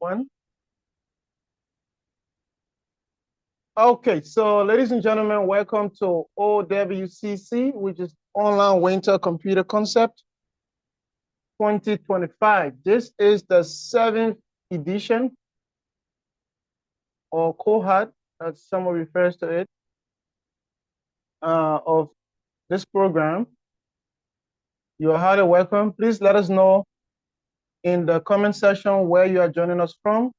One. Okay, so ladies and gentlemen, welcome to OWCC, which is Online Winter Computer Concept 2025. This is the 7th edition, or cohort, as someone refers to it, of this program. You are highly welcome. Please let us know in the comment section where you are joining us from,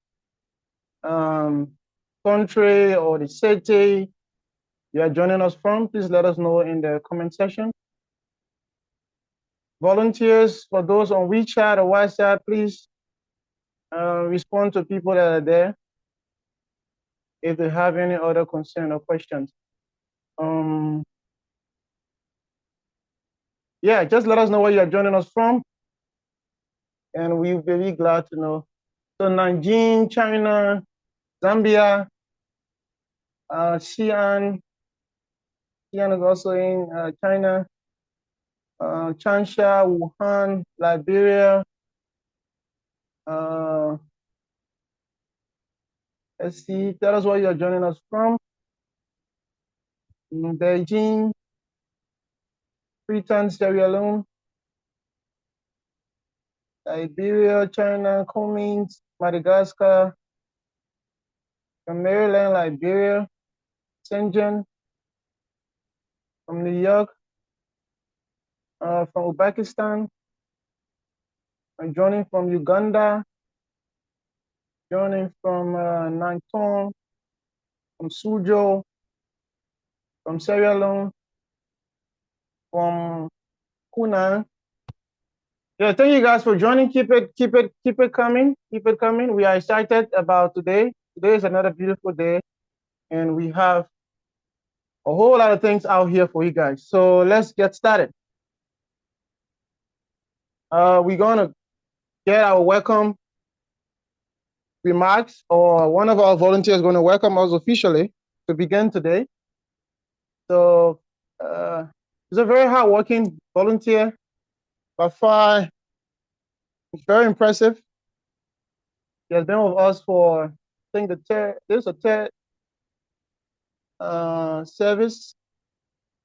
country or the city you are joining us from. Please let us know in the comment section. Volunteers, for those on WeChat or WhatsApp, please respond to people that are there if they have any other concern or questions. Yeah, just let us know where you are joining us from, and we'll be very glad to know. So Nanjing, China, Zambia, Xi'an is also in China, Changsha, Wuhan, Liberia, let's see, tell us where you're joining us from. Beijing, Freetown, Sierra Leone, Liberia, China, Cummins, Madagascar, from Maryland, Liberia, Shenzhen, from New York, from Uzbekistan, I'm joining from Uganda, joining from Nantong, from Suzhou, from Sierra Leone, from Hunan. Yeah, thank you guys for joining. Keep it coming. Keep it coming. We are excited about today. Today is another beautiful day, and we have a whole lot of things out here for you guys. So let's get started. We're gonna get our welcome remarks, or one of our volunteers is going to welcome us officially to begin today. So he's a very hardworking volunteer, but far it's very impressive. He has been with us for, I think, there's a third service,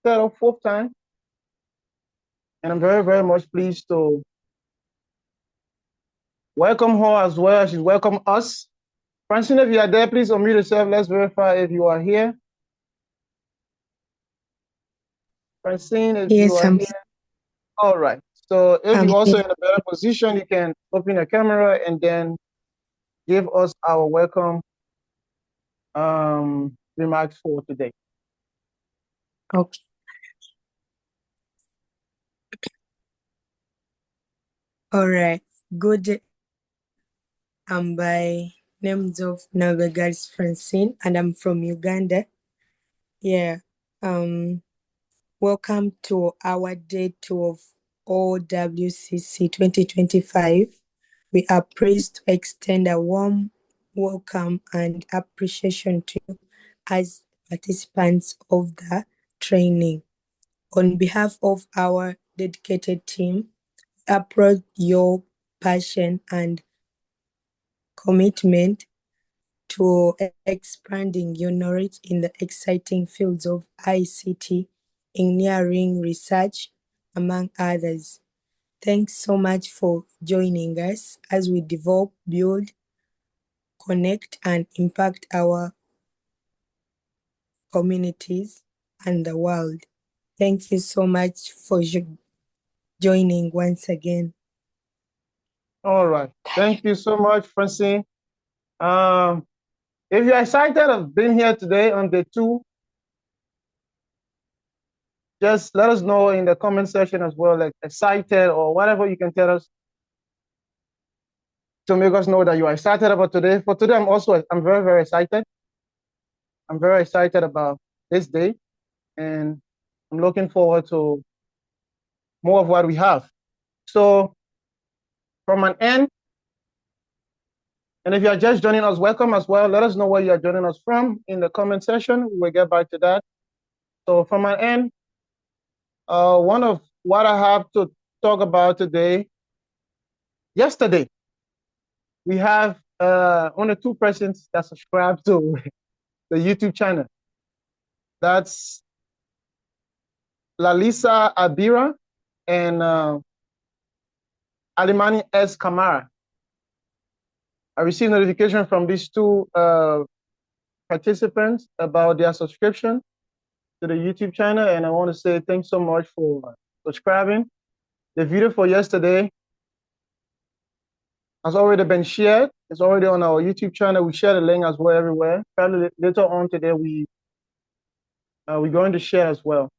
third or fourth time, and I'm very, very much pleased to welcome her as well as she's welcomed us. Francine, if you are there, please unmute yourself. Let's verify if you are here. Francine, if you are here. All right. So if you're also in a better position, you can open your camera and then give us our welcome remarks for today. Okay. All right. Good. I'm by names of Navegas Francine, and I'm from Uganda. Yeah. Welcome to our day 2 of OWCC 2025. We are pleased to extend a warm welcome and appreciation to you as participants of the training. On behalf of our dedicated team, we applaud your passion and commitment to expanding your knowledge in the exciting fields of ICT, engineering, research, among others. Thanks so much for joining us as we develop, build, connect, and impact our communities and the world. Thank you so much for joining once again. All right. Thank you so much, Francine. If you're excited of being here today on day 2, just let us know in the comment section as well, like excited or whatever you can tell us to make us know that you are excited about today. For today, I'm very, very excited. I'm very excited about this day, and I'm looking forward to more of what we have. So from an end, and if you are just joining us, welcome as well. Let us know where you are joining us from in the comment section. We'll get back to that. So from an end, one of what I have to talk about today, yesterday, we have only 2 persons that subscribe to the YouTube channel. That's Lalisa Abira and Alimani S. Kamara. I received notification from these 2 participants about their subscription to the YouTube channel, and I want to say thanks so much for subscribing. The video for yesterday has already been shared. It's already on our YouTube channel. We share the link as well everywhere. Probably later on today, we're going to share as well.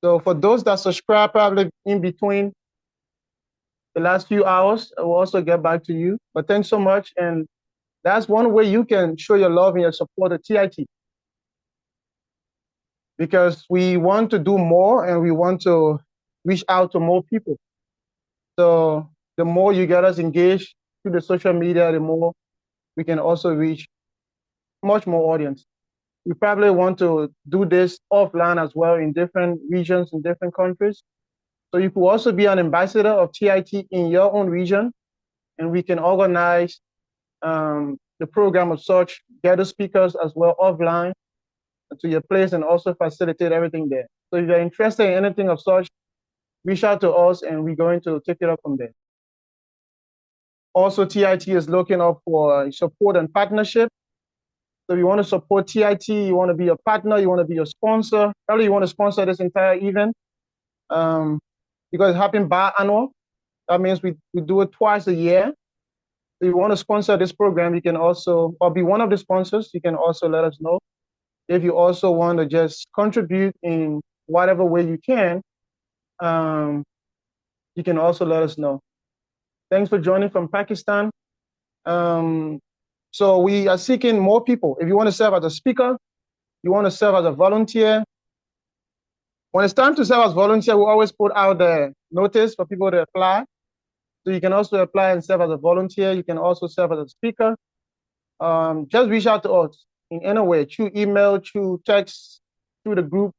So for those that subscribe probably in between the last few hours, I will also get back to you. But thanks so much. And that's one way you can show your love and your support of TIT. Because we want to do more and we want to reach out to more people. So the more you get us engaged through the social media, the more we can also reach much more audience. We probably want to do this offline as well in different regions, in different countries. So you could also be an ambassador of TIT in your own region, and we can organize the program of such, gather speakers as well offline to your place and also facilitate everything there. So if you're interested in anything of such, reach out to us and we're going to take it up from there. Also, TIT is looking up for support and partnership. So if you want to support TIT, you want to be a partner, you want to be a sponsor, probably you want to sponsor this entire event because it's happening biannual. That means we do it twice a year. If you want to sponsor this program, you can also, or be one of the sponsors, you can also let us know. If you also want to just contribute in whatever way you can also let us know. Thanks for joining from Pakistan. So we are seeking more people. If you want to serve as a speaker, you want to serve as a volunteer. When it's time to serve as volunteer, we always put out the notice for people to apply. So you can also apply and serve as a volunteer. You can also serve as a speaker. Just reach out to us in any way, through email, through text, through the group,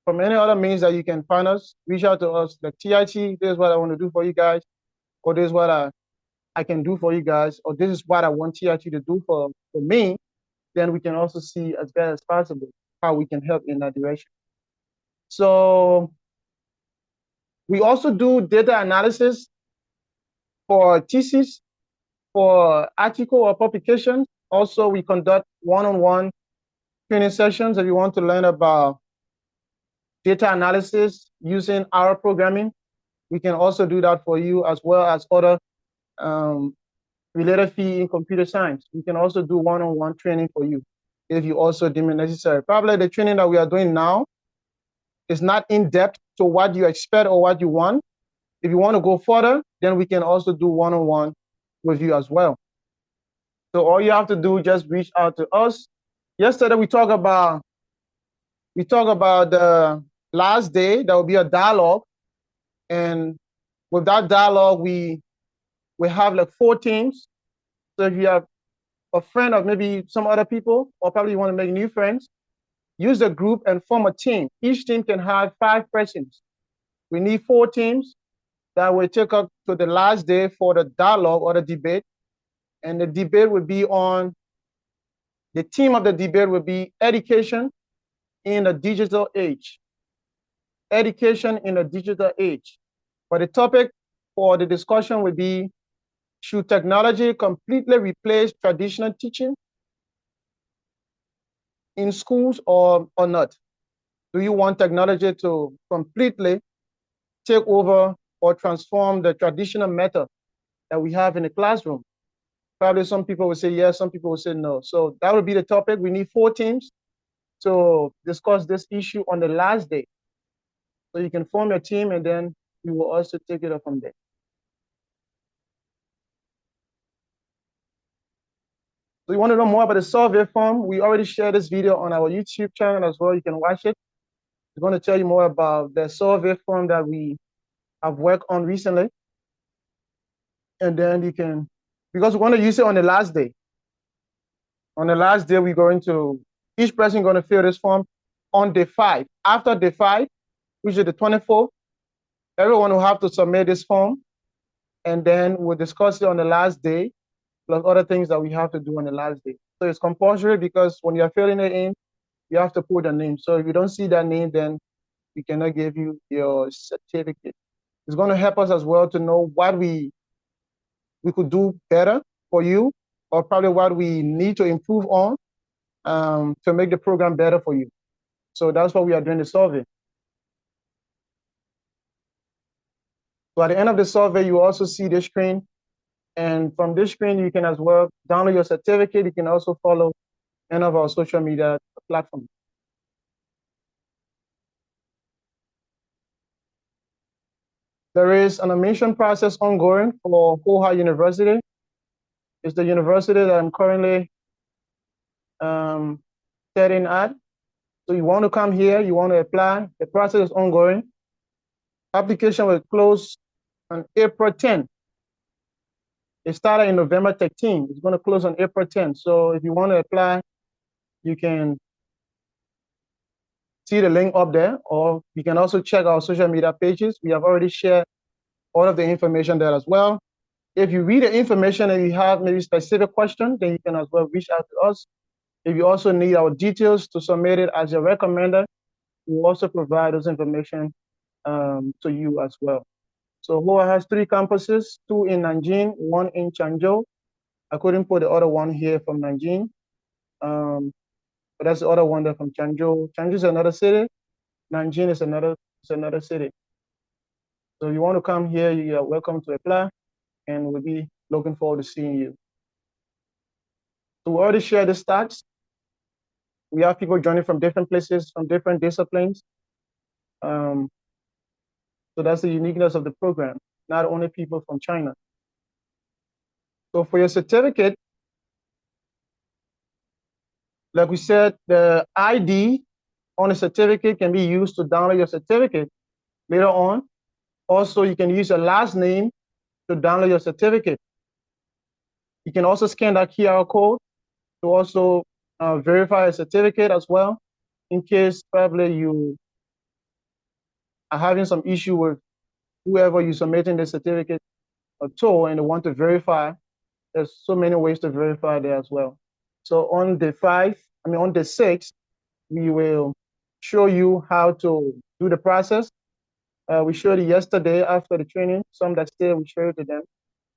from any other means that you can find us. Reach out to us, like TIT, this is what I want to do for you guys, or this is what I can do for you guys, or this is what I want TIT to do for me. Then we can also see as best as possible how we can help in that direction. So we also do data analysis for thesis, for article or publications. Also, we conduct one-on-one training sessions if you want to learn about data analysis using our programming. We can also do that for you, as well as other related field in computer science. We can also do one-on-one training for you if you also deem it necessary. Probably the training that we are doing now is not in depth to what you expect or what you want. If you want to go further, then we can also do one-on-one with you as well. So all you have to do is just reach out to us. Yesterday we talked about the last day. There will be a dialogue, and with that dialogue, we have like 4 teams. So if you have a friend of maybe some other people, or probably you want to make new friends, use the group and form a team. Each team can have 5 persons. We need 4 teams that will take up to the last day for the dialogue or the debate. And the debate will be on, the theme of the debate will be education in a digital age. Education in a digital age. But the topic for the discussion will be, should technology completely replace traditional teaching in schools or not? Do you want technology to completely take over or transform the traditional method that we have in the classroom? Probably some people will say yes, some people will say no. So that would be the topic. We need 4 teams to discuss this issue on the last day. So you can form your team and then we will also take it up from there. So you want to know more about the survey form? We already shared this video on our YouTube channel as well. You can watch it. We're going to tell you more about the survey form that we have worked on recently. And then you can, because we want to use it on the last day. On the last day, we're going to, each person going to fill this form on day 5. After day 5, which is the 24th, everyone will have to submit this form. And then we'll discuss it on the last day. plus other things that we have to do on the last day. So it's compulsory because when you're filling it in, you have to put a name. So if you don't see that name, then we cannot give you your certificate. It's going to help us as well to know what we could do better for you, or probably what we need to improve on to make the program better for you. So that's why we are doing the survey. So at the end of the survey, you also see this screen. And from this screen, you can as well download your certificate. You can also follow any of our social media platforms. There is an admission process ongoing for Howard University. It's the university that I'm currently studying at. So you want to come here, you want to apply, the process is ongoing. Application will close on April 10th. It started in November 13th. It's going to close on April 10th. So if you want to apply, you can see the link up there, or you can also check our social media pages. We have already shared all of the information there as well. If you read the information and you have maybe specific questions, then you can as well reach out to us. If you also need our details to submit it as a recommender, we'll also provide those information to you as well. So Hoa has 3 campuses, 2 in Nanjing, 1 in Changzhou. I couldn't put the other one here from Nanjing, but that's the other one there from Changzhou. Changzhou is another city. Nanjing is another city. So if you want to come here, you are welcome to apply, and we'll be looking forward to seeing you. So we already shared the stats. We have people joining from different places, from different disciplines. So that's the uniqueness of the program, not only people from China. So for your certificate, like we said, the ID on the certificate can be used to download your certificate later on. Also, you can use your last name to download your certificate. You can also scan that QR code to also verify a certificate as well, in case probably you are having some issue with whoever you're submitting the certificate to, and they want to verify. There's so many ways to verify there as well. So on the 6th, we will show you how to do the process. We showed it yesterday after the training. Some that stay, we showed it to them.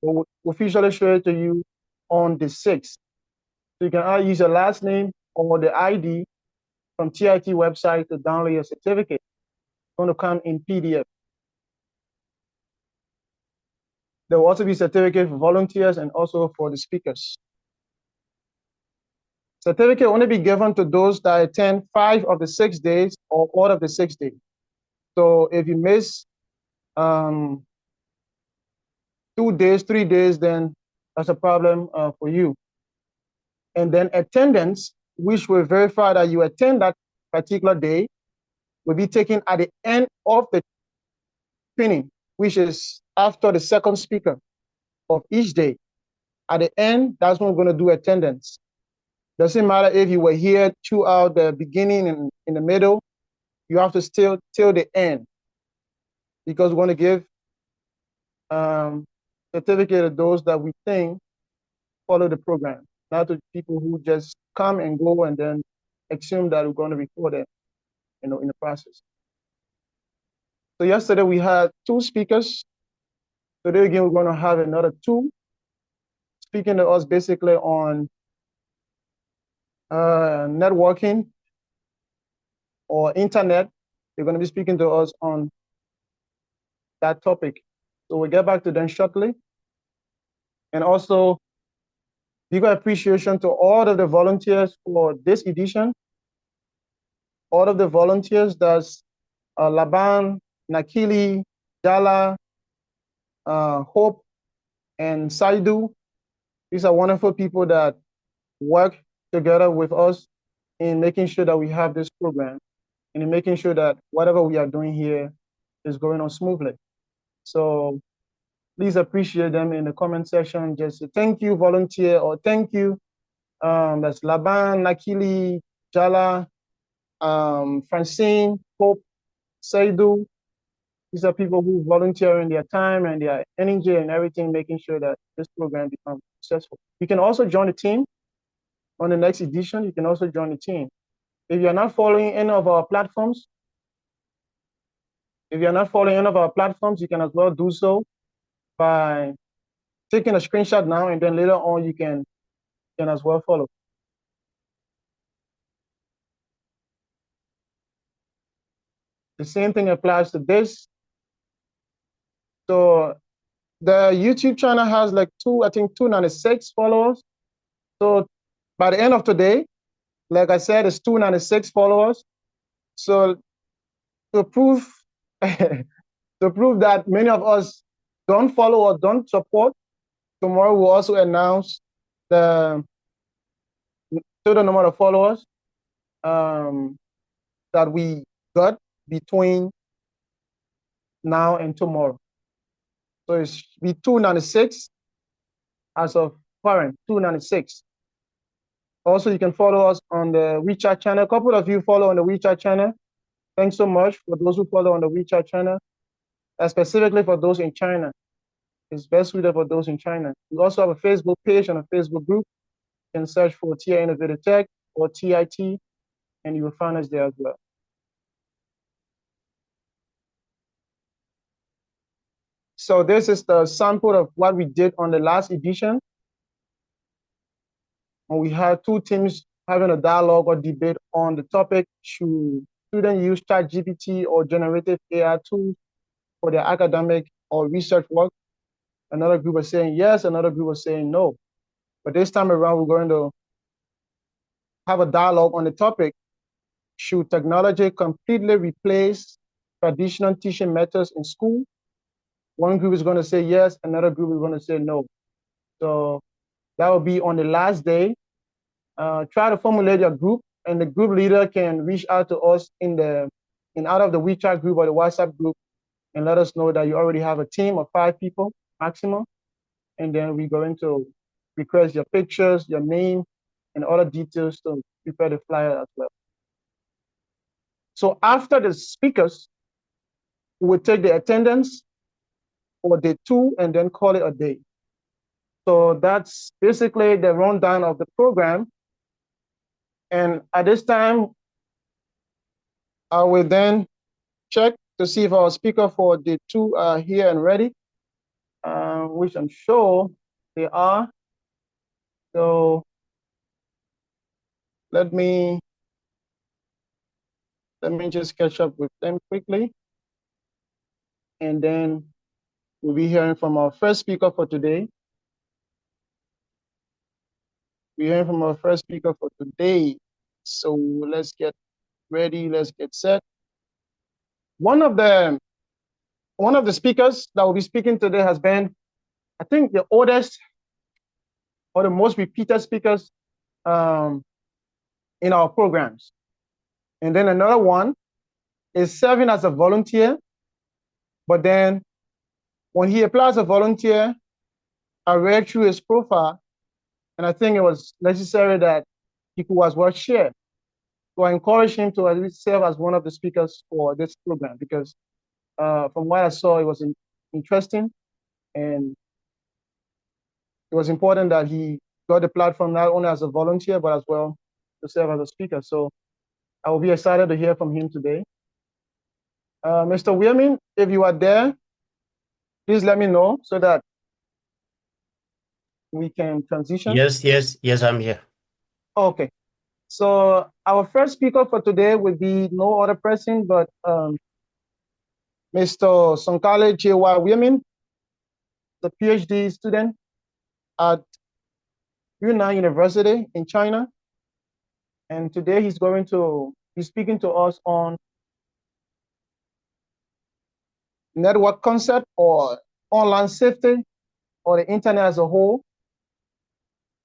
We'll officially show it to you on the 6th. So you can either use your last name or the ID from TIT website to download your certificate. It's going to come in PDF. There will also be certificate for volunteers and also for the speakers. Certificate will only be given to those that attend 5 of the 6 days or all of the 6 days. So if you miss 2 days, 3 days, then that's a problem for you. And then attendance, which will verify that you attend that particular day, will be taken at the end of the training, which is after the second speaker of each day. At the end, that's when we're going to do attendance. Doesn't matter if you were here throughout the beginning and in the middle, you have to still till the end, because we're going to give certificate of those that we think follow the program, not to people who just come and go and then assume that we're going to record it, in the process. So yesterday we had 2 speakers. Today again, we're going to have another 2 speaking to us basically on networking or internet. They're going to be speaking to us on that topic. So we'll get back to them shortly. And also, big appreciation to all of the volunteers for this edition. All of the volunteers, that's Laban, Nakili, Jala, Hope, and Saidu. These are wonderful people that work together with us in making sure that we have this program and in making sure that whatever we are doing here is going on smoothly. So please appreciate them in the comment section. Just say thank you, volunteer, or thank you. That's Laban, Nakili, Jala, Francine, Hope, Saidu, These are people who volunteering their time and their energy and everything, making sure that this program becomes successful. You can also join the team on the next edition. You can also join the team. If you're not following any of our platforms, you can as well do so by taking a screenshot now, and then later on you can as well follow. The same thing applies to this. So the YouTube channel has like 296 followers. So by the end of today, like I said, it's 296 followers. So to prove that many of us don't follow or don't support, tomorrow we'll also announce the total number of followers that we got between now and tomorrow. So it's be 296 as of current, 296. Also, you can follow us on the WeChat channel. A couple of you follow on the WeChat channel. Thanks so much for those who follow on the WeChat channel, specifically for those in China. It's best suited for those in China. We also have a Facebook page and a Facebook group. You can search for Teah Innovative Tech or TIT, and you will find us there as well. So this is the sample of what we did on the last edition. And we had two teams having a dialogue or debate on the topic: should students use ChatGPT or generative AI tools for their academic or research work? Another group was saying yes, another group was saying no. But this time around, we're going to have a dialogue on the topic: should technology completely replace traditional teaching methods in school? One group is going to say yes, another group is going to say no. So that will be on the last day. Try to formulate your group, and the group leader can reach out to us out of the WeChat group or the WhatsApp group, and let us know that you already have a team of 5 people maximum. And then we're going to request your pictures, your name, and other details to prepare the flyer as well. So after the speakers, we will take the attendance for day 2 and then call it a day. So that's basically the rundown of the program. And at this time, I will then check to see if our speaker for day 2 are here and ready, which I'm sure they are. So let me just catch up with them quickly. And then we'll be hearing from our first speaker for today. We're hearing from our first speaker for today. So let's get ready, let's get set. One of the speakers that will be speaking today has been, I think, the oldest or the most repeated speakers in our programs. And then another one is serving as a volunteer, but then when he applied as a volunteer, I read through his profile, and I think it was necessary that he could as well share. So I encourage him to at least serve as one of the speakers for this program, because from what I saw, it was interesting, and it was important that he got the platform not only as a volunteer, but as well to serve as a speaker. So I will be excited to hear from him today. Mr. Weamie, if you are there, please let me know so that we can transition. Yes, I'm here. Okay. So our first speaker for today will be no other person but Mr. Sonkarlay J.Y. Weamie, the PhD student at Yunnan University in China. And today he's going to be speaking to us on network concept or online safety or the internet as a whole.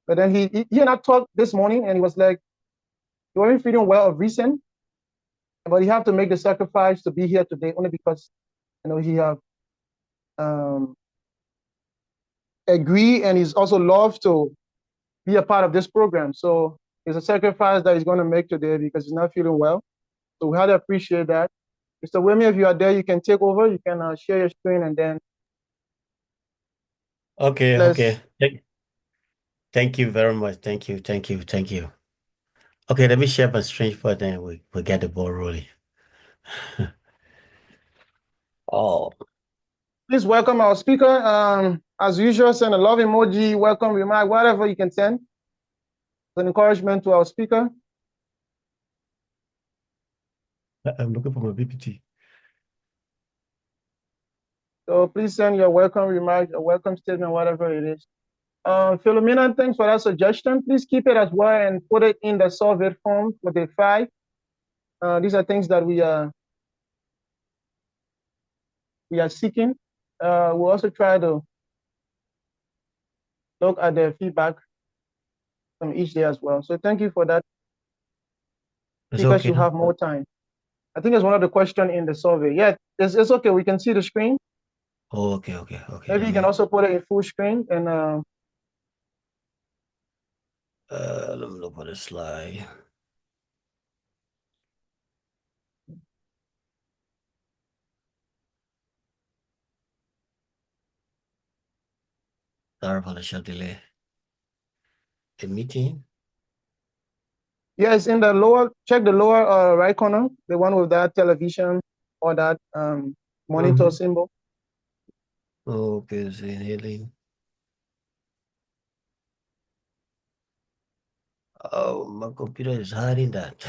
But then he and I talked this morning, and he was like, he wasn't feeling well of recent, but he had to make the sacrifice to be here today only because, you know, he have agreed, and he's also loved to be a part of this program. So it's a sacrifice that he's going to make today because he's not feeling well. So we had to appreciate that. Mr. Weamie, if you are there, you can take over. You can share your screen and then Okay, let's. okay. Thank you very much. Thank you, thank you, thank you. Okay, let me share my screen for then we get the ball rolling. Oh, Please welcome our speaker. As usual, send a love emoji, welcome remark, whatever you can send. An encouragement to our speaker. I'm looking for my BPT. So please send your welcome remark, your welcome statement, whatever it is. Philomena, thanks for that suggestion. Please keep it as well and put it in the solve it form for the 5. These are things that we are seeking. We'll also try to look at the feedback from each day as well. So thank you for that. It's Because okay. you have more time. I think it's one of the questions in the survey. Yeah, it's okay. We can see the screen. Oh, okay, okay, okay. Maybe you can also put it in full screen and let me look for the slide. Sorry for the short delay. The meeting. yes, in the lower, check the lower right corner, the one with that television or that monitor symbol. Okay, so inhaling. Oh, my computer is hiding that.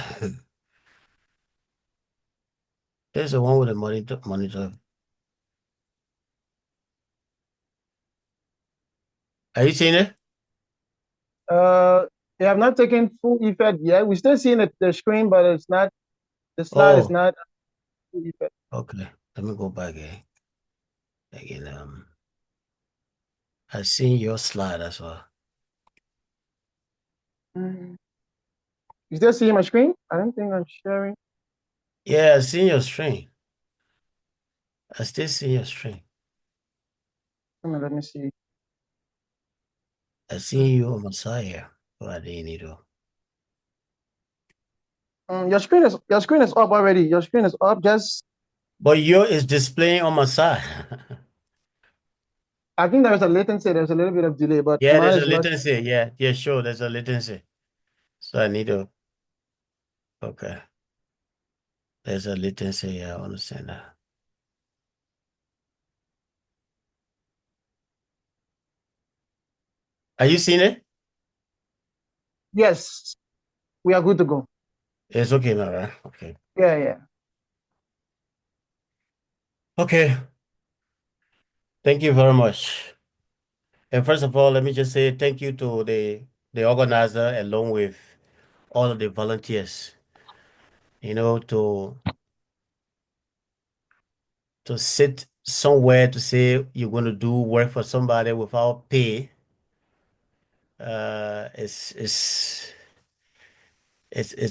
There's the one with the monitor. Are you seeing it? They have not taken full effect yet. We're still seeing the screen, but it's not, the slide is not full effect. Okay. Let me go back again. I seen your slide as well. You still see my screen? I don't think I'm sharing. Yeah, I seen your screen. I still see your screen. Let me see. I see you on my side here. What I didn't need to. Your screen is up already. Your screen is up. Just But yours is displaying on my side. I think there's a latency. There's a little bit of delay, but Yeah, mine there's is a not. latency. Yeah, sure. There's a latency. So I need to. Okay. There's a latency. Yeah, I understand that. Are you seeing it? Yes, we are good to go. It's okay now, right? Okay. Yeah. Okay. Thank you very much. And first of all, let me just say thank you to the organizer along with all of the volunteers, to sit somewhere to say you're going to do work for somebody without pay. It's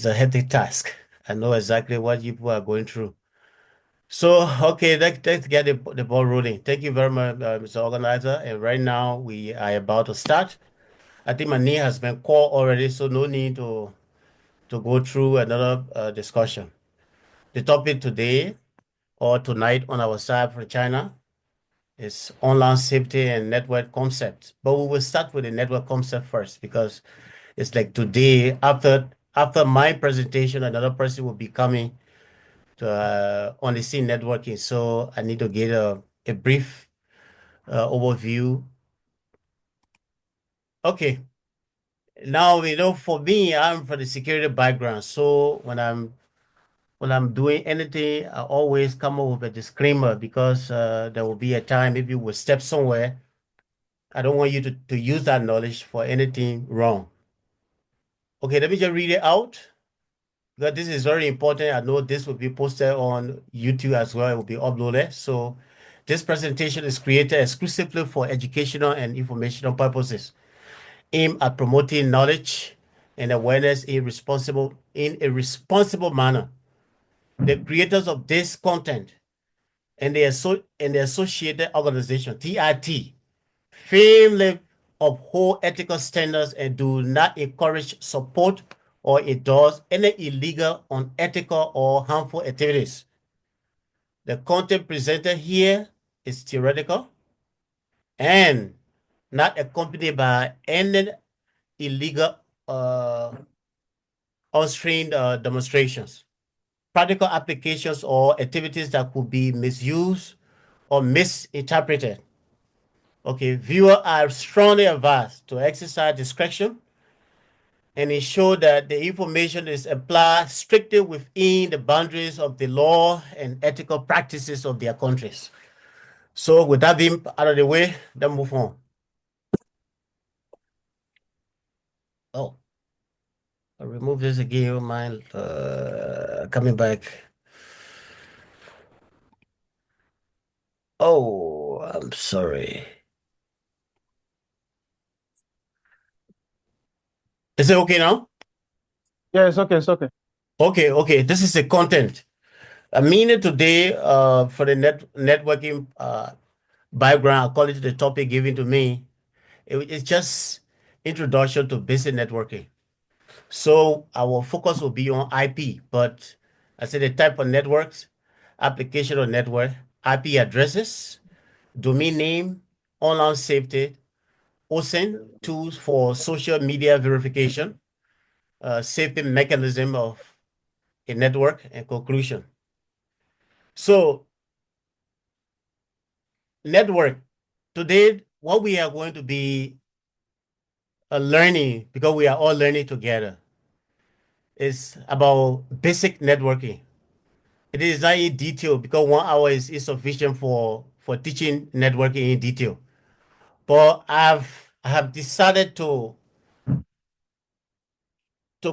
a hectic task. I know exactly what you people are going through. So, okay, let's get the ball rolling. Thank you very much, Mr. Organizer. And right now we are about to start. I think my name has been called already, so no need to go through another discussion. The topic today or tonight on our side for China is online safety and network concept. But we will start with the network concept first because it's like today after my presentation, another person will be coming to on the scene networking. So I need to get a brief overview. Okay. Now, for me, I'm from the security background. So when I'm doing anything, I always come up with a disclaimer because there will be a time if you will step somewhere. I don't want you to use that knowledge for anything wrong. Okay, let me just read it out because this is very important. I know this will be posted on YouTube as well. It will be uploaded. So this presentation is created exclusively for educational and informational purposes, aimed at promoting knowledge and awareness in a responsible manner. The creators of this content and the associated organization, TIT, firmly uphold ethical standards and do not encourage, support, or endorse any illegal, unethical, or harmful activities. The content presented here is theoretical and not accompanied by any illegal unrestrained demonstrations, practical applications, or activities that could be misused or misinterpreted. Okay, viewers are strongly advised to exercise discretion and ensure that the information is applied strictly within the boundaries of the law and ethical practices of their countries. So with that being out of the way, then move on. Oh, I'll remove this again. Mind coming back. Oh, I'm sorry. Is it okay now? Yeah, it's okay. It's okay. Okay. This is the content. I mean it today for the networking background, according to the topic given to me. It's just introduction to basic networking. So our focus will be on IP, but I said the type of networks, application of network, IP addresses, domain name, online safety, OSINT, tools for social media verification, safety mechanism of a network, and conclusion. So network, today, what we are going to be learning, because we are all learning together, is about basic networking. It is not in detail because 1 hour is insufficient for teaching networking in detail. But I have decided to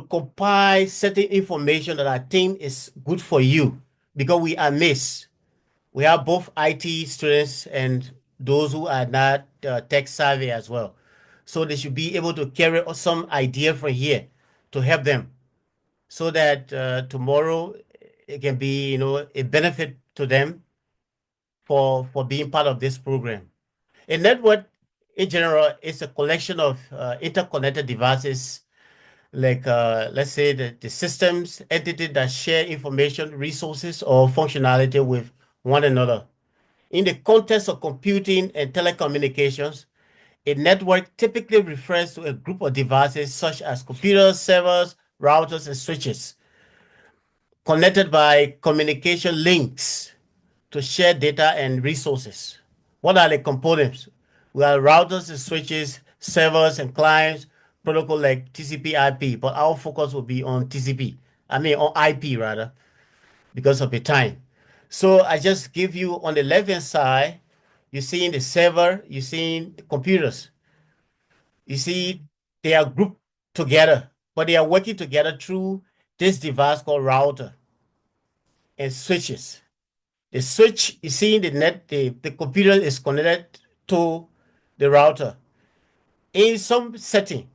compile certain information that I think is good for you because we are mixed. We have both IT students and those who are not tech savvy as well. So they should be able to carry some idea from here to help them so that tomorrow it can be, a benefit to them for being part of this program. A network in general is a collection of interconnected devices like let's say the systems, entities that share information, resources, or functionality with one another. In the context of computing and telecommunications, a network typically refers to a group of devices such as computers, servers, routers, and switches connected by communication links to share data and resources. What are the components? We have routers and switches, servers and clients, protocol like TCP IP, but our focus will be on TCP. I mean on IP rather, because of the time. So I just give you on the left-hand side, you're seeing the server, you're seeing the computers. You see, they are grouped together, but they are working together through this device called router and switches. The switch, you see in the net, the computer is connected to the router. In some setting,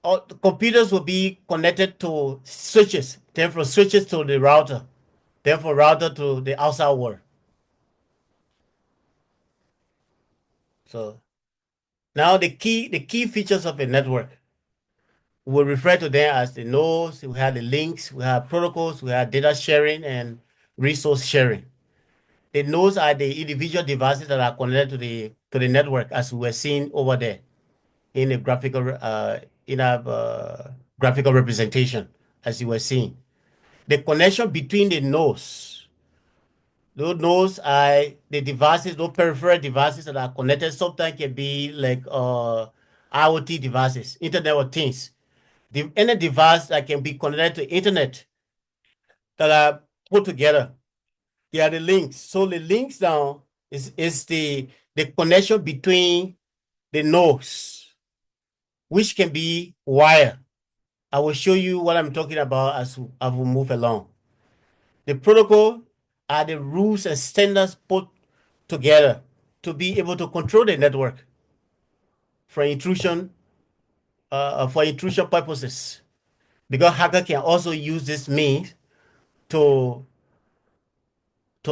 all the computers will be connected to switches, therefore switches to the router, therefore router to the outside world. So now the key features of a network, we refer to them as the nodes, we have the links, we have protocols, we have data sharing and resource sharing. The nodes are the individual devices that are connected to the network, as we were seeing over there in a graphical graphical representation, as you were seeing. The connection between the nodes, those nodes are the devices, those peripheral devices that are connected. Sometimes can be like IoT devices, Internet of Things. Any device that can be connected to internet that are put together. They are the links. So the links now is the connection between the nodes, which can be wire. I will show you what I'm talking about as we move along. The protocol are the rules and standards put together to be able to control the network for intrusion purposes. Because hacker can also use this means to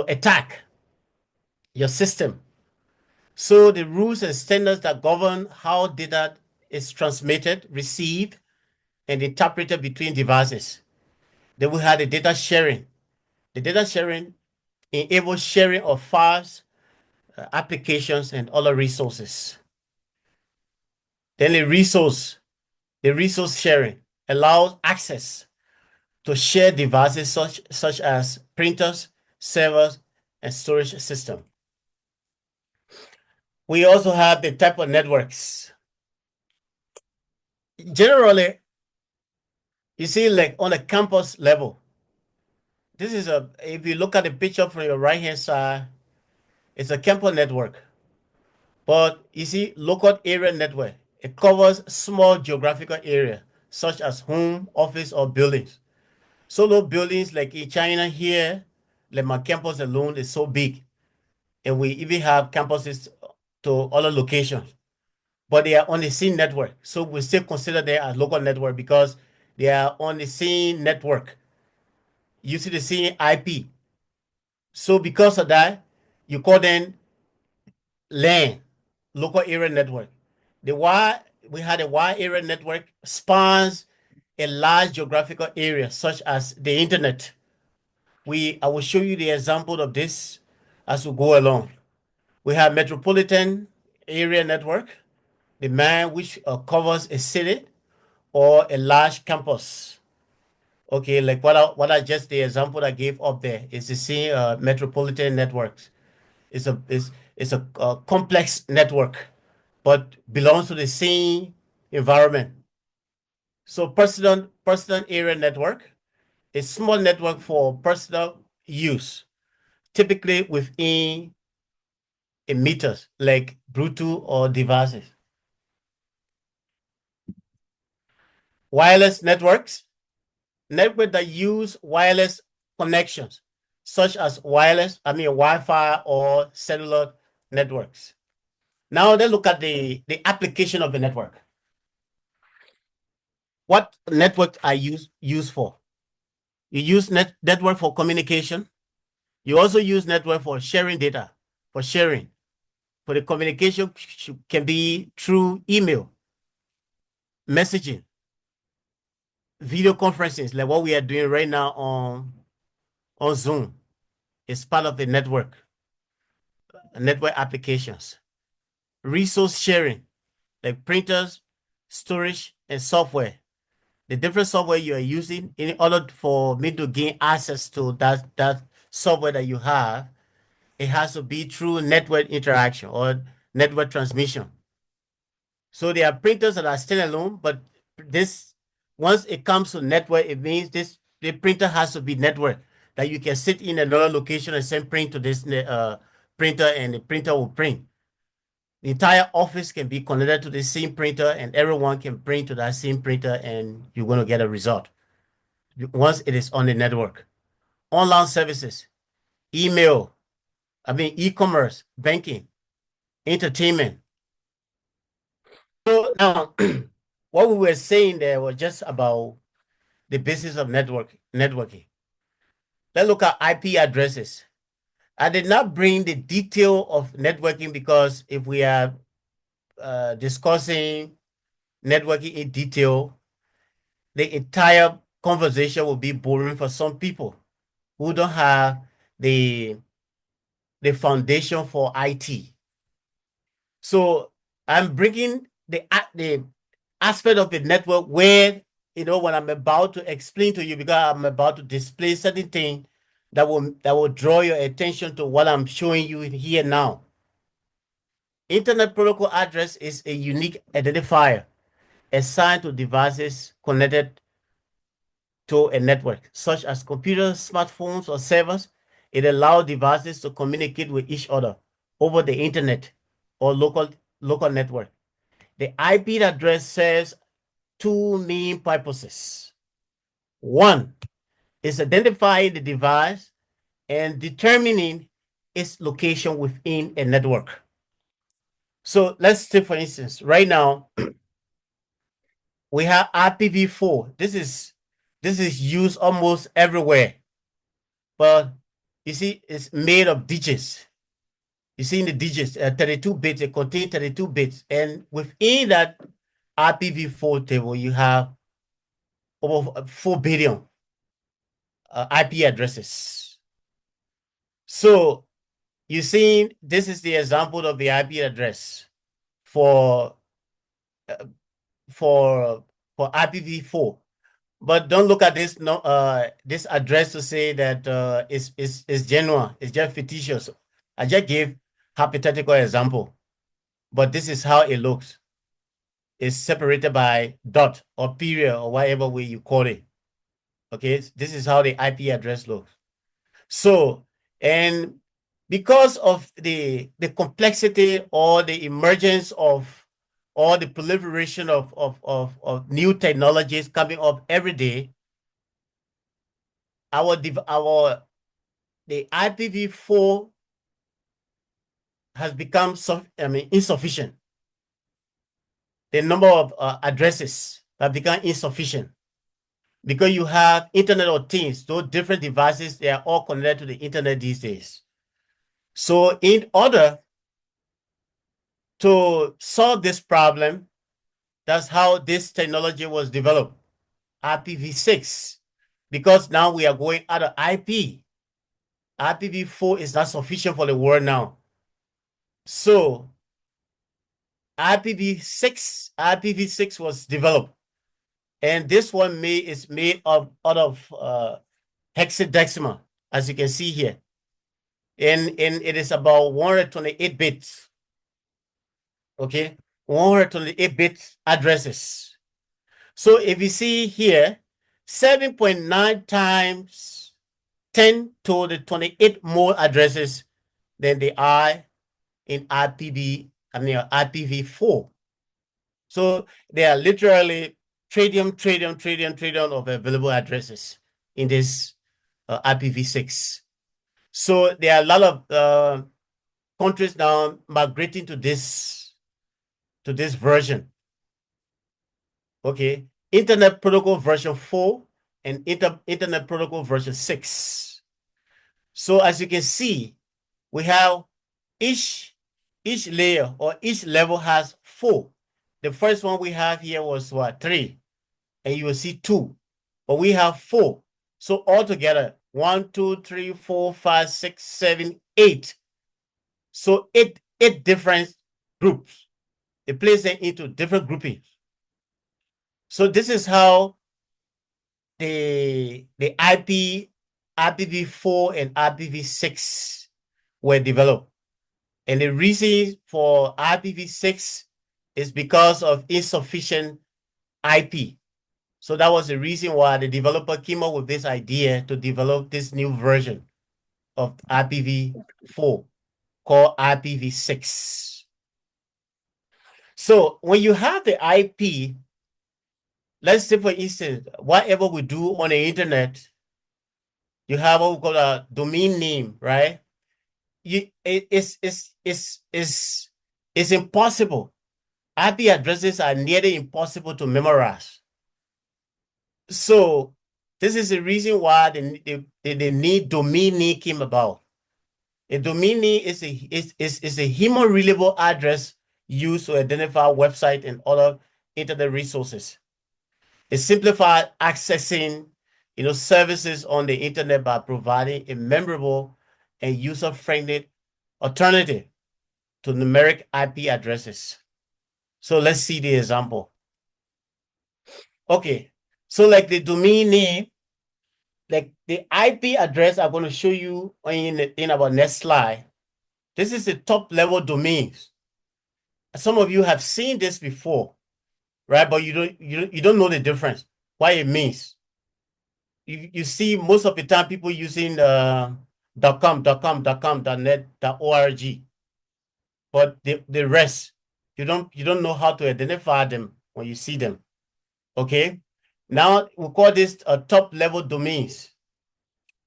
attack your system. So the rules and standards that govern how data is transmitted, received, and interpreted between devices. Then we have the data sharing. The data sharing enables sharing of files, applications, and other resources. Then the resource sharing allows access to share devices such as printers, servers, and storage system. We also have the type of networks. Generally, you see, like on a campus level, this is if you look at the picture from your right-hand side, it's a campus network. But you see, local area network, it covers small geographical area, such as home, office, or buildings. Solo buildings like in China here, like my campus alone is so big. And we even have campuses to other locations. But they are on the same network. So we still consider them as local network because they are on the same network. You see the same IP. So because of that, you call them LAN, local area network. We had a wide area network spans a large geographical area, such as the internet. I will show you the example of this as we go along. We have metropolitan area network, the man which covers a city or a large campus. Okay, like what I just the example I gave up there is the same metropolitan networks. It's a complex network, but belongs to the same environment. So personal area network is small network for personal use, typically within a meters, like Bluetooth or devices. Wireless networks, network that use wireless connections, such as Wi-Fi or cellular networks. Now let's look at the application of the network. What network are used for? You use network for communication. You also use network for sharing data, for sharing. For the communication can be through email, messaging, video conferences, like what we are doing right now on Zoom. It's part of the network applications. Resource sharing, like printers, storage, and software. The different software you are using in order for me to gain access to that software that you have, it has to be through network interaction or network transmission. So there are printers that are standalone, but this once it comes to network, it means the printer has to be networked, that you can sit in another location and send print to this printer, and the printer will print. The entire office can be connected to the same printer, and everyone can print to that same printer, and you're going to get a result once it is on the network. Online services, email, e-commerce, banking, entertainment. So now, what we were saying there was just about the basis of networking. Let's look at IP addresses. I did not bring the detail of networking because if we are discussing networking in detail, the entire conversation will be boring for some people who don't have the foundation for IT. So I'm bringing the aspect of the network where, when I'm about to explain to you, because I'm about to display certain things that will draw your attention to what I'm showing you here now. Internet protocol address is a unique identifier assigned to devices connected to a network, such as computers, smartphones, or servers. It allows devices to communicate with each other over the internet or local network. The IP address serves two main purposes. One is identifying the device and determining its location within a network. So let's take, for instance, right now, we have IPv4. This is used almost everywhere. But you see, it's made of digits. You see in the digits, 32 bits, it contains 32 bits. And within that IPv4 table, you have over 4 billion IP addresses. So you see, this is the example of the IP address for IPv4. But don't look at this this address to say that it's genuine. It's just fictitious. I just gave hypothetical example, but this is how it looks. It's separated by dot or period or whatever way you call it. Okay, this is how the IP address looks. So, and because of the complexity or the emergence of or the proliferation of new technologies coming up every day, the IPv4 has become insufficient. The number of addresses have become insufficient because you have Internet of Things, those different devices, they are all connected to the internet these days. So in order to solve this problem, that's how this technology was developed, IPv6, because now we are going out of IP. IPv4 is not sufficient for the world now. So IPv6 was developed, and this one is made out of hexadecimal, as you can see here, and it is about 128 bits. Okay, 128 bit addresses. So if you see here, 7.9 times 10 to the 28 more addresses than they are in IPv4. So there are literally trillion of available addresses in this IPv6. So there are a lot of countries now migrating to this version. Okay, Internet Protocol version 4 and Internet Protocol version 6. So as you can see, we have each layer or each level has 4. The first one we have here was what, 3, and you will see 2, but we have 4. So altogether, 1, 2, 3, 4, 5, 6, 7, 8. So eight different groups. They place them into different groupings. So this is how the IPv4 and IPv6 were developed. And the reason for IPv6 is because of insufficient IP. So that was the reason why the developer came up with this idea to develop this new version of IPv4 called IPv6. So when you have the IP, let's say for instance, whatever we do on the internet, you have what we call a domain name, right? It's impossible. IP addresses are nearly impossible to memorize. So this is the reason why the need domain name came about. A domain name is a human readable address used to identify website and other internet resources. It simplifies accessing services on the internet by providing a memorable and user-friendly alternative to numeric IP addresses. So let's see the example. Okay, so like the domain name, like the IP address I'm going to show you in our next slide. This is the top level domains. Some of you have seen this before, right? But you don't know the difference, what it means. You see most of the time people using .com, .net, .org, but the rest you don't know how to identify them when you see them. Okay, now we call this top level domains.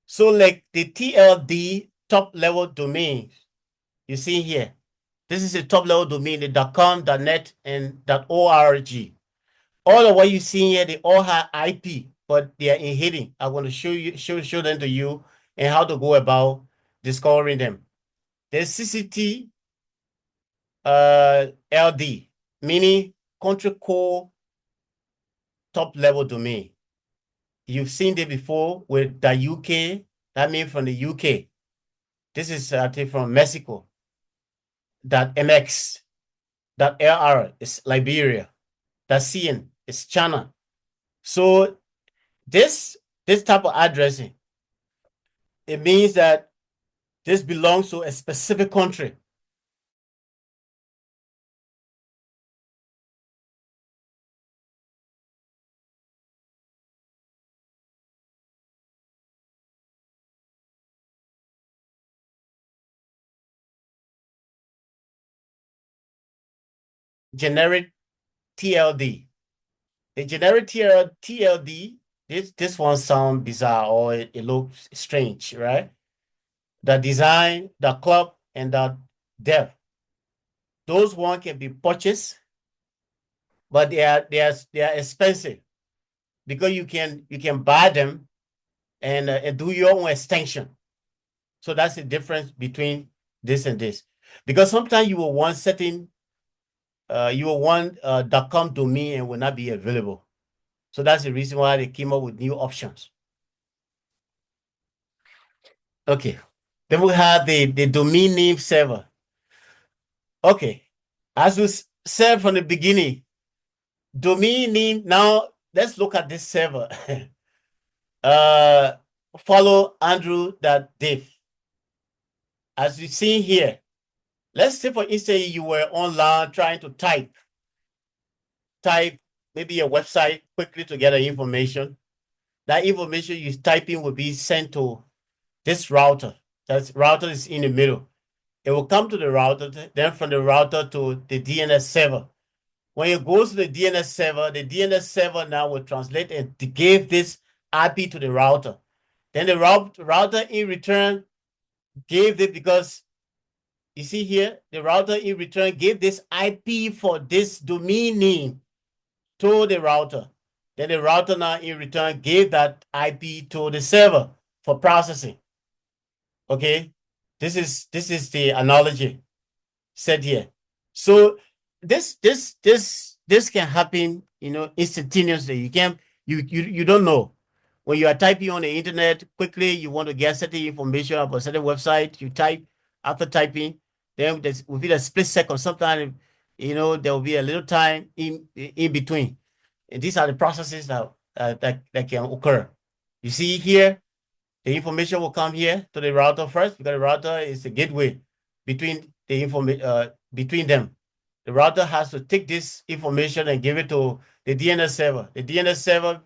So like the TLD top level domains you see here, this is a top level domain, the .com, .net, and .org. All of what you see here, they all have IP, but they are in hidden. I want to show them to you and how to go about discovering them. There's CCT LD, meaning country code top level domain. You've seen it before with the UK, that means from the UK. This is I think from Mexico. .mx, .lr is Liberia. .cn is China. So this type of addressing, it means that this belongs to a specific country. Generic TLD. A generic TLD, this one sounds bizarre or it looks strange, right? The design, the club, and the depth. Those one can be purchased, but they are expensive because you can buy them and do your own extension. So that's the difference between this and this. Because sometimes you will want certain you will want .com domain and will not be available. So that's the reason why they came up with new options. Okay. Then we have the domain name server. Okay. As we said from the beginning, domain name, now let's look at this server. Follow Andrew.dev. As you see here, let's say for instance you were online trying to type maybe a website quickly to get information. That information you type in will be sent to this router. That router is in the middle. It will come to the router, then from the router to the DNS server. When it goes to the DNS server now will translate and give this IP to the router. Then the router in return gave it, because you see here, the router in return gave this IP for this domain name to the router. Then the router now in return gave that IP to the server for processing. Okay, this is the analogy said here. So this can happen, instantaneously. You don't know. When you are typing on the internet quickly, you want to get certain information about a certain website, you type. After typing, then within a split second, sometimes there will be a little time in between. And these are the processes that can occur. You see here, the information will come here to the router first, because the router is the gateway between between them. The router has to take this information and give it to the DNS server. The DNS server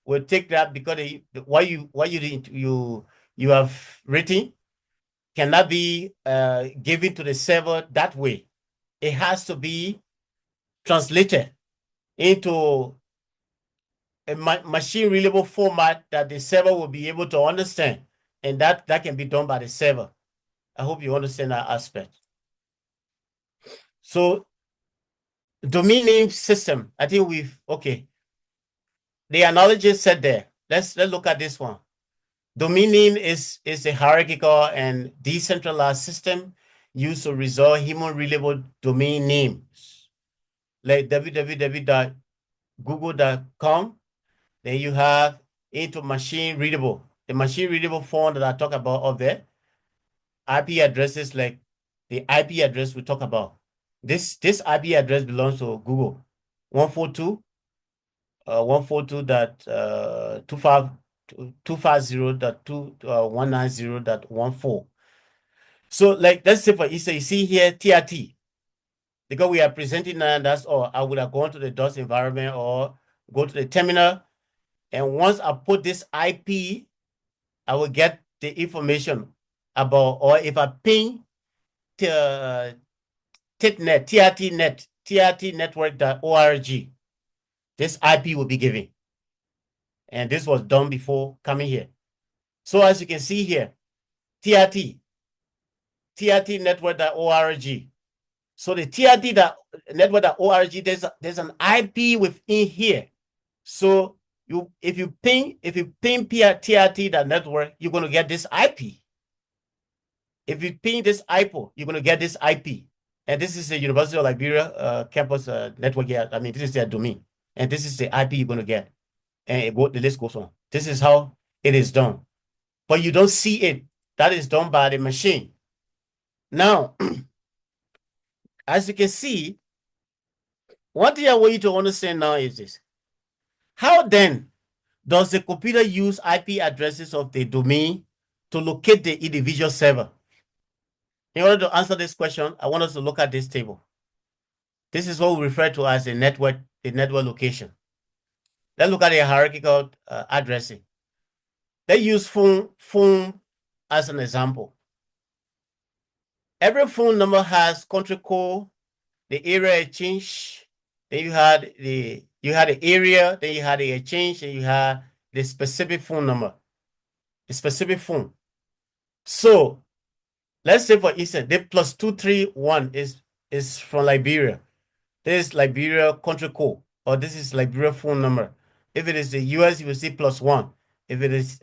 will take that, because what you have written cannot be given to the server that way. It has to be translated into a machine readable format that the server will be able to understand, and that can be done by the server. I hope you understand that aspect. So domain name system, I think the analogy said there. Let's look at this one. Domain name is a hierarchical and decentralized system used to resolve human readable domain names, like www.google.com. Then you have into machine readable. The machine readable form that I talk about up there. IP addresses, like the IP address we talk about. This IP address belongs to Google. 142.250.190.14. So let's say for instance, you see here TRT, because we are presenting now, that's all. I would have gone to the DOS environment or go to the terminal. And once I put this IP, I will get the information about, or if I ping TITNet, TRTnet, trtnetwork.org, this IP will be given. And this was done before coming here. So as you can see here, trtnetwork.org. So the trtnetwork.org, there's an IP within here. So if you ping TRT.network, you're going to get this IP. If you ping this IPO, you're going to get this IP. And this is the University of Liberia campus network here. I mean, this is their domain. And this is the IP you're going to get. And the list goes on. This is how it is done. But you don't see it that is done by the machine. Now, as you can see, one thing I want you to understand now is this. How then does the computer use IP addresses of the domain to locate the individual server? In order to answer this question, I want us to look at this table. This is what we refer to as the network location. Let's look at the hierarchical addressing. Let's use phone as an example. Every phone number has country code, the area exchange, then you had the area, then you had the exchange, and you had the specific phone number, the specific phone. So let's say for instance, the +231 is from Liberia. This is Liberia country code, or this is Liberia phone number. If it is the US, you will see +1. If it is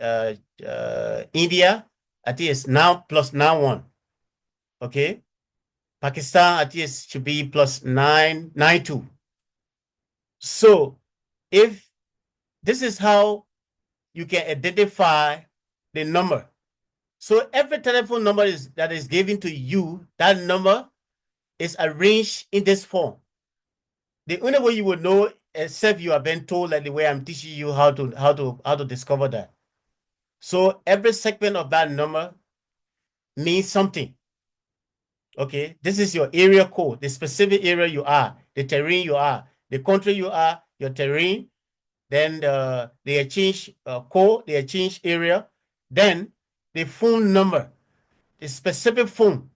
India, I think it's now +91. Okay. Pakistan, I think it should be +992. So if this is how you can identify the number. So every telephone number that is given to you, that number is arranged in this form. The only way you will know, except you have been told, like the way I'm teaching you how to discover that. So every segment of that number means something. Okay, this is your area code, the specific area you are, the terrain you are, the country you are, your terrain, then the exchange code, the exchange area, then the phone number, the specific phone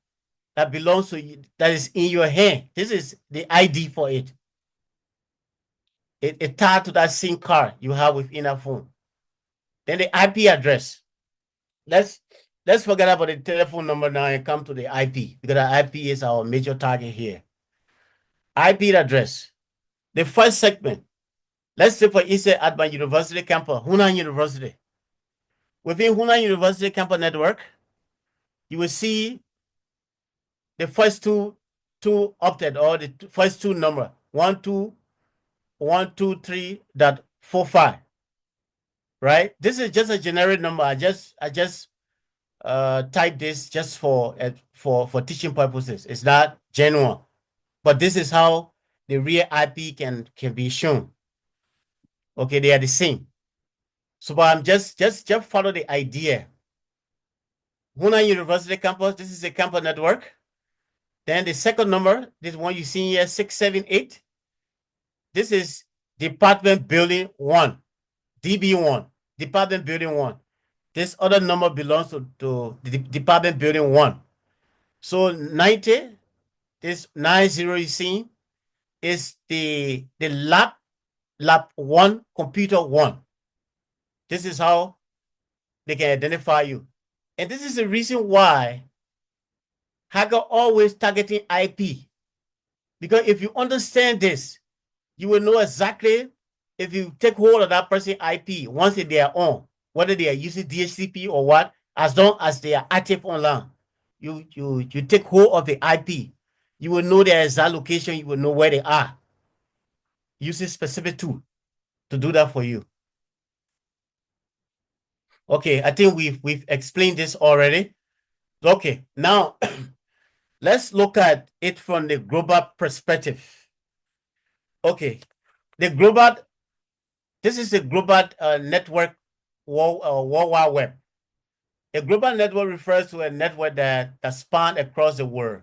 that belongs to you, that is in your hand. This is the ID for it. It tied to that SIM card you have within that phone. Then the IP address. Let's forget about the telephone number now and come to the IP, because the IP is our major target here. IP address. The first segment. Let's say for instance at my university campus, Hunan University. Within Hunan University campus network, you will see the first two octet, or the first two number, 123.45. Right? This is just a generic number. I just type this just for teaching purposes. It's not genuine, but this is how the real IP can be shown. Okay, they are the same. So, but I'm just follow the idea. Hunan University campus. This is a campus network. Then the second number, this one you see here, 678. This is Department Building 1, DB1, Department Building 1. This other number belongs to the Department Building 1. So 90, this 90 you see, is the lab 1, computer 1. This is how they can identify you. And this is the reason why hacker always targeting IP. Because if you understand this, you will know exactly if you take hold of that person's IP once they are on, whether they are using DHCP or what, as long as they are active online. You take hold of the IP, you will know their exact location, you will know where they are. Using specific tool to do that for you. Okay, I think we've explained this already. Okay, now let's look at it from the global perspective. Okay, the global, this is a global network, World Wide Web. A global network refers to a network that spans across the world,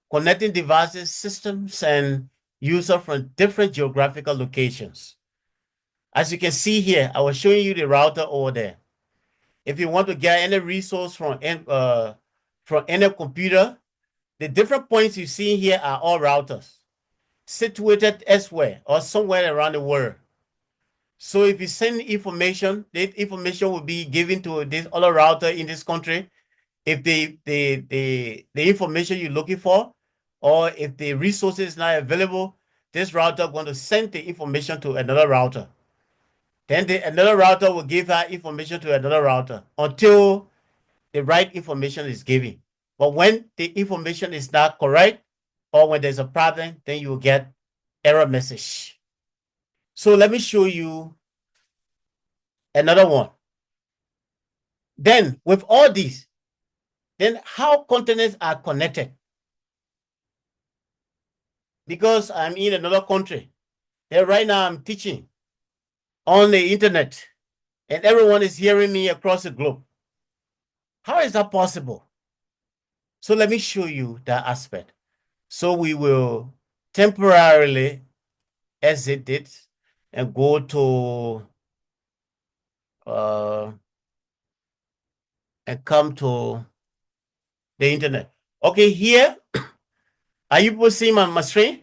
connecting devices, systems, and users from different geographical locations. As you can see here, I was showing you the router over there. If you want to get any resource from any computer, the different points you see here are all routers situated elsewhere or somewhere around the world. So if you send information, the information will be given to this other router in this country. If the information you're looking for, or if the resource is not available, this router going to send the information to another router. Then another router will give that information to another router until the right information is given. But when the information is not correct, or when there's a problem, then you will get error message. So let me show you another one. Then with all these, then how continents are connected? Because I'm in another country, and right now I'm teaching on the internet, and everyone is hearing me across the globe. How is that possible? So let me show you that aspect. So we will temporarily exit it and go to and come to the internet. Okay, here, are you people seeing my screen?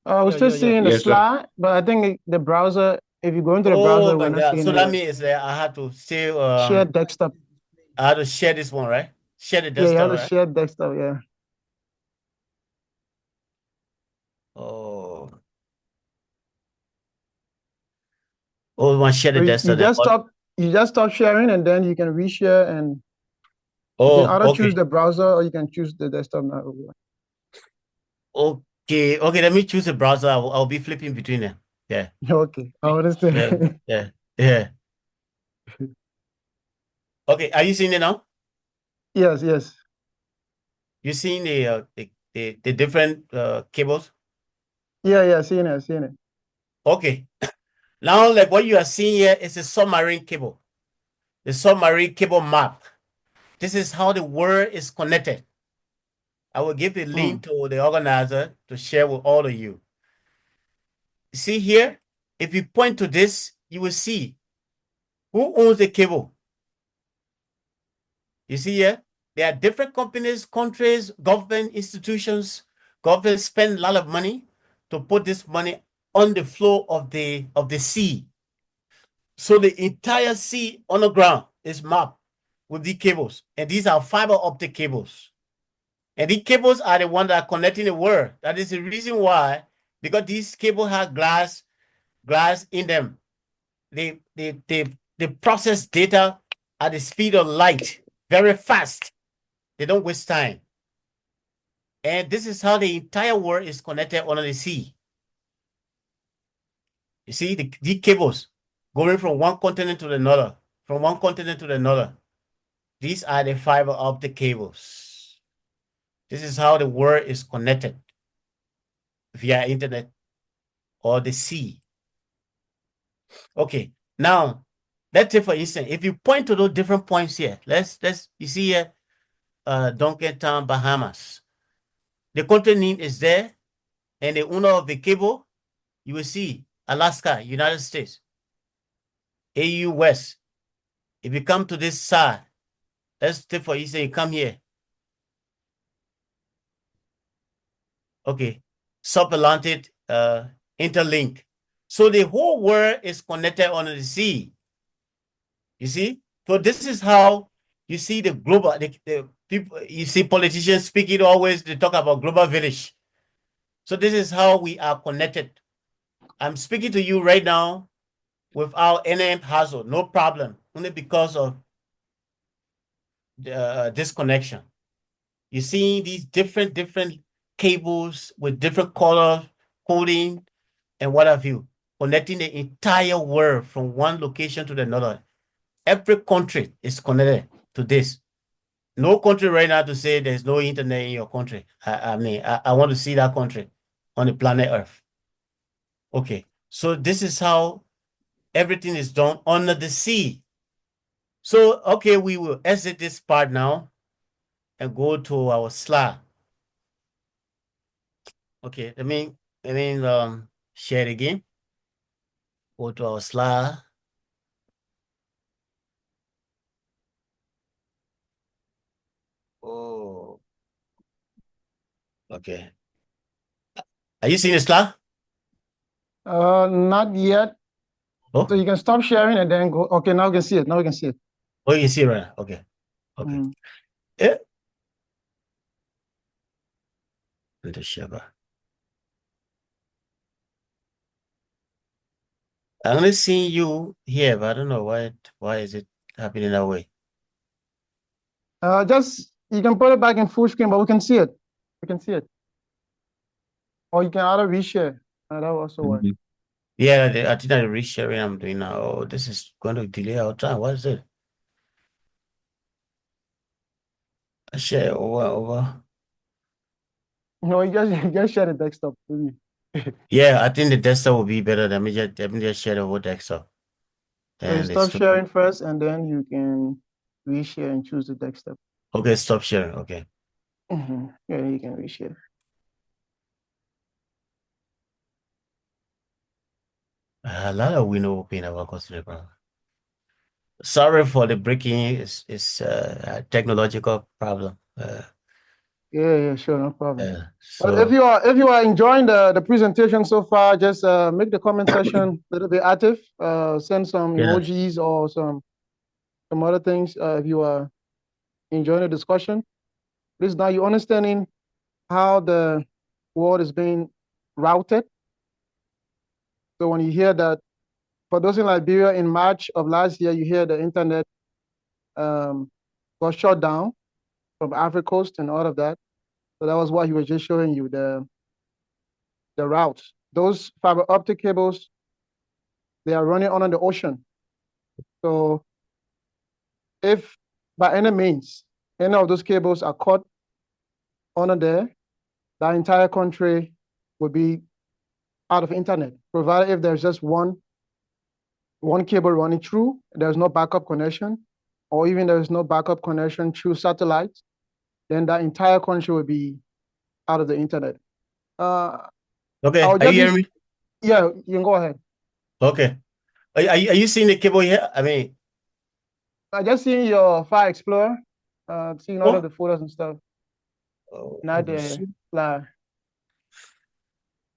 We're still seeing the Yes, sir. slide, but I think the browser, if you go into the browser, we're not seeing So it that yet. means that I have to still Share desktop. I have to share this one, right? Share the Yeah, you desktop, have to right? share desktop, yeah. Oh, my share the So desktop. you just stop sharing, and then you can reshare, and you can either choose the browser or you can choose the desktop now. Okay, let me choose a browser. I'll be flipping between them. Yeah. Okay, I understand. Yeah. Okay, are you seeing it now? Yes. You seeing the different cables? Yeah, seeing it. Okay. Now, like what you are seeing here is a submarine cable. The submarine cable map. This is how the world is connected. I will give the link to the organizer to share with all of you. See here, if you point to this, you will see who owns the cable. You see here, there are different companies, countries, government institutions. Government spend a lot of money to put this money on the floor of the sea. So the entire sea on the ground is mapped with these cables, and these are fiber optic cables. And these cables are the ones that are connecting the world. That is the reason why, because these cables have glass in them. They process data at the speed of light very fast. They don't waste time. And this is how the entire world is connected under the sea. You see the cables going from one continent to another, from one continent to another. These are the fiber optic cables. This is how the world is connected via internet or the sea. Okay, now let's say for instance, if you point to those different points here, you see here, Duncantown, Bahamas. The country name is there, and the owner of the cable, you will see Alaska, United States, AU West. If you come to this side, let's say for instance, you come here. Okay, sub-Atlantic interlink. So the whole world is connected on the sea. You see? So this is how you see the global, the people, you see politicians speaking always, they talk about global village. So this is how we are connected. I'm speaking to you right now without any hassle, no problem, only because of this connection. You see these different cables with different color coding and what have you, connecting the entire world from one location to another. Every country is connected to this. No country right now to say there's no internet in your country. I want to see that country on the planet Earth. Okay, so this is how everything is done under the sea. So, okay, we will exit this part now and go to our slide. Okay, let me share it again. Go to our slide. Oh, okay. Are you seeing the slide? Not yet. Oh, So you can stop sharing and then go. Okay, now we can see it. oh, you can see it right now. Okay. Yeah. Let us share back. I'm only seeing you here, but I don't know why is it happening that way. Just you can put it back in full screen, but we can see it. Or you can either reshare. That will also work. Yeah, I think the resharing I'm doing now. Oh, this is going to delay our time. What is it? Share over. No, you just share the desktop with me. Yeah, I think the desktop will be better. Let me just share the whole desktop. So you And stop it's sharing first, and then you can reshare and choose the desktop. okay, stop sharing. Okay. Yeah, you can reshare. A lot of window open our customer. Sorry for the breaking. It's a technological problem. Yeah, sure, no problem. But So if you are enjoying the presentation so far, just make the comment section a little bit active. Send some yeah, emojis or some other things if you are enjoying the discussion. This now you're understanding how the world is being routed. So when you hear that, for those in Liberia in March of last year, you hear the internet got shut down from Africa Coast and all of that. So that was what he was just showing you, the routes. Those fiber optic cables, they are running under the ocean. So if by any means any of those cables are caught under there, the entire country would be out of internet, provided if there's just one cable running through, there's no backup connection, or even there's no backup connection through satellite, then the entire country will be out of the internet. okay. I'll Are you just hearing use, me? yeah, you can go ahead. Okay. Are you seeing the cable here? I mean, I just seen your File Explorer, seeing all of oh, the photos and stuff, not let me the see. flyer.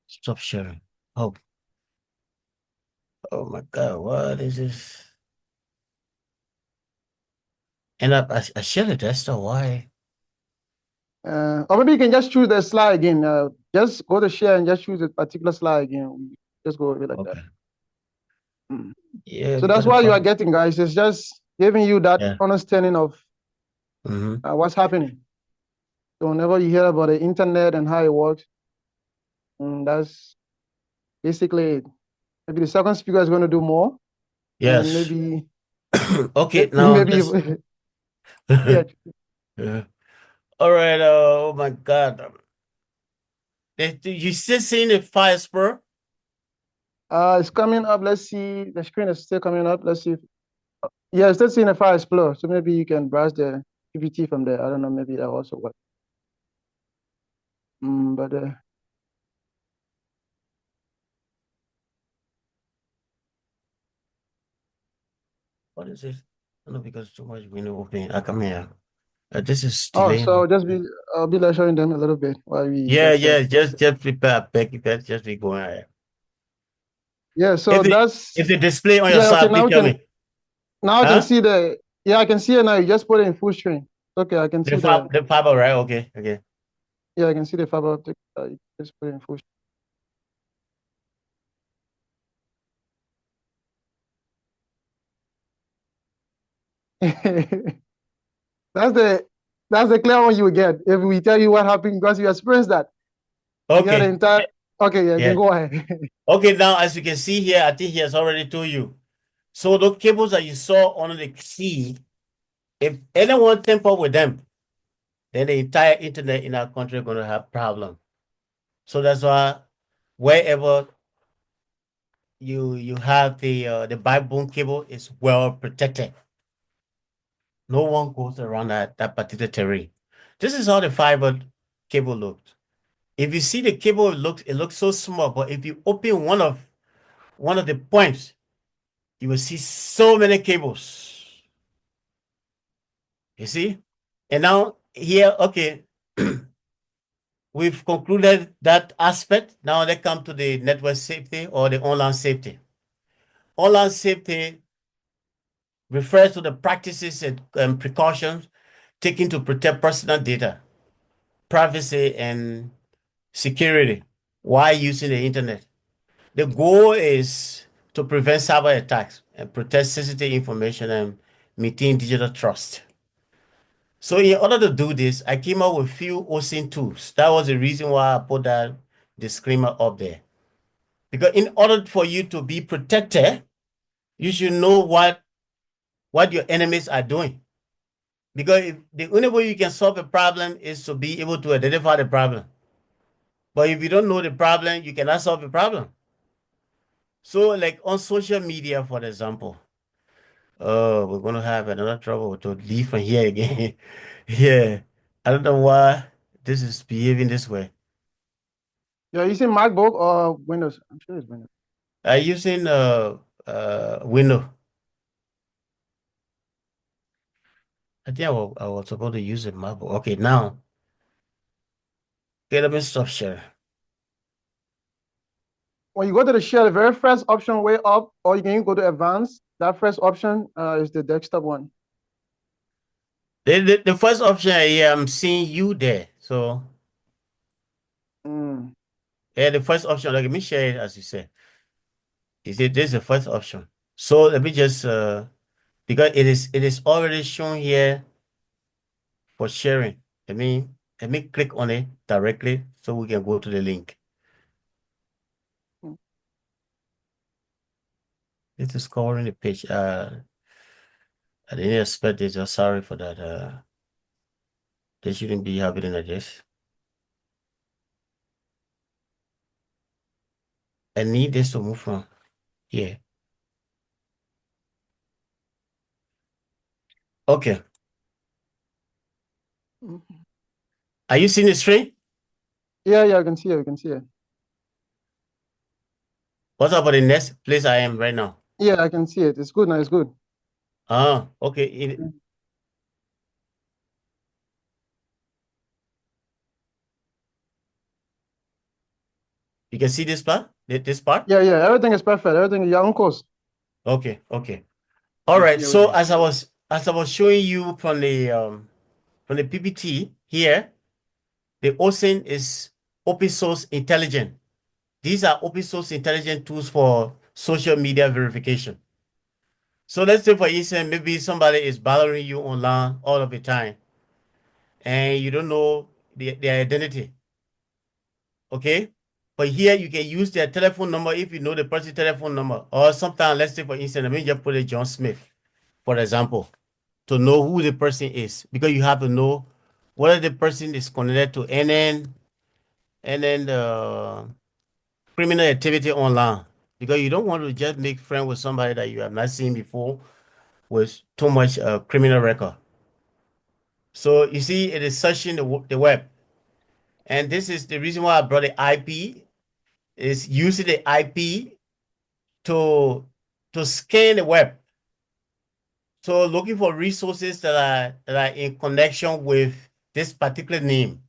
Stop sharing. Oh my God, what is this? And I shared the desktop. Why? Or maybe you can just choose the slide again. Just go to share and just choose a particular slide again. Just go over it like that. Okay. Yeah, So because that's the what you are phone. getting, guys. It's just giving you that Yeah. understanding of what's happening. So whenever you hear about the internet and how it works, that's basically it. Maybe the second speaker is going to do more, and Yes. maybe Okay, now maybe let's. yeah. Yeah. All right. Oh my God. You still seeing the fire spur? It's coming up. Let's see. The screen is still coming up. Let's see. Yeah, it's still seeing a File Explorer. So maybe you can browse the PPT from there. I don't know. Maybe that also works. But What is this? I know because too much window open. I come here. This is oh, delaying. so I'll be showing them a little bit while we Yeah, get yeah. Just prepare. Prepare. Just be going ahead. Yeah, so If the display on your yeah, okay, side, please tell me. now I can Huh? see I can see it now. You just put it in full screen. Okay, I can see The fiber, right? Okay, okay. yeah, I can see the fiber optic. You just put it in full screen. That's the clear one you will get if we tell you what happened because you experienced that. You get the Okay. entire, okay, yeah, you Yeah. can go ahead. Okay, now as you can see here, I think he has already told you. So the cables that you saw on the key, if anyone tamper with them, then the entire internet in our country is going to have problem. So that's why wherever you have the backbone cable is well protected. No one goes around that particular terrain. This is how the fiber cable looks. If you see the cable, it looks so small, but if you open one of the points, you will see so many cables. You see? And now here, okay, we've concluded that aspect. Now they come to the network safety or the online safety. Online safety refers to the practices and precautions taken to protect personal data, privacy, and security while using the internet. The goal is to prevent cyber attacks and protect sensitive information and maintain digital trust. So in order to do this, I came up with a few OSINT tools. That was the reason why I put that disclaimer up there. Because in order for you to be protected, you should know what your enemies are doing. Because if the only way you can solve a problem is to be able to identify the problem. But if you don't know the problem, you cannot solve the problem. So like on social media, for example, we're going to have another trouble to leave from here again. Yeah. I don't know why this is behaving this way. You're using MacBook or Windows? I'm sure it's Windows. I'm using Windows. I think I was supposed to use a MacBook. Okay, now, okay, let me stop sharing. When you go to the share, the very first option way up, or you can go to advanced. That first option is the desktop one. The first option here, I'm seeing you there. So, yeah, the first option, let me share it as you said. You see, this is the first option. So let me just because it is already shown here for sharing. Let me click on it directly so we can go to the link. This is covering the page. I didn't expect this. Sorry for that. They shouldn't be happening like this. I need this to move from here. Okay. Are you seeing the screen? Yeah, I can see it. I can see it. What's about the next place I am right now? Yeah, I can see it. It's good now. It's good. Ah, okay. You can see this part? This part? Yeah. Everything is perfect. Everything is on course. Okay. All right. So as I was showing you from the PPT here, the OSIN is open source intelligent. These are open source intelligent tools for social media verification. So let's say for instance, maybe somebody is bothering you online all of the time and you don't know their identity. Okay? But here you can use their telephone number if you know the person's telephone number. Or sometimes, let's say for instance, let me just put it John Smith, for example, to know who the person is. Because you have to know whether the person is connected to and then the criminal activity online. Because you don't want to just make friends with somebody that you have not seen before with too much criminal record. So you see, it is searching the web. And this is the reason why I brought the IP, is using the IP to scan the web. So looking for resources that are in connection with this particular name.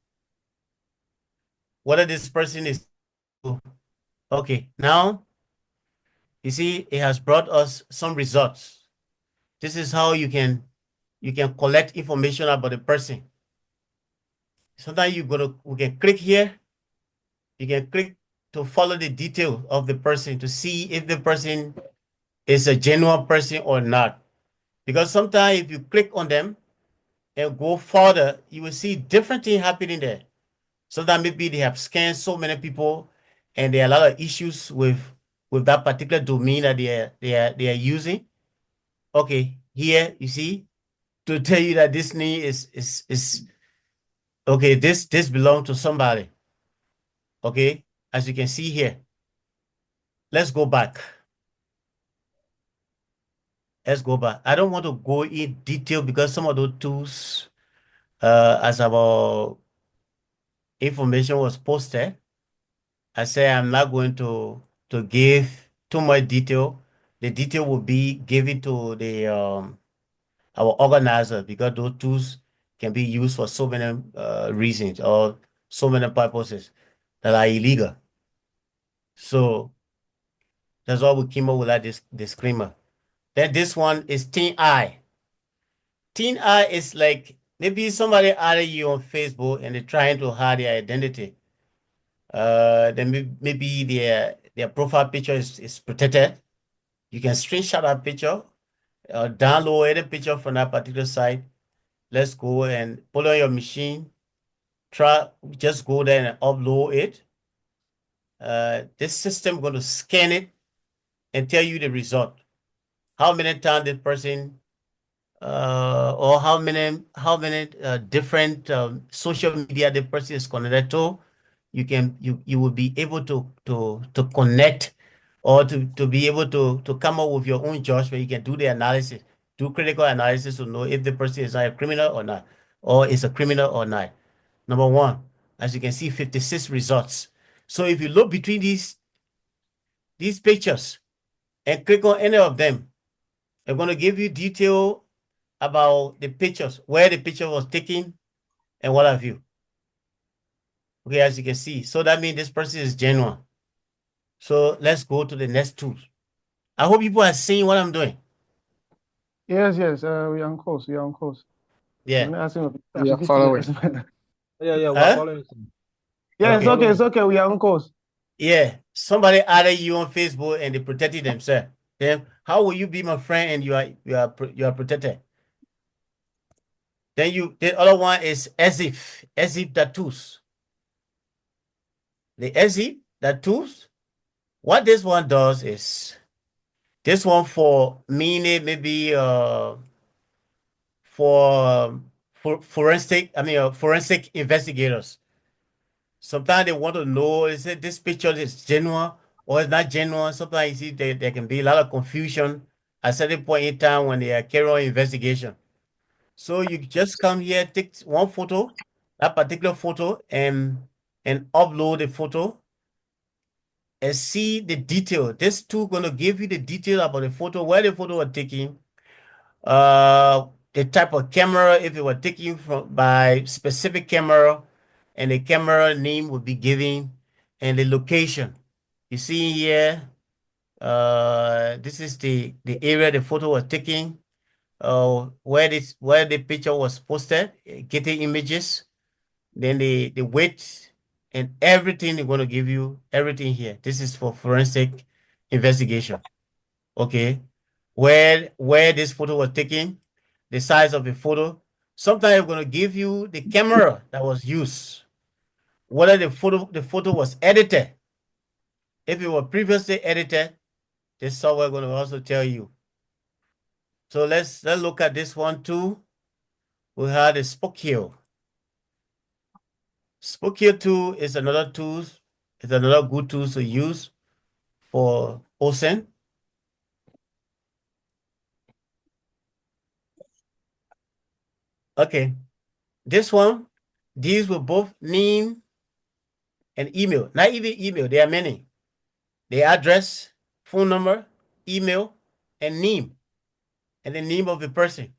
Whether this person is okay. Now you see it has brought us some results. This is how you can collect information about the person. Sometimes we can click here. You can click to follow the detail of the person to see if the person is a genuine person or not. Because sometimes if you click on them and go further, you will see different things happening there. Sometimes maybe they have scanned so many people and there are a lot of issues with that particular domain that they are using. Okay, here you see to tell you that this name is okay, this belongs to somebody. Okay, as you can see here. Let's go back. Let's go back. I don't want to go in detail because some of those tools, as our information was posted, I say I'm not going to give too much detail. The detail will be given to the our organizer because those tools can be used for so many reasons or so many purposes that are illegal. So that's why we came up with that disclaimer. Then this one is Teah Eye. Teah Eye is like maybe somebody added you on Facebook and they're trying to hide their identity. Then maybe their profile picture is protected. You can screenshot that picture, download any picture from that particular site. Let's go and put on your machine. Just go there and upload it. This system going to scan it and tell you the result. How many times this person or how many different social media the person is connected to, you will be able to connect, or to be able to come up with your own judgment. You can do the analysis, do critical analysis to know if the person is not a criminal or not, or is a criminal or not. Number one, as you can see, 56 results. So if you look between these pictures and click on any of them, they're going to give you detail about the pictures, where the picture was taken, and what have you. Okay, as you can see. So that means this person is genuine. So let's go to the next tool. I hope people are seeing what I'm doing. Yes, yes. We are on course. We are on course. Yeah. We are following. Yeah, we're Huh? following. Yeah, Okay. it's okay. We are on course. Yeah. Somebody added you on Facebook and they protected themselves. Then how will you be my friend and you are protected? Then the other one is as if tattoos. The as if tattoos. What this one does is, this one for meaning maybe for forensic investigators. Sometimes they want to know, is it this picture is genuine or it's not genuine. Sometimes you see there can be a lot of confusion at a certain point in time when they are carrying on investigation. So you just come here, take one photo, that particular photo, and upload the photo and see the detail. This tool gonna give you the detail about the photo, where the photo was taken, the type of camera, if it were taken from by specific camera, and the camera name would be given, and the location. You see here, this is the area the photo was taken, where the picture was posted, getting images, then the weight and everything. They're going to give you everything here. This is for forensic investigation. Okay, where this photo was taken, the size of the photo. Sometimes I'm going to give you the camera that was used, whether the photo was edited. If it was previously edited, this software going to also tell you. So let's look at this one too. We had a Spokeo. Spokeo tool is another tool. It's another good tool to use for OSINT. Okay, this one deals with both name and email. Not even email, there are many. The address, phone number, email, and name, and the name of the person.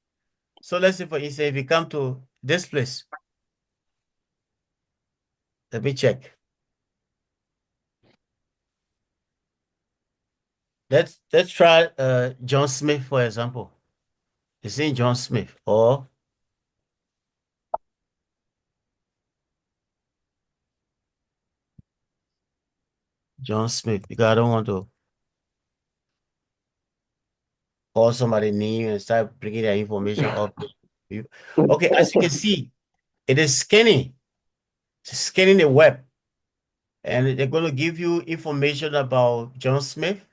So let's say, for instance, if you come to this place, let me check. Let's try John Smith, for example. It's in John Smith, or John Smith, because I don't want to call somebody name and start bringing their information up. Okay, as you can see, it is scanning the web, and they're going to give you information about John Smith.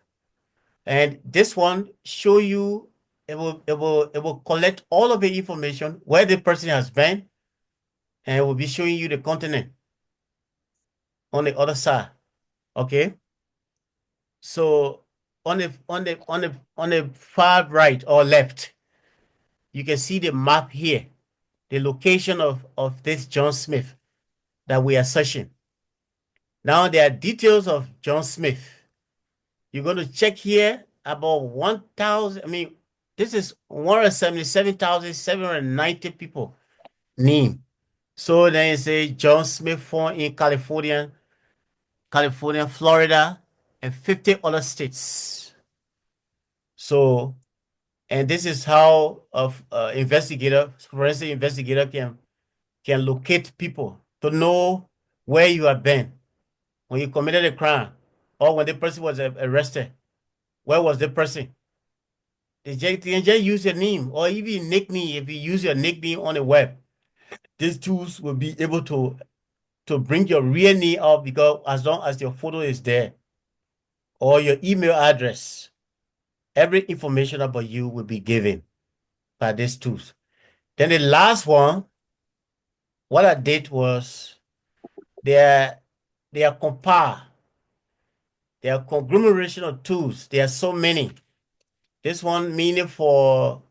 And this one show you, it will collect all of the information where the person has been, and it will be showing you the continent on the other side. Okay. So on the far right or left, you can see the map here, the location of this John Smith that we are searching. Now there are details of John Smith. You're going to check here about 1,000. This is 177,790 people name. So then you say John Smith born in California, Florida, and 50 other states. So, and this is how forensic investigator can locate people to know where you have been when you committed a crime, or when the person was arrested. Where was the person? They can just use your name, or even nickname. If you use your nickname on the web, these tools will be able to bring your real name up, because as long as your photo is there, or your email address, every information about you will be given. by these tools. Then the last one, what I did was they are compiled. They are conglomeration of tools. There are so many. This one meaning for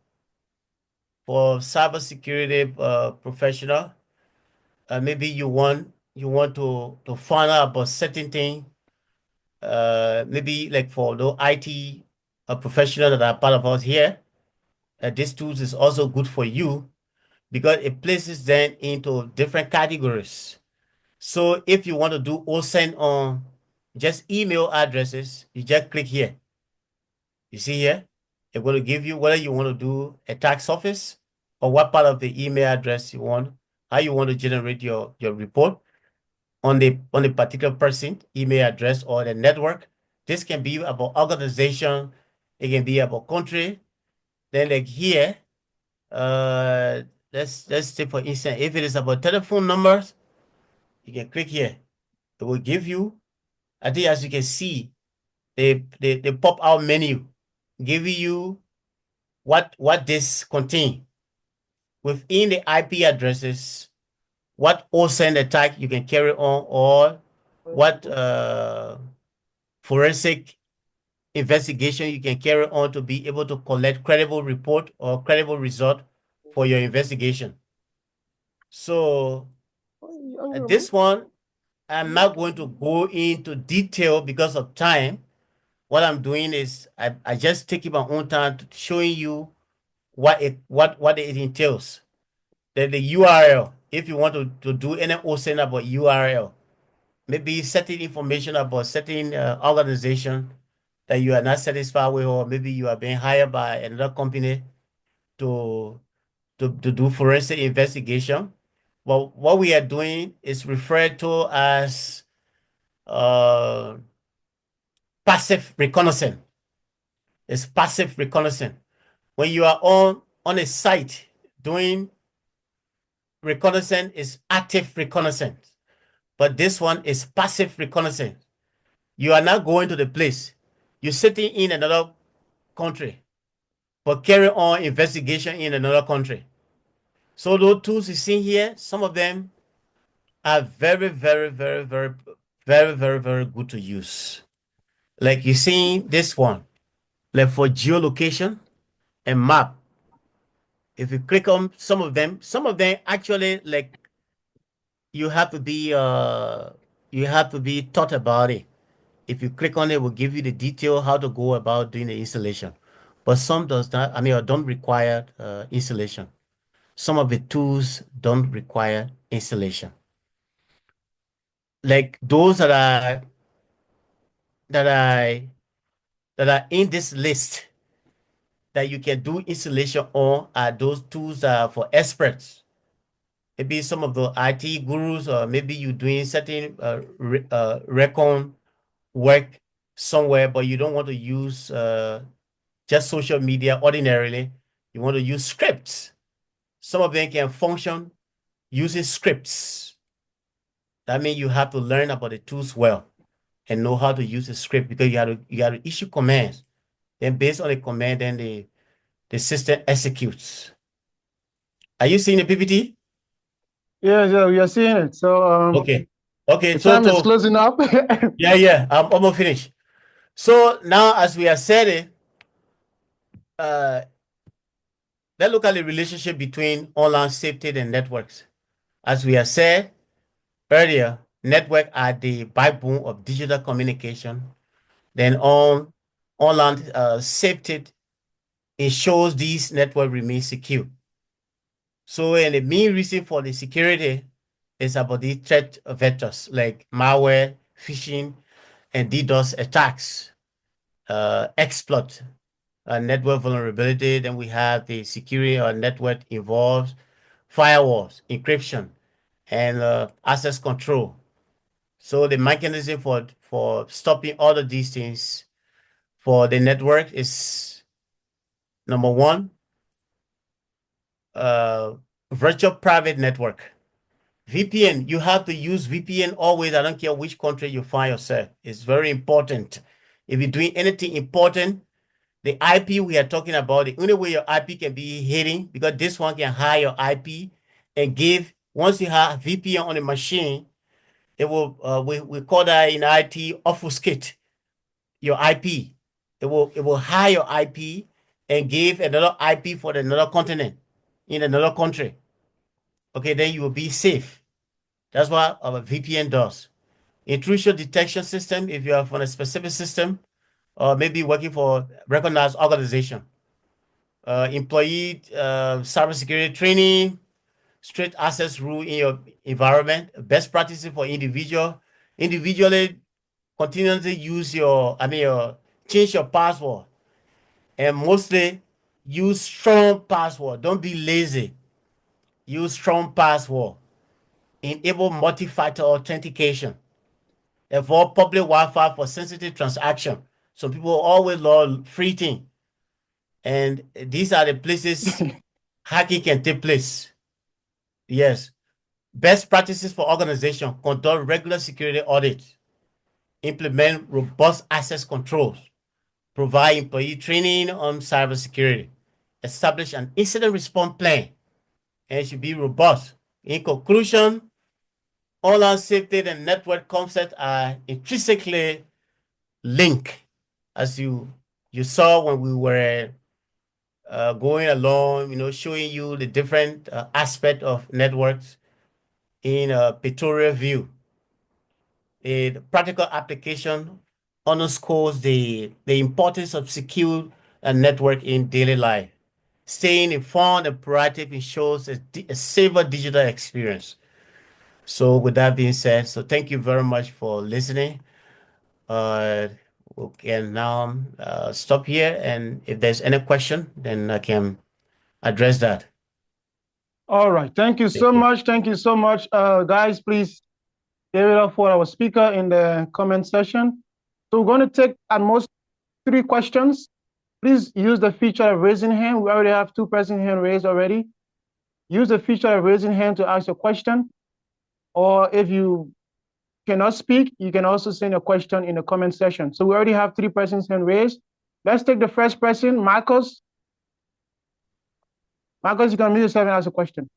cybersecurity professional. Maybe you want to find out about certain thing. Maybe like for the IT professional that are part of us here. This tools is also good for you because it places them into different categories. So if you want to do OSEN on just email addresses, you just click here. You see here, it's going to give you whether you want to do a tax office or what part of the email address you want, how you want to generate your report on the particular person, email address or the network. This can be about organization. It can be about country. Then like here, let's say for instance, if it is about telephone numbers, you can click here. It will give you, I think as you can see, the pop out menu giving you what this contain within the IP addresses, what OSINT attack you can carry on, or what forensic investigation you can carry on to be able to collect credible report or credible result for your investigation. So this one, I'm not going to go into detail because of time. What I'm doing is I just taking my own time to showing you what it entails. Then the URL, if you want to do any OSINT about URL, maybe certain information about certain organization that you are not satisfied with, or maybe you are being hired by another company to do forensic investigation. Well, what we are doing is referred to as passive reconnaissance. It's passive reconnaissance. When you are on a site doing reconnaissance, is active reconnaissance. But this one is passive reconnaissance. You are not going to the place. You're sitting in another country, but carry on investigation in another country. So those tools you see here, some of them are very, very, very, very, very, very, very good to use. Like you see this one, like for geolocation and map. If you click on some of them actually like you have to be taught about it. If you click on it, it will give you the detail how to go about doing the installation. But some does not, I mean, or don't require installation. Some of the tools don't require installation. Like those that are in this list that you can do installation on are those tools for experts. Maybe some of the IT gurus, or maybe you're doing certain recon work somewhere, but you don't want to use just social media ordinarily. You want to use scripts. Some of them can function using scripts. That means you have to learn about the tools well and know how to use the script, because you have to issue commands. Then based on the command, then the system executes. Are you seeing the PPT? Yes, yeah, we are seeing it. So Okay. the time is closing up. Yeah, I'm almost finished. So now, as we have said it, let's look at the relationship between online safety and networks. As we have said earlier, networks are the backbone of digital communication. Then online safety ensures these networks remain secure. So, and the main reason for the security is about the threat vectors like malware, phishing, and DDoS attacks, exploit, network vulnerability. Then we have the security network involves firewalls, encryption, and access control. So the mechanism for stopping all of these things for the network is number one, virtual private network. VPN, you have to use VPN always. I don't care which country you find yourself. It's very important. If you're doing anything important, The IP we are talking about, the only way your IP can be hidden, because this one can hide your IP and give, once you have VPN on the machine, it will, we call that in IT obfuscate your IP. It will hide your IP and give another IP for another continent in another country. Okay, then you will be safe. That's what our VPN does. Intrusion detection system, if you are from a specific system, or maybe working for recognized organization. Employee cybersecurity training, strict access rule in your environment, best practices for individually continuously use change your password, and mostly use strong password. Don't be lazy. Use strong password. Enable multi-factor authentication. Avoid public Wi-Fi for sensitive transaction. Some people always love free thing, and these are the places hacking can take place. Yes. Best practices for organization: conduct regular security audits, implement robust access controls, provide employee training on cybersecurity, establish an incident response plan, and it should be robust. In conclusion, online safety and network concepts are intrinsically linked, as you saw when we were going along, showing you the different aspect of networks in a pictorial view. The practical application underscores the importance of secure network in daily life. Staying informed and proactive ensures a safer digital experience. So with that being said, so thank you very much for listening. We can now stop here, and if there's any question, then I can address that. All right. Thank you so much. Thank you so much. Guys, please give it up for our speaker in the comment section. So we're going to take at most 3 questions. Please use the feature of raising hand. We already have 2 person hand raised already. Use the feature of raising hand to ask a question. Or if you cannot speak, you can also send a question in the comment section. So we already have 3 persons hand raised. Let's take the first person, Marcos. Marcos, you can unmute yourself and ask a question.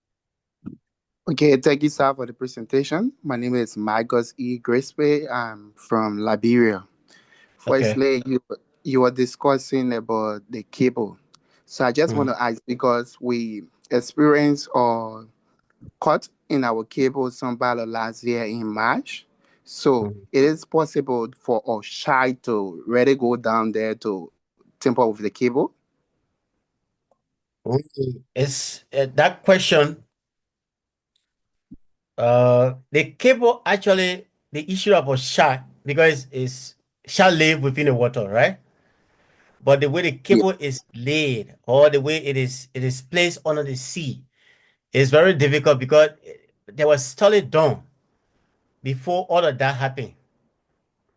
Okay, thank you, sir, for the presentation. My name is Marcos E. Grispe. I'm from Liberia. Firstly, you were discussing about the cable. So I just want to ask, because we experienced or cut in our cable sometime last year in March. So it is possible for a child to really go down there to tamper with the cable? It's that question. The cable, actually, the issue about shark, because it's shark live within the water, right? But the way the cable is laid, or the way it is placed under the sea, is very difficult, because there was study done before all of that happened,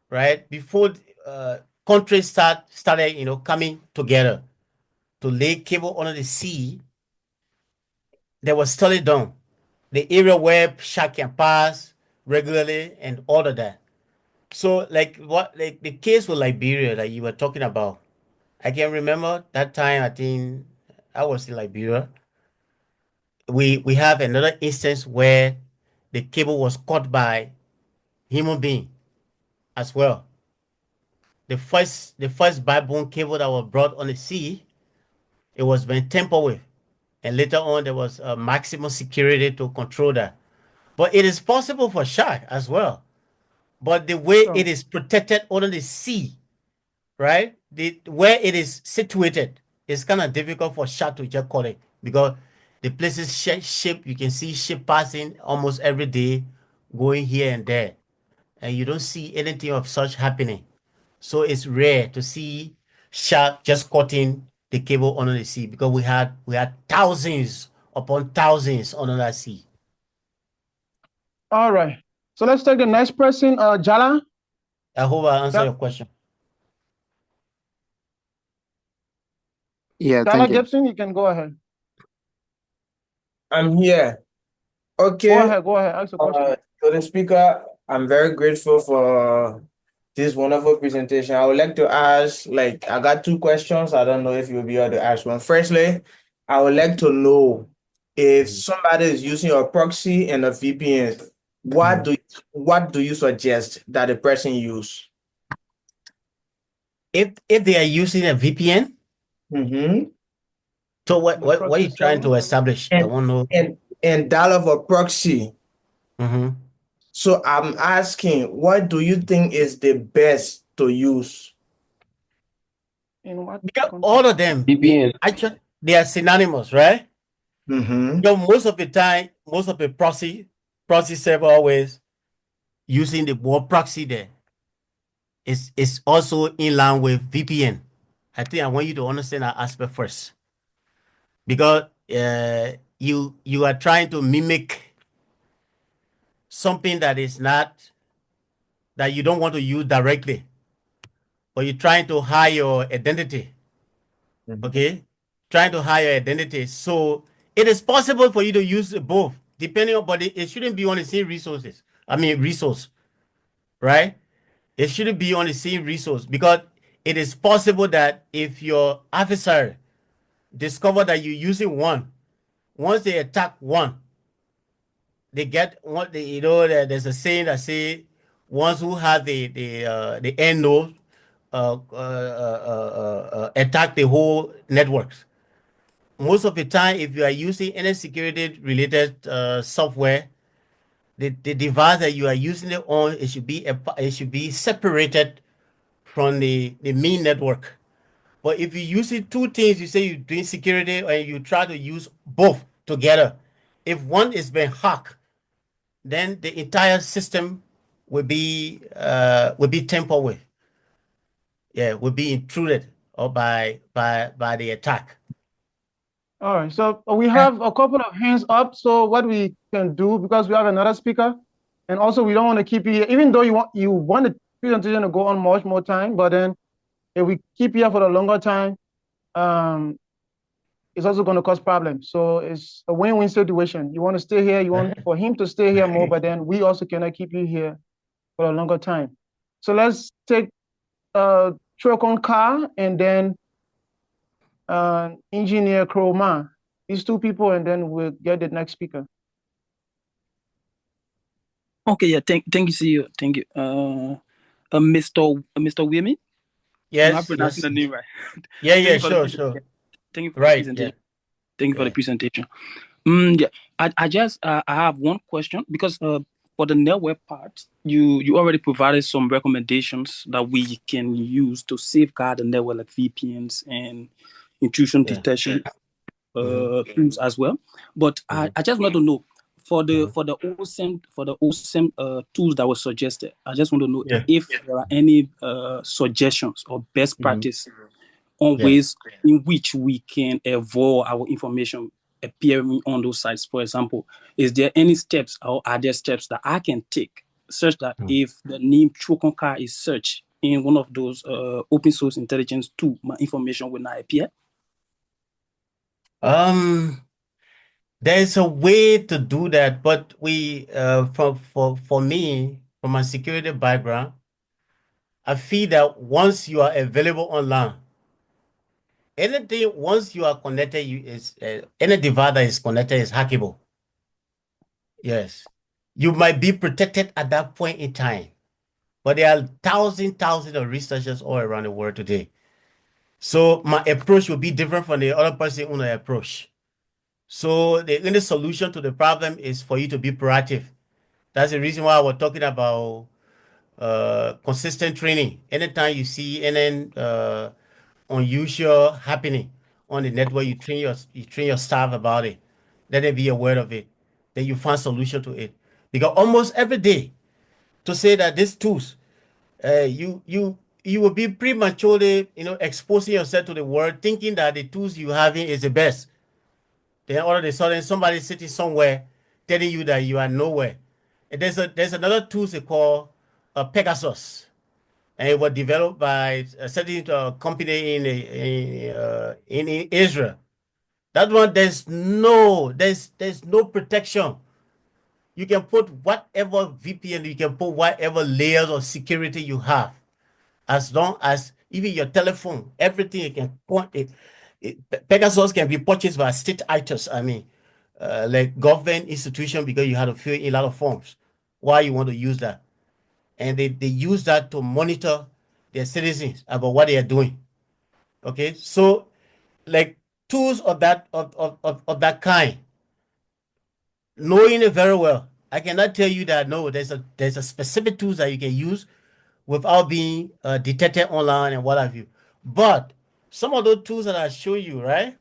right? Before countries started coming together to lay cable under the sea, there was study done. The area where shark can pass regularly and all of that. So like the case with Liberia that you were talking about, I can remember that time. I think I was in Liberia. We have another instance where the cable was cut by human being as well. The first backbone cable that was brought on the sea, it was been tampered with, and later on there was a maximum security to control that. But it is possible for shark as well. But the way it is protected under the sea, right? Where it is situated, it's kind of difficult for shark to just cut it, because the places ship, you can see ship passing almost every day, going here and there, and you don't see anything of such happening. So it's rare to see shark just cutting the cable under the sea, because we had thousands upon thousands under that sea. All right. So let's take the next person, Jala. I hope I answer your question. Yeah, Jala Gibson, you can go ahead. I'm here. Okay. Go ahead. Ask the question. To the speaker, I'm very grateful for this wonderful presentation. I would like to ask, like, I got two questions. I don't know if you'll be able to ask one. Firstly, I would like to know if somebody is using a proxy and a VPN, what do you suggest that the person use? If they are using a VPN, so what are you trying to establish? I want to know. And that of a proxy. So I'm asking, what do you think is the best to use? Because all of them, VPN. actually, they are synonymous, right? So most of the time, most of the proxy server always using the word proxy there. It's also in line with VPN. I think I want you to understand that aspect first, because you are trying to mimic something that is not, that you don't want to use directly, but you're trying to hide your identity. Okay, trying to hide your identity. So it is possible for you to use both, depending on, but it shouldn't be on the same resources. I mean resource, right? It shouldn't be on the same resource, because it is possible that if your adversary discover that you're using one, once they attack one, they get one. There's a saying that say, ones who have the end node attack the whole networks. Most of the time, if you are using any security related software, the device that you are using it on, it should be separated from the main network. But if you use it two things, you say you're doing security and you try to use both together. If one is being hacked, then the entire system will be tampered with. Yeah, will be intruded or by the attack. All right, so we have a couple of hands up. So what we can do, because we have another speaker, and also we don't want to keep you here, even though you want the presentation to go on much more time, but then if we keep you here for a longer time, it's also going to cause problems. So it's a win-win situation. You want to stay here, you want for him to stay here more, but then we also cannot keep you here for a longer time. So let's take Chokon and then Engineer Kroma. These two people, and then we'll get the next speaker. Okay, yeah, thank you, CEO. Thank you. Mr. Weamie? Yes. Am I pronouncing the name right? Yeah, sure. Thank you for the presentation. Thank you for the presentation. Yeah, I have one question, because for the network part, you already provided some recommendations that we can use to safeguard the network, like VPNs and intrusion detection tools as well. But I just want to know, for the OSIM tools that were suggested, I just want to know if there are any suggestions or best practice on ways in which we can avoid our information appearing on those sites. For example, is there any steps, or are there steps that I can take such that if the name Chokonka is searched in one of those open source intelligence tools, my information will not appear? There's a way to do that, but we for me, from my security background, I feel that once you are available online, anything, once you are connected, any device that is connected is hackable. Yes, you might be protected at that point in time, but there are thousands of researchers all around the world today. So my approach will be different from the other person's approach. So the only solution to the problem is for you to be proactive. That's the reason why I was talking about consistent training. Anytime you see any unusual happening on the network, you train your staff about it. Let them be aware of it. Then you find solution to it. Because almost every day, to say that these tools, you will be prematurely, exposing yourself to the world, thinking that the tools you having is the best. Then all of a sudden, somebody sitting somewhere telling you that you are nowhere. And there's another tool they call Pegasus, and it was developed by a certain company in Israel. That one, there's no protection. You can put whatever VPN, you can put whatever layers of security you have. as long as even your telephone, everything you can Pegasus can be purchased by state actors. I mean, like government institution, because you have to fill in a lot of forms. Why you want to use that? And they use that to monitor their citizens about what they are doing. Okay, so like tools of that kind, knowing it very well, I cannot tell you that no, there's a specific tools that you can use without being detected online and what have you. But some of those tools that I show you, right?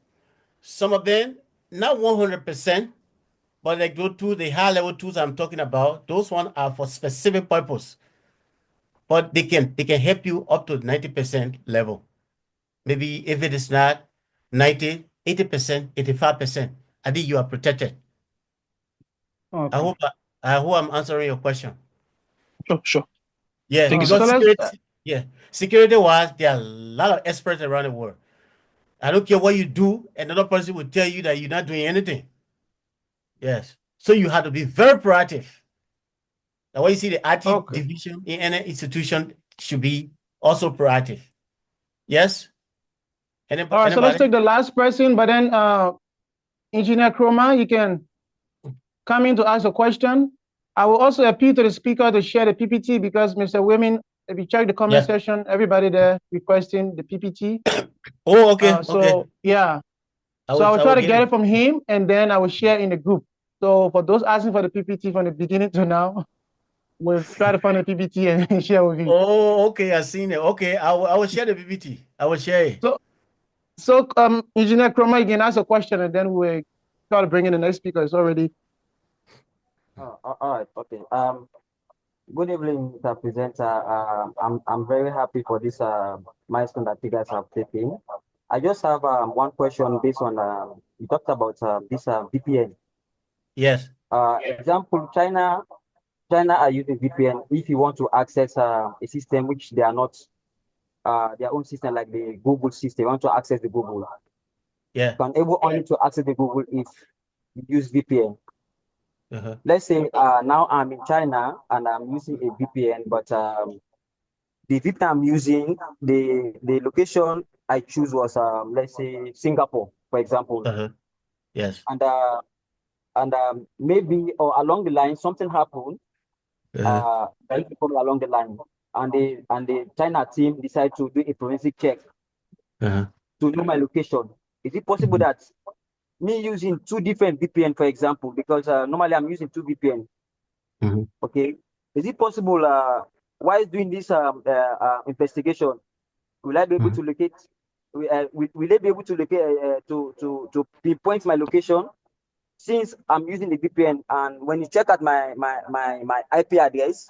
Some of them, not 100%, but like go to the high level tools I'm talking about, those ones are for specific purpose. But they can help you up to 90% level. Maybe if it is not 90, 80%, 85%, I think you are protected. Okay. I hope I'm answering your question. Sure. Yeah, Thank you, because sir. security-wise, there are a lot of experts around the world. I don't care what you do, another person will tell you that you're not doing anything. Yes. So you have to be very proactive. Now, when you see the IT division in any institution should be also proactive. Yes? All right, so let's take the last person, but then Engineer Chroma, you can come in to ask a question. I will also appeal to the speaker to share the PPT because Mr. Weamie, if you check the comment section, everybody there requesting the PPT. Oh, okay. Yeah. I will try to get it from him and then I will share in the group. So for those asking for the PPT from the beginning to now, we'll try to find a PPT and share with you. Oh, okay. I've seen it. Okay. I will share the PPT. I will share it. So Engineer Chroma, you can ask a question and then we'll try to bring in the next speaker. It's already. All right. Okay. Good evening, Mr. Presenter. I'm very happy for this milestone that you guys have taken. I just have one question based on you talked about this VPN. Yes. Example, China are using VPN if you want to access a system which they are not their own system, like the Google system. You want to access the Google. Yeah. You can able only to access the Google if you use VPN. Let's say now I'm in China and I'm using a VPN, but the VPN I'm using, the location I choose was let's say Singapore, for example. Yes. And maybe or along the line something happened. Along the line, and the China team decide to do a forensic check to know my location. Is it possible that me using two different VPN, for example, because normally I'm using two VPN. Okay, is it possible while doing this investigation, will I be able to locate? Will they be able to locate to pinpoint my location since I'm using the VPN? And when you check out my IP address,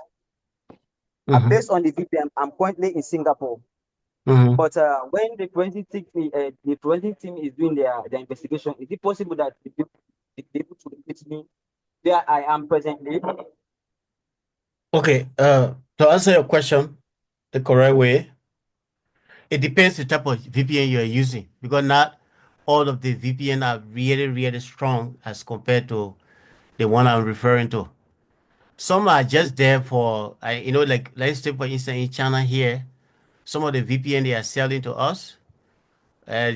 based on the VPN, I'm currently in Singapore. But when the forensic team is doing their investigation, is it possible that they be able to locate me where I am presently? Okay. To answer your question the correct way, it depends the type of VPN you are using, because not all of the VPN are really, really strong as compared to the one I'm referring to. Some are just there for, like let's take for instance in China here, some of the VPN they are selling to us,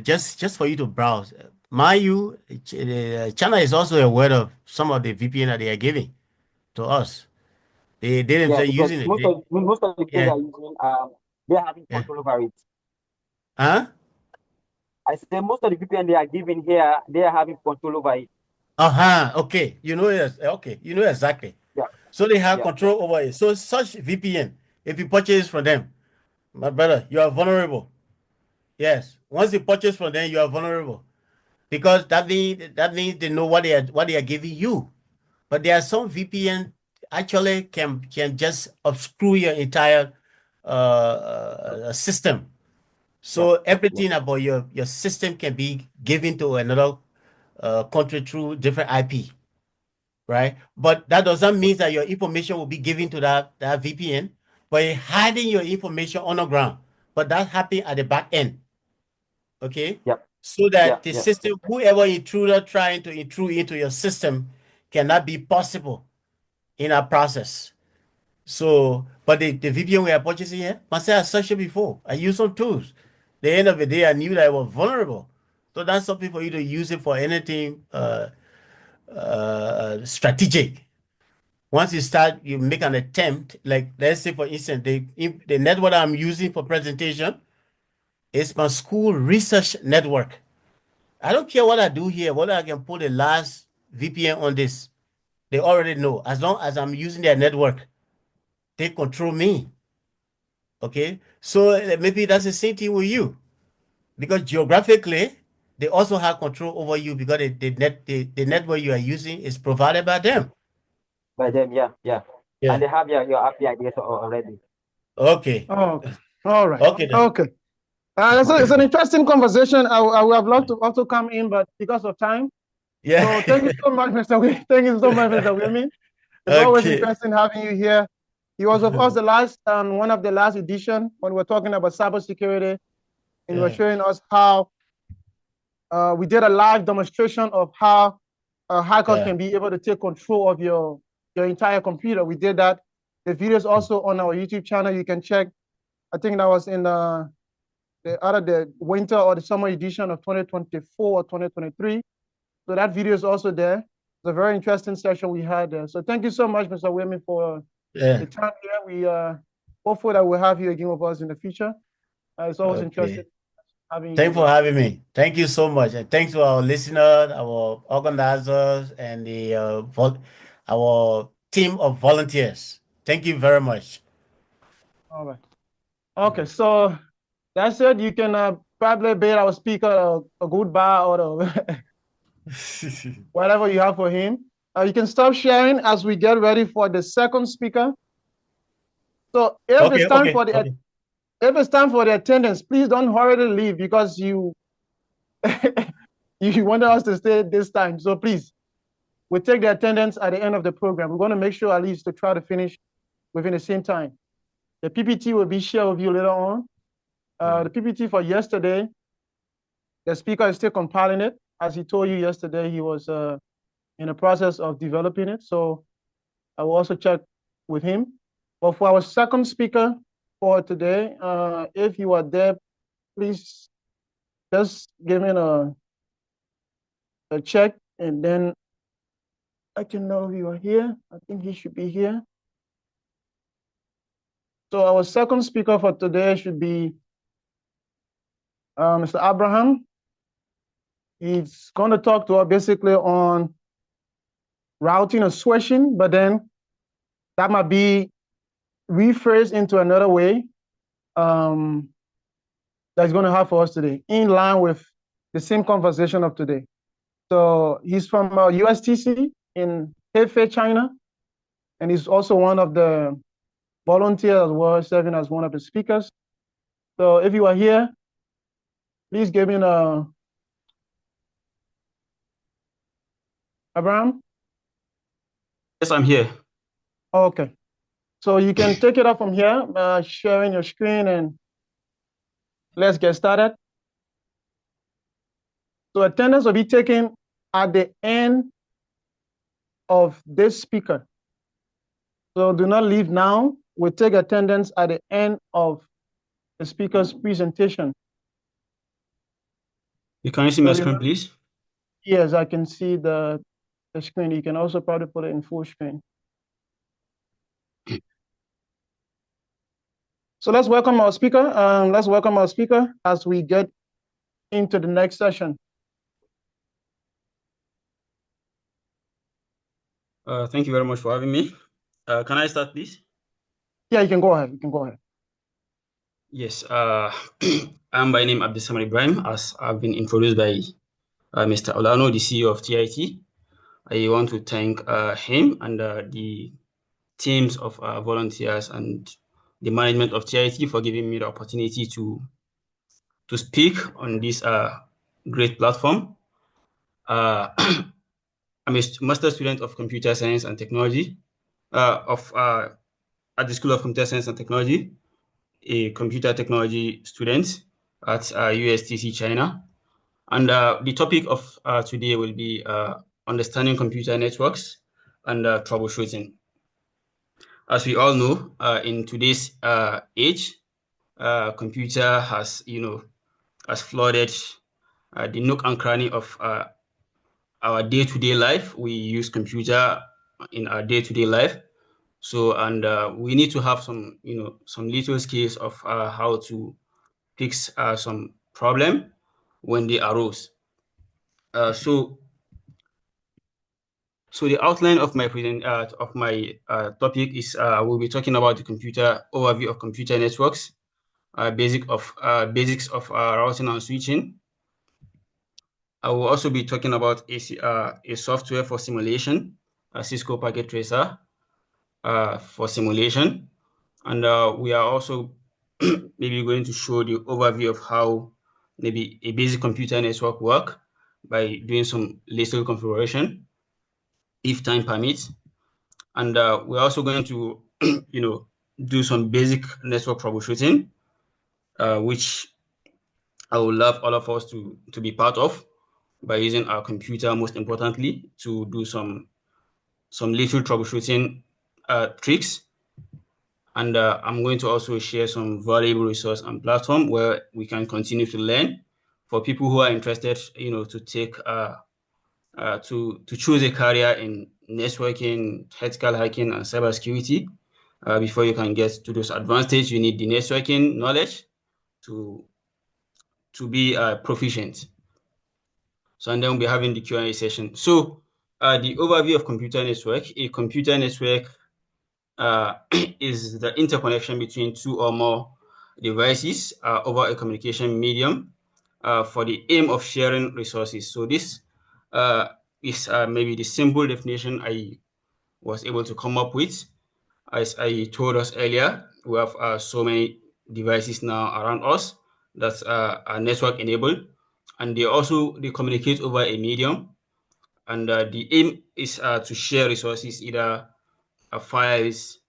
just for you to browse. Mind you, China is also aware of some of the VPN that they are giving to us. They themselves using it. Most of the people are using, they're having control over it. Huh? I say most of the VPN they are giving here, they are having control over it. Okay. Okay. You know exactly. Yeah. So they have control over it. So such VPN, if you purchase from them, my brother, you are vulnerable. Yes. Once you purchase from them, you are vulnerable, because that means they know what they are giving you. But there are some VPN actually can just obscure your entire system. So everything about your system can be given to another country through different IP, right? But that doesn't mean that your information will be given to that VPN, but you're hiding your information on the ground. But that happens at the back end. Okay? So that the system, whoever intruder trying to intrude into your system cannot be possible in our process. So, but the VPN we are purchasing here, myself, I searched it before. I used some tools. The end of the day, I knew that I was vulnerable. So that's something for you to use it for anything strategic. Once you start, you make an attempt, like let's say for instance, the network I'm using for presentation is my school research network. I don't care what I do here, whether I can put the last VPN on this. They already know. As long as I'm using their network, they control me. Okay, so maybe that's the same thing with you, because geographically they also have control over you because the network you are using is provided by them. By them, yeah. And they have your API address already. Okay. Oh, all right. Okay. Then. Okay. It's an interesting conversation. I would have loved to also come in, but because of time. Yeah. So thank you so much, Mr. Thank you so much, Mr. Weamie. It's always interesting having you here. He was, of course, the last one of the last edition when we were talking about cybersecurity, and you were showing us how we did a live demonstration of how a hacker can be able to take control of your entire computer. We did that. The video is also on our YouTube channel. You can check. I think that was in the winter or the summer edition of 2024 or 2023. So that video is also there. It's a very interesting session we had there. So thank you so much, Mr. Weamie, for the time here. We hopefully that we'll have you again with us in the future. It's always interesting having you. Thanks for having me. Thank you so much. And thanks to our listeners, our organizers, and our team of volunteers. Thank you very much. All right. Okay, so that's it. You can probably bid our speaker a goodbye or whatever you have for him. You can stop sharing as we get ready for the second speaker. So if it's time for the if it's time for the attendance, please don't hurry to leave because you you wanted us to stay this time. So please, we'll take the attendance at the end of the program. We're going to make sure at least to try to finish within the same time. The PPT will be shared with you later on. The PPT for yesterday, the speaker is still compiling it. As he told you yesterday, he was in the process of developing it. So I will also check with him. But for our second speaker for today, if you are there, please just give me a check, and then I can know if you are here. I think he should be here. So our second speaker for today should be Mr. Abraham. He's going to talk to us basically on routing or switching, but then that might be rephrased into another way that's going to have for us today, in line with the same conversation of today. So he's from USTC in Hefei, China, and he's also one of the volunteers as well, serving as one of the speakers. So if you are here, please give me Abraham? Yes, I'm here. Okay. So you can take it up from here, sharing your screen, and let's get started. So attendance will be taken at the end of this speaker. So do not leave now. We'll take attendance at the end of the speaker's presentation. Can you see my screen, please? Yes, I can see the screen. You can also probably put it in full screen. So let's welcome our speaker. Let's welcome our speaker as we get into the next session. Thank you very much for having me. Can I start, please? Yeah, you can go ahead. You can go ahead. Yes. I'm by name Abdulsamad Ibrahim, as I've been introduced by Mr. Olano, the CEO of TIT. I want to thank him and the teams of volunteers and the management of TIT for giving me the opportunity to speak on this great platform. I'm a master student of computer science and technology at the School of Computer Science and Technology, a computer technology student at USTC China. And the topic of today will be understanding computer networks and troubleshooting. as we all know, in today's age, computer has, has flooded the nook and cranny of our day-to-day life. We use computer in our day-to-day life. So, and we need to have some, some little skills of how to fix some problem when they arose. So the outline of my topic is we'll be talking about the overview of computer networks, basics of routing and switching. I will also be talking about a software for simulation, a Cisco Packet Tracer for simulation, and we are also maybe going to show the overview of how maybe a basic computer network work by doing some little configuration, if time permits. And we're also going to, do some basic network troubleshooting, which I would love all of us to be part of by using our computer, most importantly, to do some little troubleshooting tricks. And I'm going to also share some valuable resource and platform where we can continue to learn for people who are interested, to take to choose a career in networking, ethical hacking, and cybersecurity. Before you can get to those advanced stage, you need the networking knowledge to be proficient. So, and then we'll be having the Q&A session. So, the overview of computer network. A computer network is the interconnection between two or more devices over a communication medium for the aim of sharing resources. So this is maybe the simple definition I was able to come up with. As I told us earlier, we have so many devices now around us that are network enabled, and they communicate over a medium. And the aim is to share resources, either files,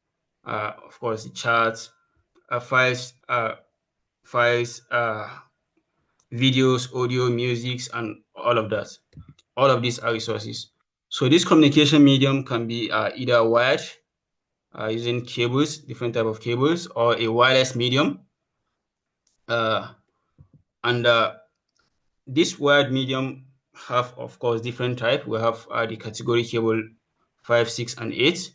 of course, the charts, files, videos, audio, music, and all of that. All of these are resources. So this communication medium can be either wired using cables, different type of cables, or a wireless medium. And this wired medium have, of course, different type. We have the category cable 5, 6, and 8.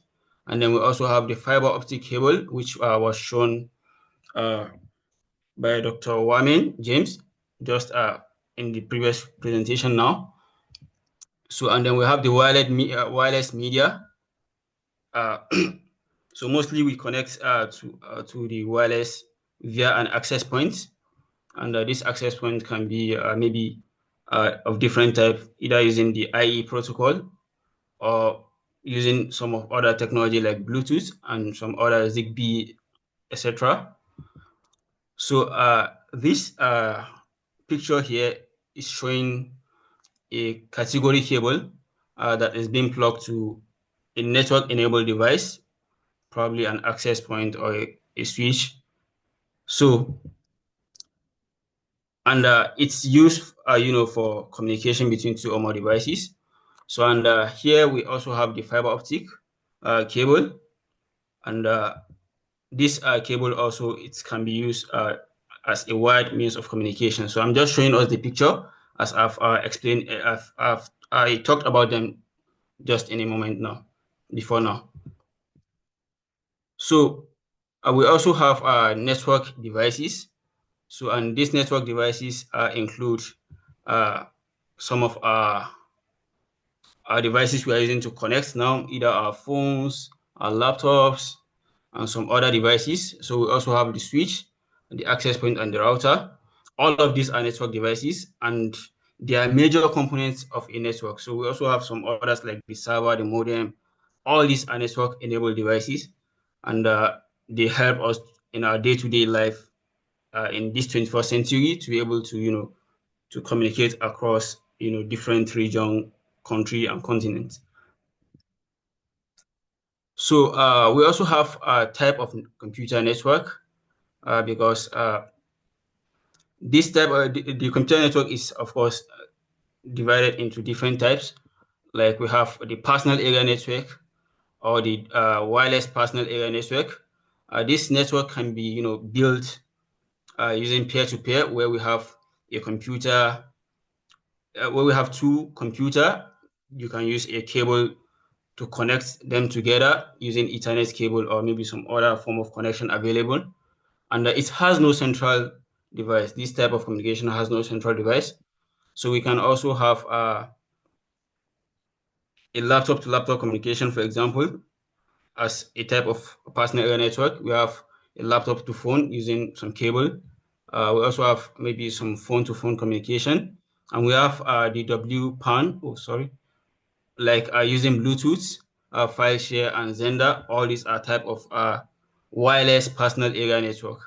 And then we also have the fiber optic cable, which was shown by Dr. Weamie James just in the previous presentation now. So, and then we have the wireless media. So mostly we connect to the wireless via an access point, and this access point can be maybe of different type, either using the IE protocol or using some of other technology like Bluetooth and some other ZigBee, etc. So this picture here is showing a category cable that is being plugged to a network-enabled device, probably an access point or a switch. So, and it's used, for communication between two or more devices. So, and here we also have the fiber optic cable, and this cable also it can be used as a wide means of communication. So I'm just showing us the picture as I've explained. I talked about them just in a moment now, before now. So we also have network devices. So, and these network devices include some of our devices we are using to connect now, either our phones, our laptops, and some other devices. So we also have the switch, the access point, and the router. All of these are network devices, and they are major components of a network. So we also have some others like the server, the modem. All these are network-enabled devices, and they help us in our day-to-day life in this 21st century to be able to, to communicate across, different region, country, and continents. So we also have a type of computer network because this type of the computer network is, of course, divided into different types. Like we have the personal area network, or the wireless personal area network. This network can be, built using peer-to-peer, where we have a computer, where we have two computer. You can use a cable to connect them together using Ethernet cable or maybe some other form of connection available. And it has no central device. This type of communication has no central device. So we can also have a laptop to laptop communication, for example, as a type of personal area network. We have a laptop to phone using some cable. We also have maybe some phone to phone communication. And we have the WPAN, like using Bluetooth, file share, and Xender. All these are type of wireless personal area network.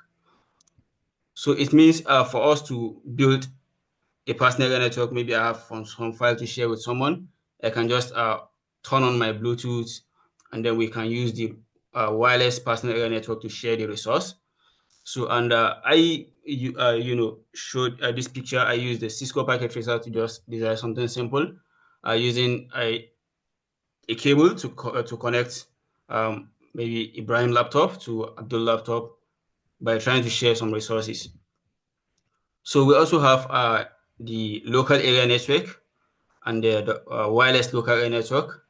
So it means for us to build a personal area network, maybe I have some file to share with someone, I can just turn on my Bluetooth, and then we can use the wireless personal area network to share the resource. So, and showed this picture. I used the Cisco packet tracer to just design something simple, using a cable to connect maybe Ibrahim laptop to Abdul laptop by trying to share some resources. So we also have the local area network and the wireless local area network,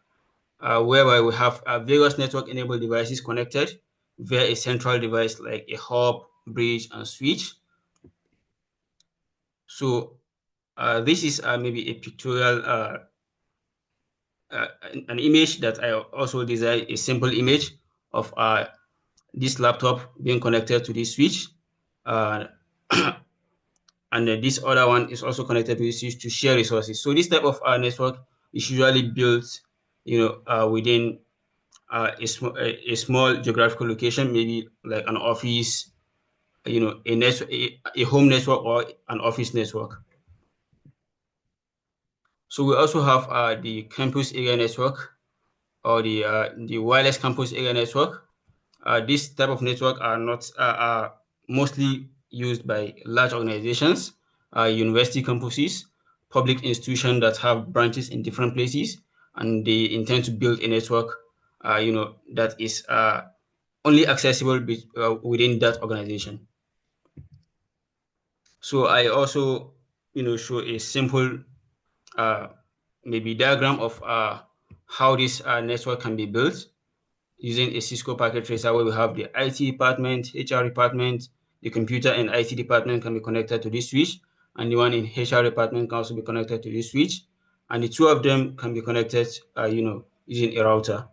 whereby we have various network-enabled devices connected via a central device like a hub, bridge, and switch. So this is maybe a pictorial, an image that I also designed, a simple image of this laptop being connected to this switch. And this other one is also connected to this switch to share resources. So this type of network is usually built, within a small geographical location, maybe like an office, a home network or an office network. So we also have the campus area network, or the wireless campus area network. This type of network are mostly used by large organizations, university campuses, public institutions that have branches in different places, and they intend to build a network, that is only accessible within that organization. So I also, show a simple maybe diagram of how this network can be built using a Cisco packet tracer, where we have the IT department, HR department, the computer and IT department can be connected to this switch, and the one in HR department can also be connected to this switch, and the two of them can be connected, using a router.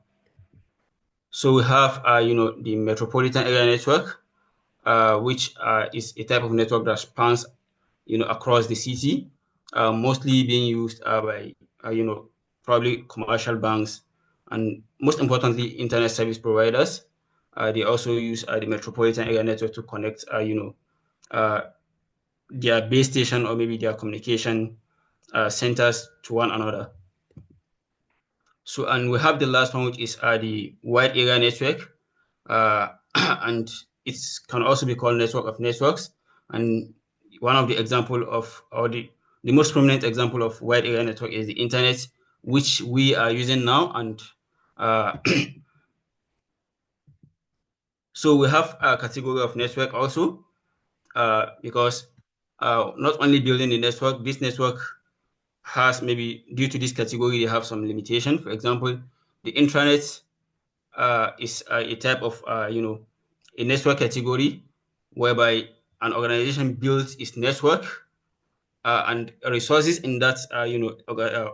So we have, the metropolitan area network, which is a type of network that spans, across the city, mostly being used by, probably commercial banks, and most importantly, internet service providers. They also use the metropolitan area network to connect, their base station or maybe their communication centers to one another. So, and we have the last one, which is the wide area network, and it can also be called network of networks. And one of the example of, or the most prominent example of wide area network is the internet, which we are using now. And so we have a category of network also, because not only building the network, this network has, maybe due to this category, they have some limitation. For example, the intranet is a type of, a network category whereby an organization builds its network, and resources in that,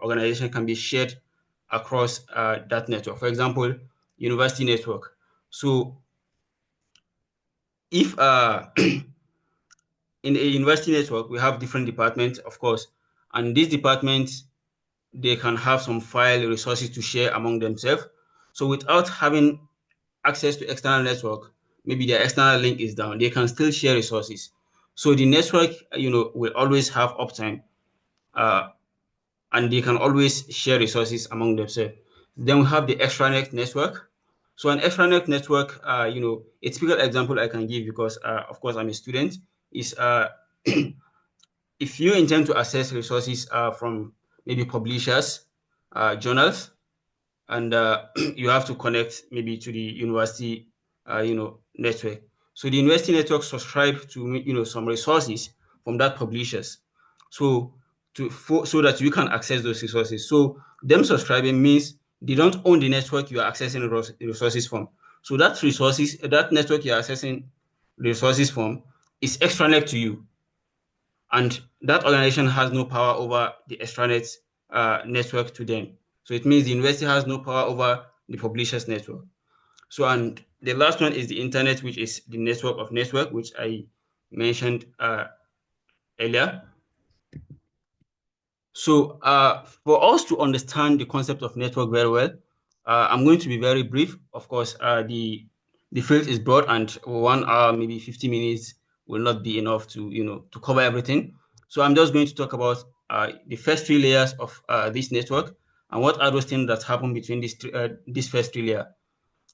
organization can be shared across that network. For example, university network. So if in a university network, we have different departments, of course, and these departments, they can have some file resources to share among themselves. So without having access to external network, maybe their external link is down, they can still share resources. So the network, will always have uptime, and they can always share resources among themselves. Then we have the extranet network. So an extranet network, a typical example I can give, because of course I'm a student, is if you intend to access resources from maybe publishers, journals, and you have to connect maybe to the university, network. So the university network subscribe to some resources from that publishers, so so that you can access those resources. So them subscribing means they don't own the network you are accessing the resources from. So that network you are accessing the resources from is extranet to you, and that organization has no power over the extranet network to them. So it means the university has no power over the publisher's network. So, and the last one is the internet, which is the network of network, which I mentioned earlier. So for us to understand the concept of network very well, I'm going to be very brief. Of course, the field is broad, and 1 hour, maybe 50 minutes will not be enough to cover everything. So I'm just going to talk about the first 3 layers of this network, and what are those things that happen between these first 3 layers.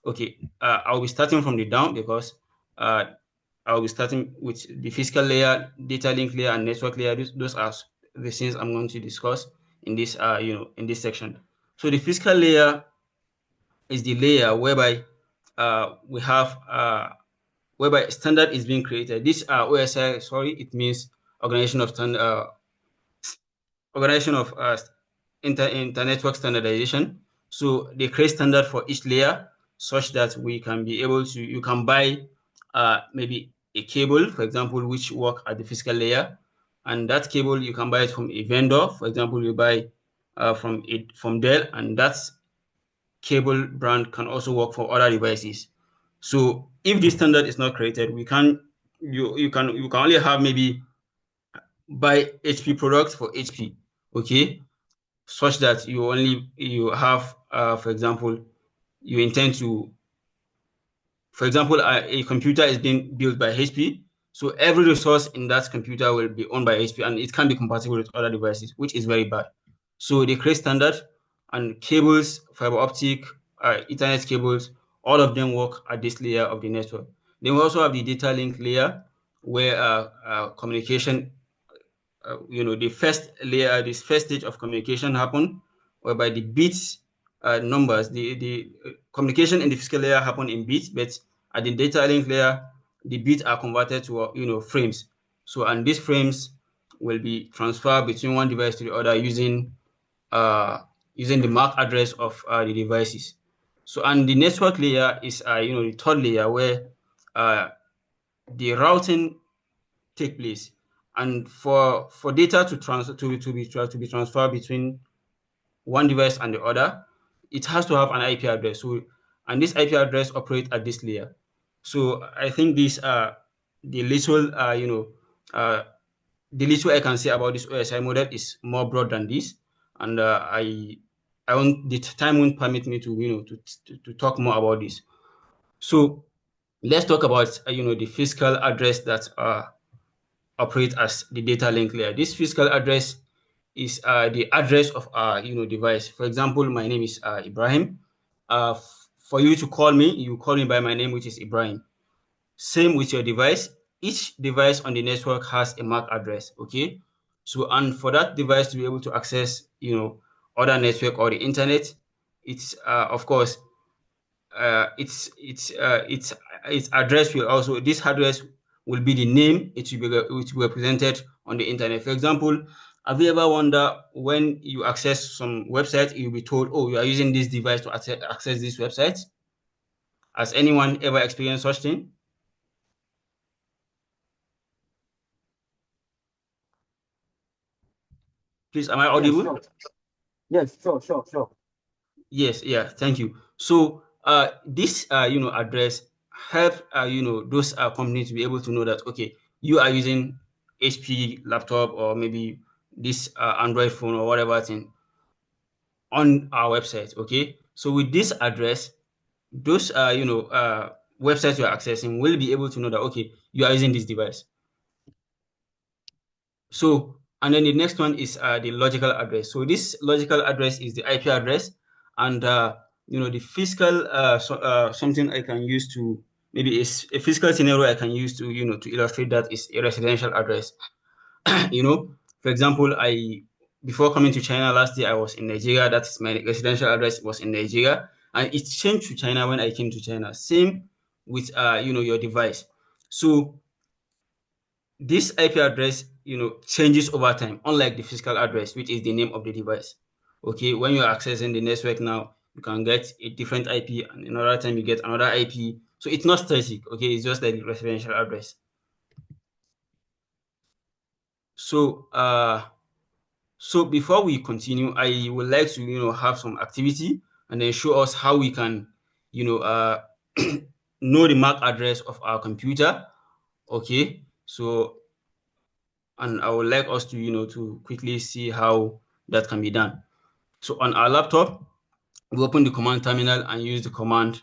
Okay, I'll be starting from the down, because I'll be starting with the physical layer, data link layer, and network layer. Those are the things I'm going to discuss in this in this section. So the physical layer is the layer whereby we have whereby standard is being created. This OSI, sorry, it means organization of inter-network standardization. So they create standard for each layer, such that we can be able to, you can buy maybe a cable, for example, which work at the physical layer, and that cable you can buy it from a vendor. For example, you buy from Dell, and that cable brand can also work for other devices. So if this standard is not created, we can you can only have maybe buy HP products for HP, okay, such that you have for example, you intend to, for example, a computer is being built by HP, so every resource in that computer will be owned by HP, and it can be compatible with other devices, which is very bad. So they create standard, and cables, fiber optic, Ethernet cables, all of them work at this layer of the network. Then we also have the data link layer, where communication, the first layer, this first stage of communication happen, whereby the bits numbers, the communication in the physical layer happen in bits, but at the data link layer, the bits are converted to frames. So, and these frames will be transferred between one device to the other using the MAC address of the devices. So, and the network layer is the third layer, where the routing take place, and for data to be transferred between one device and the other, it has to have an IP address. So, and this IP address operates at this layer. So I think these are the little the little I can say about this OSI model is more broad than this, and the time won't permit me to talk more about this. So let's talk about the physical address that operate as the data link layer. This physical address is the address of our device. For example, my name is Ibrahim. For you to call me, you call me by my name, which is Ibrahim. Same with your device. Each device on the network has a MAC address. Okay, so, and for that device to be able to access other network or the internet, it's of course its address will also, this address will be the name it will be represented on the internet. For example, have you ever wondered, when you access some website, you'll be told, oh, you are using this device to access this website? Has anyone ever experienced such thing? Please, am I audible? Yes, sure. Yes, yeah, thank you. So this address help those companies to be able to know that, okay, you are using HP laptop, or maybe this Android phone or whatever thing on our website. Okay, so with this address, those websites you are accessing will be able to know that, okay, you are using this device. So, and then the next one is the logical address. So this logical address is the IP address, and the physical something I can use to, maybe a physical scenario I can use to illustrate that is a residential address. For example, before coming to China last year, I was in Nigeria. That is my residential address was in Nigeria, and it changed to China when I came to China. Same with your device. So this IP address changes over time, unlike the physical address, which is the name of the device. Okay, when you're accessing the network now, you can get a different IP, and another time you get another IP. So it's not static. Okay, it's just like the residential address. So so before we continue, I would like to have some activity and then show us how we can know the MAC address of our computer. Okay, so and I would like us to quickly see how that can be done. So on our laptop, we open the command terminal and use the command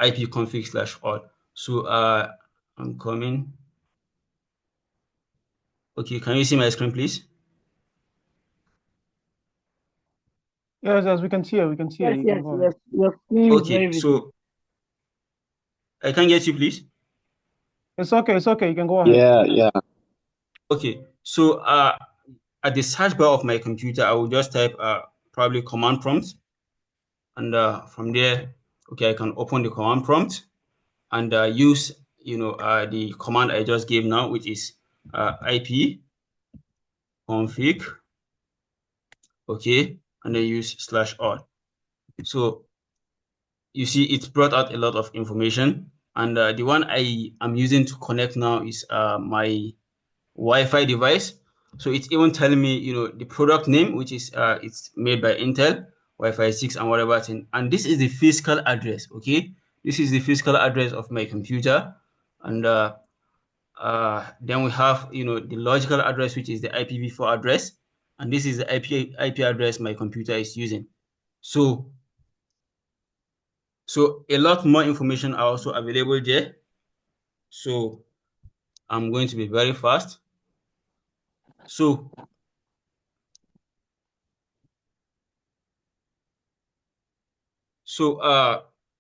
ipconfig/all. So I'm coming. Okay, can you see my screen, please? Yes, we can see it. We can see it. Yes, your screen is very Okay, visible. so I can get you, please. It's okay. It's okay. You can go ahead. Yeah. Okay, so at the search bar of my computer, I will just type probably command prompt, and from there, okay, I can open the command prompt and use the command I just gave now, which is IP config, okay, and then use /all. So you see it's brought out a lot of information, and the one I am using to connect now is my Wi-Fi device. So it's even telling me the product name, which is it's made by Intel Wi-Fi 6 and whatever thing, and this is the physical address. Okay, this is the physical address of my computer, and then we have the logical address, which is the IPv4 address, and this is the IP address my computer is using. So a lot more information are also available there. So I'm going to be very fast. So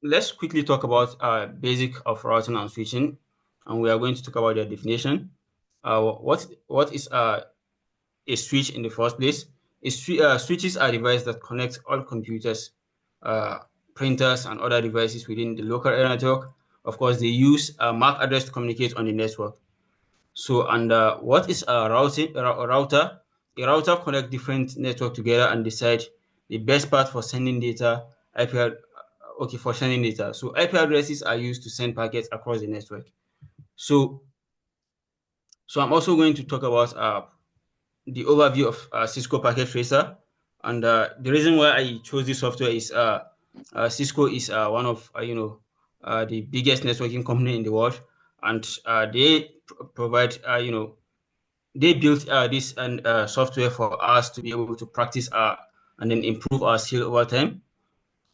let's quickly talk about basic of routing and switching, and we are going to talk about their definition. What is a switch in the first place? Switches are devices that connect all computers, printers, and other devices within the local area network. Of course, they use a MAC address to communicate on the network. So, and what is a router? A router connects different network together and decide the best path for sending data. For sending data. So IP addresses are used to send packets across the network. So I'm also going to talk about the overview of Cisco Packet Tracer, and the reason why I chose this software is Cisco is one of the biggest networking company in the world, and they provide they built this software for us to be able to practice and then improve our skill over time.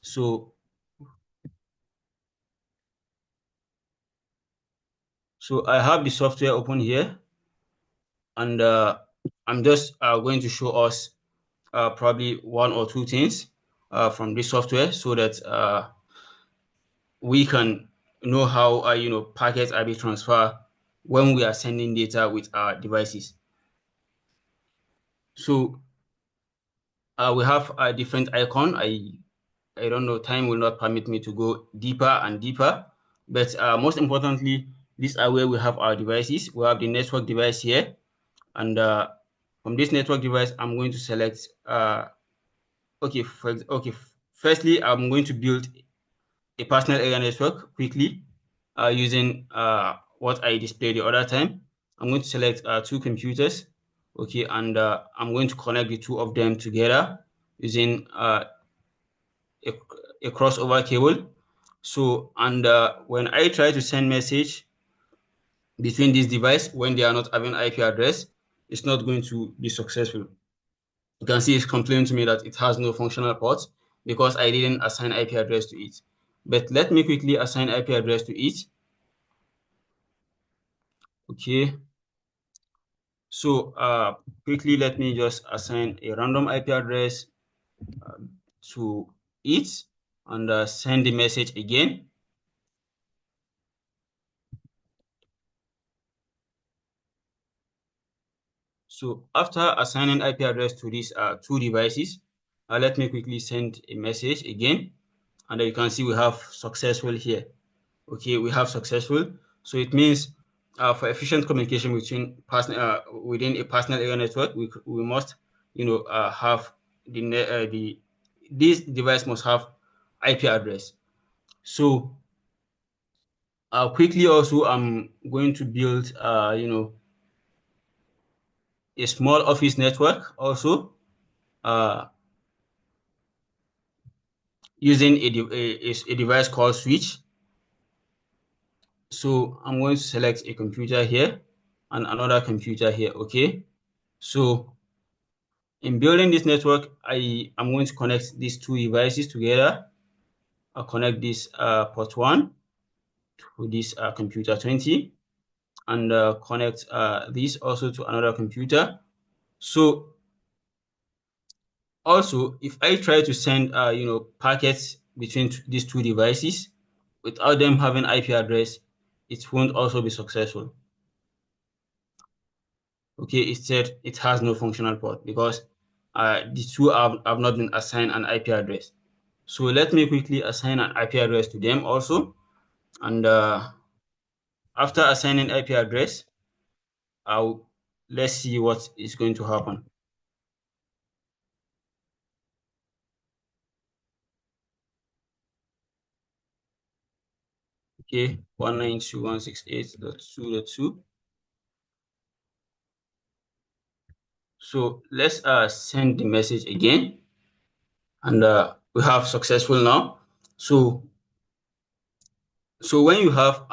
So I have the software open here, and I'm just going to show us probably one or two things from this software so that we can know how packets are being transferred when we are sending data with our devices. So we have a different icon. I don't know, time will not permit me to go deeper and deeper, but most importantly, these are where we have our devices. We have the network device here, and from this network device, I'm going to select. Firstly, I'm going to build a personal area network quickly using what I displayed the other time. I'm going to select two computers, okay, and I'm going to connect the two of them together using a crossover cable. So, and when I try to send message between this device, when they are not having IP address, it's not going to be successful. You can see it's complaining to me that it has no functional port because I didn't assign IP address to it. But let me quickly assign IP address to it. Okay. So quickly, let me just assign a random IP address to it and send the message again. So after assigning IP address to these two devices, let me quickly send a message again, and you can see we have successful here. Okay, we have successful. So it means for efficient communication between within a personal area network, we must have this device must have IP address. So quickly also I'm going to build a small office network also using a device called switch. So I'm going to select a computer here and another computer here. Okay, so in building this network, I'm going to connect these two devices together. I'll connect this port 1 to this computer 20 and connect this also to another computer. So also, if I try to send packets between these two devices without them having IP address, it won't also be successful. Okay, it said it has no functional port because the two have not been assigned an IP address. So let me quickly assign an IP address to them also. And after assigning IP address, let's see what is going to happen. Okay, 192.168.2.2. So let's send the message again, and we have successful now. So when you have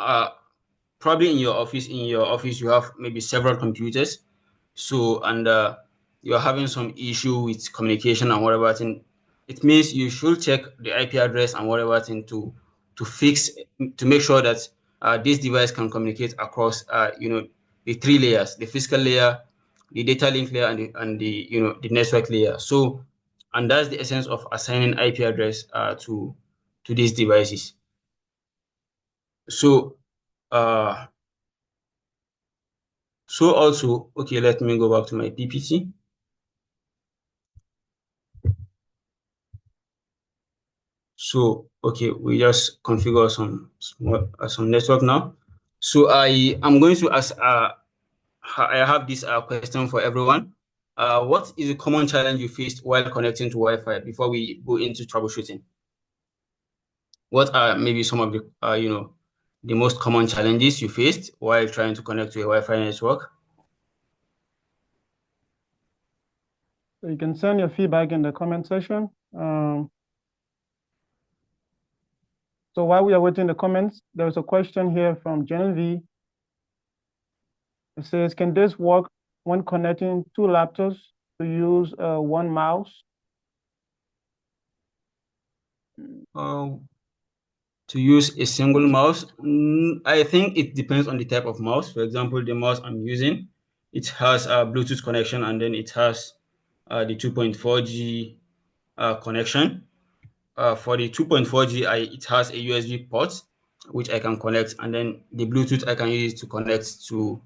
probably in your office you have maybe several computers. So and you're having some issue with communication and whatever thing, it means you should check the IP address and whatever thing to fix to make sure that this device can communicate across the three layers: the physical layer, the data link layer, and the the network layer. So and that's the essence of assigning IP address to these devices. So so also, okay, let me go back to my PPT. So, okay, we just configure some network now. So I am going to ask, I have this question for everyone. What is a common challenge you faced while connecting to Wi-Fi before we go into troubleshooting? What are maybe some of the, the most common challenges you faced while trying to connect to a Wi-Fi network? So you can send your feedback in the comment section. So while we are waiting the comments, there's a question here from Genevieve. It says, can this work when connecting two laptops to use one mouse? To use a single mouse, I think it depends on the type of mouse. For example, the mouse I'm using, it has a Bluetooth connection, and then it has the 2.4G connection. For the 2.4G, it has a USB port which I can connect, and then the Bluetooth I can use to connect to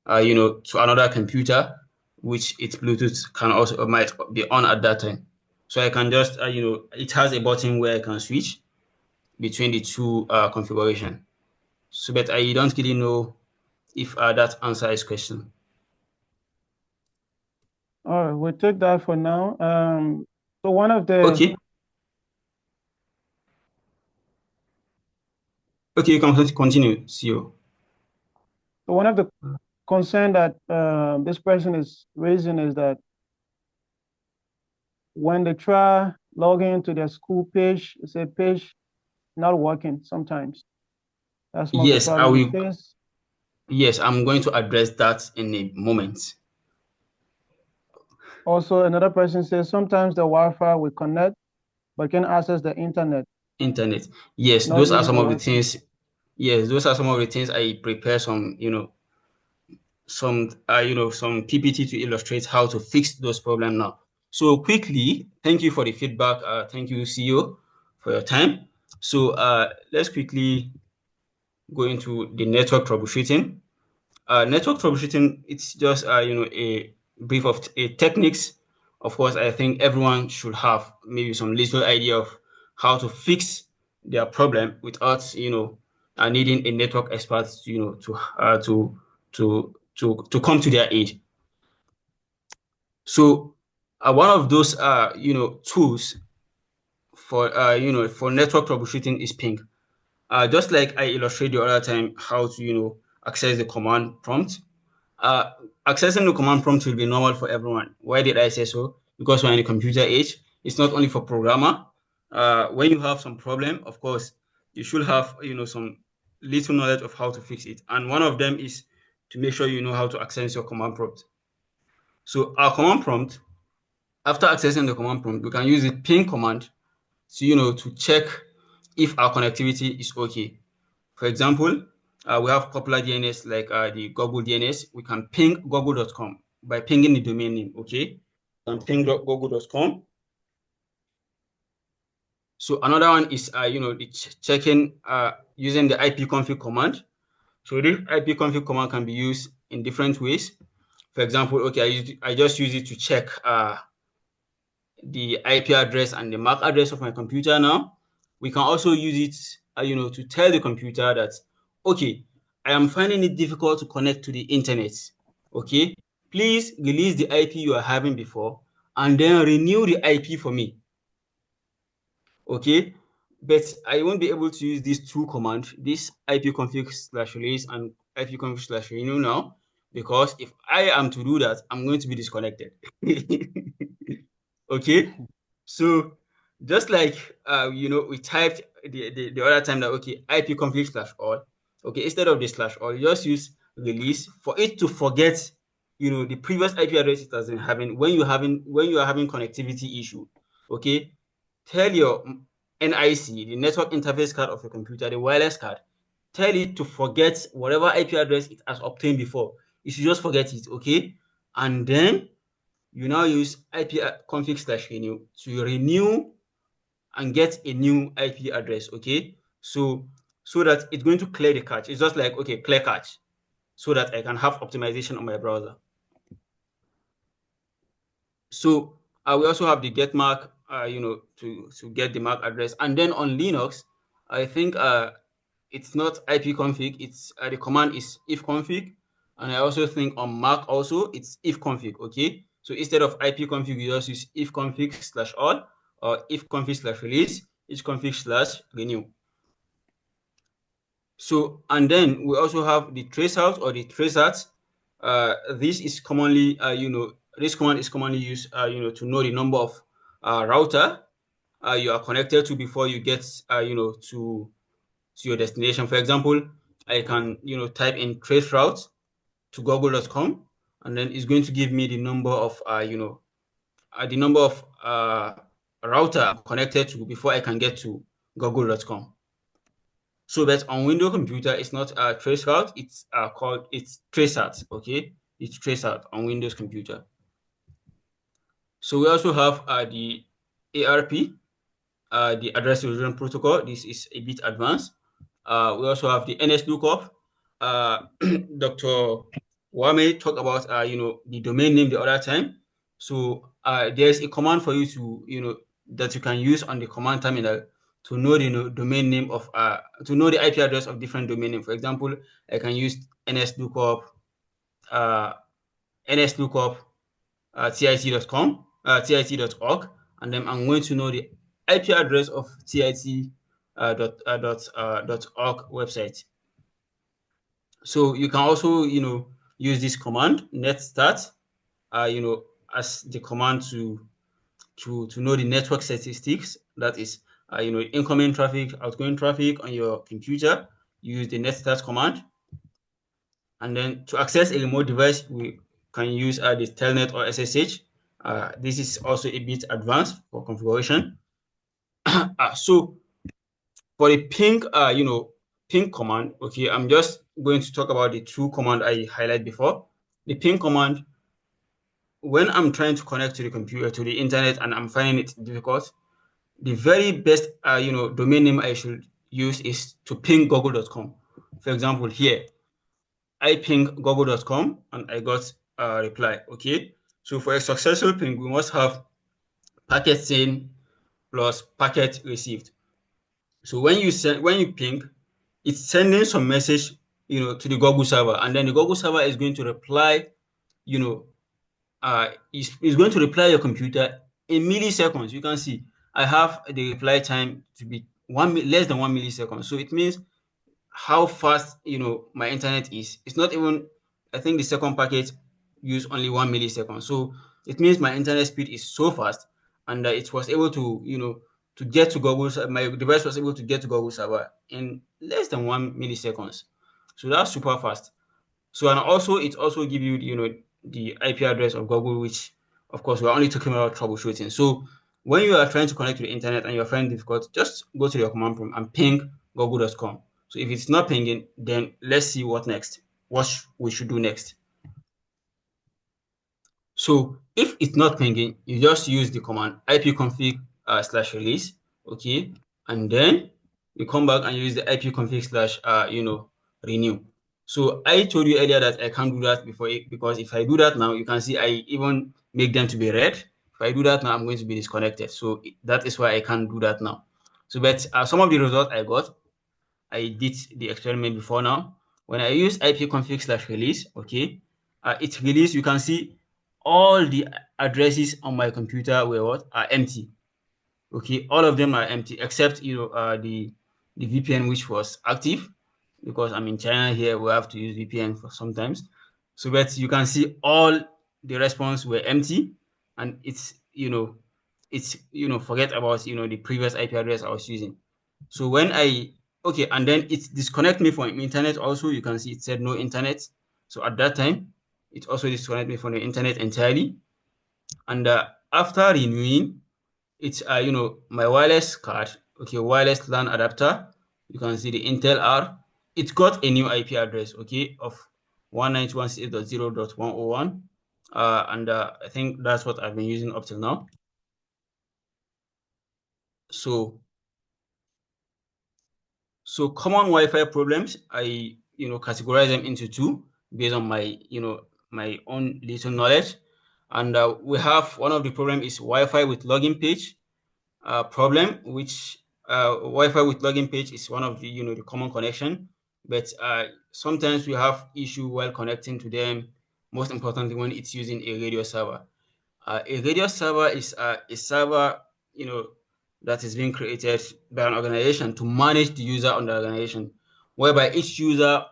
to another computer, which its Bluetooth can also might be on at that time. So I can just it has a button where I can switch between the two configuration. So, but I don't really know if that answers question. All right, we'll take that for now. So one of the okay, you can continue, CEO. So one of the concern that this person is raising is that when they try logging into their school page, it's a page not working sometimes. That's some of the problem they face. Yes, I'm going to address that in a moment. Also, another person says sometimes the Wi-Fi will connect, but can access the internet. Yes, those are some of the things. Yes, those are some of the things I prepare some, some PPT to illustrate how to fix those problems now. So quickly, thank you for the feedback. Thank you, CEO, for your time. So let's quickly go into the network troubleshooting. Network troubleshooting, it's just a brief of techniques. Of course, I think everyone should have maybe some little idea of how to fix their problem without, needing a network expert, to come to their aid. So one of those, tools for, for network troubleshooting is ping. Just like I illustrated the other time how to, access the command prompt. Accessing the command prompt will be normal for everyone. Why did I say so? Because we're in the computer age. It's not only for programmer. When you have some problem, of course, you should have, some little knowledge of how to fix it. And one of them is to make sure you know how to access your command prompt. So our command prompt, after accessing the command prompt, we can use the ping command to, to check if our connectivity is okay. For example, we have popular DNS like the Google DNS. We can ping google.com by pinging the domain name, okay? And ping google.com. So another one is, checking using the ipconfig command. So this ipconfig command can be used in different ways. For example, okay, I just use it to check the IP address and the MAC address of my computer now. We can also use it, to tell the computer that, okay, I am finding it difficult to connect to the internet. Okay, please release the IP you are having before and then renew the IP for me. Okay, but I won't be able to use these two commands, this ipconfig/release and ipconfig/renew now, because if I am to do that, I'm going to be disconnected. Okay, so just like we typed the other time that, okay, ipconfig/all. Okay, instead of the /all, you just use release for it to forget the previous IP address it has been having when you are having connectivity issue. Okay, tell your NIC, the network interface card of your computer, the wireless card, tell it to forget whatever IP address it has obtained before. You should just forget it, okay? And then you now use ipconfig/renew to renew and get a new IP address, okay? So that it's going to clear the cache. It's just like, okay, clear cache, so that I can have optimization on my browser. So we also have the get MAC, to get the MAC address. And then on Linux, I think it's not ipconfig, it's the command is ifconfig. And I also think on Mac also it's ifconfig, okay? So instead of ipconfig, you just use ifconfig/all or ifconfig/release, ifconfig/renew. So, and then we also have the traceout or the traceat. This is commonly, this command is commonly used, to know the number of router you are connected to before you get, to your destination. For example, I can, type in traceroute to google.com, and then it's going to give me the number of, router I'm connected to before I can get to google.com. So that on Windows computer, it's not a traceroute, it's traceout, okay? It's traceout on Windows computer. So we also have the ARP, the address resolution protocol. This is a bit advanced. We also have the NS lookup. Dr. Weamie talked about the domain name the other time. So there's a command for you to that you can use on the command terminal to know the domain name of to know the IP address of different domain name. For example, I can use NS lookup tit.com, tit.org, and then I'm going to know the IP address of tit.org website. So you can also use this command netstart as the command to know the network statistics. That is incoming traffic, outgoing traffic on your computer. Use the netstart command. And then to access a remote device, we can use the telnet or SSH. This is also a bit advanced for configuration. So for the ping, ping command, okay, I'm just going to talk about the two commands I highlighted before. The ping command, when I'm trying to connect to the computer, to the internet, and I'm finding it difficult, the very best, domain name I should use is to ping google.com. For example, here, I ping google.com and I got a reply, okay? So for a successful ping, we must have packet sent plus packet received. So when you ping, it's sending some message, to the Google server, and then the Google server is going to reply, is going to reply your computer in milliseconds. You can see I have the reply time to be less than 1 millisecond. So it means how fast my internet is. It's not even, I think the second packet use only 1 millisecond. So it means my internet speed is so fast, and it was able to get to Google. My device was able to get to Google server in less than 1 milliseconds. So that's super fast. So, and also it also give you the IP address of Google, which of course we're only talking about troubleshooting. So when you are trying to connect to the internet and you're finding difficult, just go to your command prompt and ping google.com. So if it's not pinging, then let's see what next. We should do next. So if it's not pinging, you just use the command ipconfig /release, okay, and then you come back and use the ipconfig / renew. So I told you earlier that I can't do that because if I do that now, you can see I even make them to be red. If I do that now, I'm going to be disconnected. So that is why I can't do that now. So, but some of the results I got, I did the experiment before now. When I use ipconfig /release, okay, it release, you can see all the addresses on my computer are empty. Okay, all of them are empty except the VPN, which was active, because I'm in China here. We have to use VPN for sometimes. So, but you can see all the response were empty, and it's forget about the previous IP address I was using. So when and then it disconnect me from internet also. You can see it said no internet. So at that time, it also disconnect me from the internet entirely. And after renewing, it's my wireless card, okay, wireless LAN adapter. You can see the Intel R. It got a new IP address, okay, of 192.168.0.101. And I think that's what I've been using up till now. So common Wi-Fi problems, I categorize them into two based on my my own little knowledge. And we have one of the problem is Wi-Fi with login page problem, which Wi-Fi with login page is one of the the common connection, but sometimes we have issue while connecting to them. Most importantly, when it's using a radio server. A radio server is a server that is being created by an organization to manage the user on the organization, whereby each user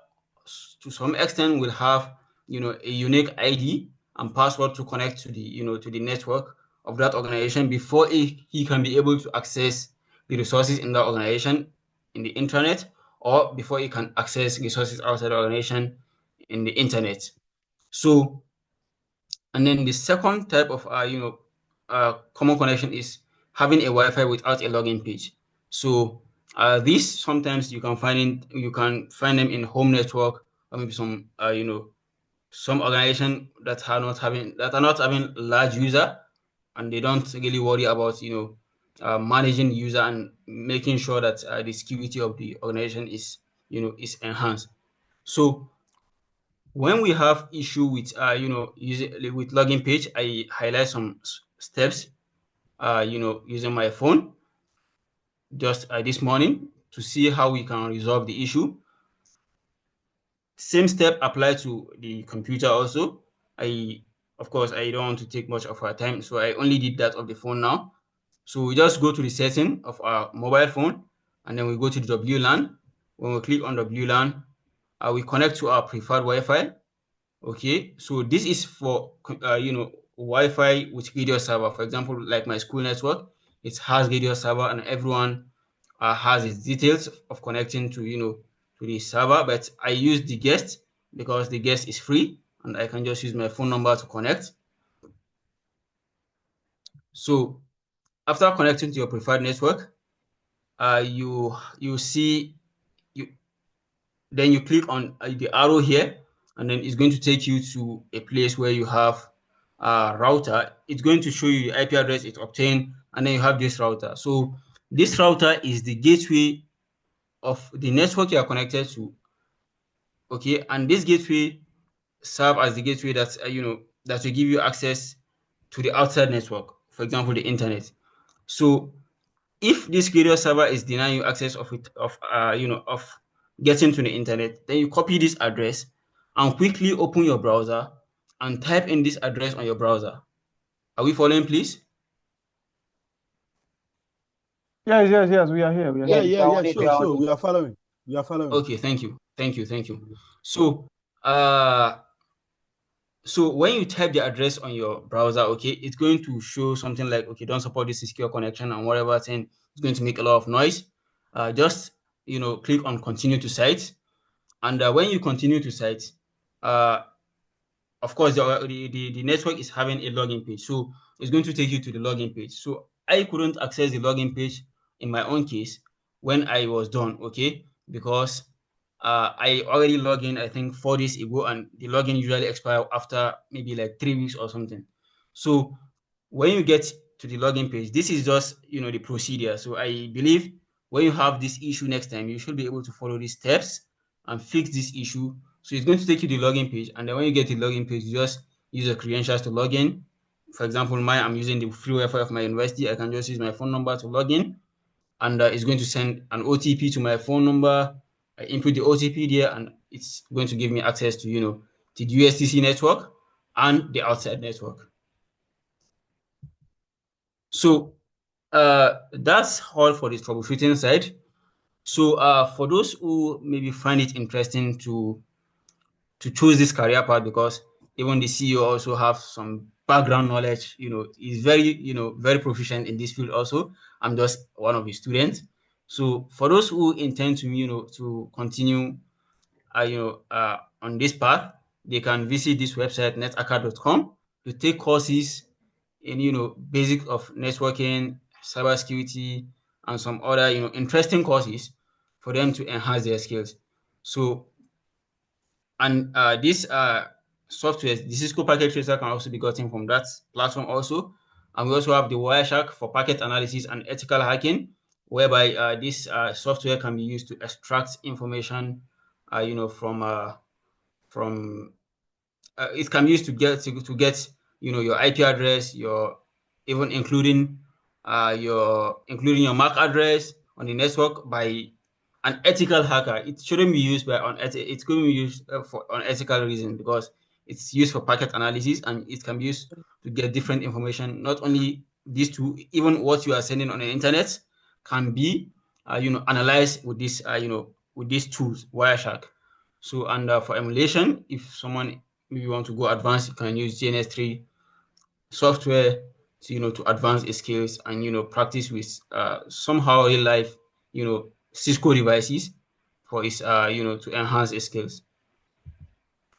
to some extent will have a unique ID and password to connect to the to the network of that organization before he can be able to access the resources in the organization in the internet, or before he can access resources outside the organization in the internet. So, and then the second type of common connection is having a Wi-Fi without a login page. So these sometimes you can find them in home network, or maybe some some organization that are not having large user, and they don't really worry about managing the user and making sure that the security of the organization is is enhanced. So when we have issue with with login page, I highlight some steps using my phone just this morning to see how we can resolve the issue. Same step apply to the computer also. Of course, I don't want to take much of our time, so I only did that of the phone now. So we just go to the setting of our mobile phone, and then we go to the WLAN. When we click on WLAN, we connect to our preferred Wi-Fi. Okay, so this is for Wi-Fi with radio server. For example, like my school network, it has radio server, and everyone has its details of connecting to to the server. But I use the guest because the guest is free, and I can just use my phone number to connect. So after connecting to your preferred network, you see then you click on the arrow here, and then it's going to take you to a place where you have a router. It's going to show you the IP address it obtained, and then you have this router. So this router is the gateway of the network you are connected to. Okay, and this gateway serve as the gateway that that will give you access to the outside network, for example, the internet. So if this video server is denying you access of getting to the internet, then you copy this address and quickly open your browser and type in this address on your browser. Are we following, please? Yes, we are here. Yeah, sure. We are following. Okay, thank you. So, so when you type the address on your browser, okay, it's going to show something like, okay, don't support this secure connection and whatever thing. It's going to make a lot of noise. Just, click on continue to site. And when you continue to site, of course, the network is having a login page. So it's going to take you to the login page. So I couldn't access the login page in my own case when I was done, okay? Because I already logged in, I think 4 days ago, and the login usually expire after maybe like 3 weeks or something. So when you get to the login page, this is just, the procedure. So I believe when you have this issue next time, you should be able to follow these steps and fix this issue. So it's going to take you to the login page. And then when you get to the login page, you just use your credentials to log in. For example, I'm using the free Wi-Fi of my university. I can just use my phone number to log in. And it's going to send an OTP to my phone number. I input the OTP there, and it's going to give me access to, the USTC network and the outside network. So that's all for the troubleshooting side. So for those who maybe find it interesting to choose this career path, because even the CEO also have some background knowledge, he's very, very proficient in this field also. I'm just one of his students. So for those who intend to, to continue, on this path, they can visit this website, netacad.com, to take courses in, basic of networking, cybersecurity, and some other, interesting courses for them to enhance their skills. So, and this software, the Cisco Packet Tracer, can also be gotten from that platform also. And we also have the Wireshark for packet analysis and ethical hacking, whereby this software can be used to extract information, from it can be used to get your IP address, your even including your MAC address on the network by an ethical hacker. It shouldn't be used by it's going to be used for unethical reasons, because it's used for packet analysis and it can be used to get different information. Not only these two, even what you are sending on the internet can be analyzed with this with these tools, Wireshark. So, and for emulation, if someone maybe want to go advanced, you can use GNS3 software to to advance the skills and practice with somehow real life Cisco devices for its to enhance the skills.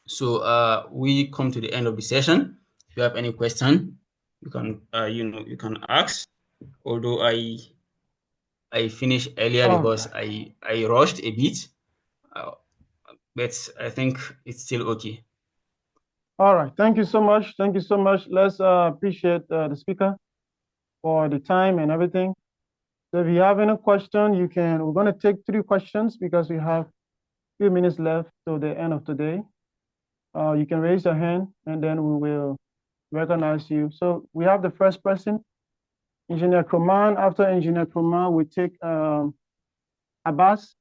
So we come to the end of the session. If you have any question, you can you can ask. Although I finished earlier because I rushed a bit, but I think it's still okay. All right. Thank you so much. Let's appreciate the speaker for the time and everything. So if you have any question, we're going to take 3 questions because we have a few minutes left till the end of today. You can raise your hand and then we will recognize you. So we have the first person, Engineer Kroman. After Engineer Kroman, we take Abbas.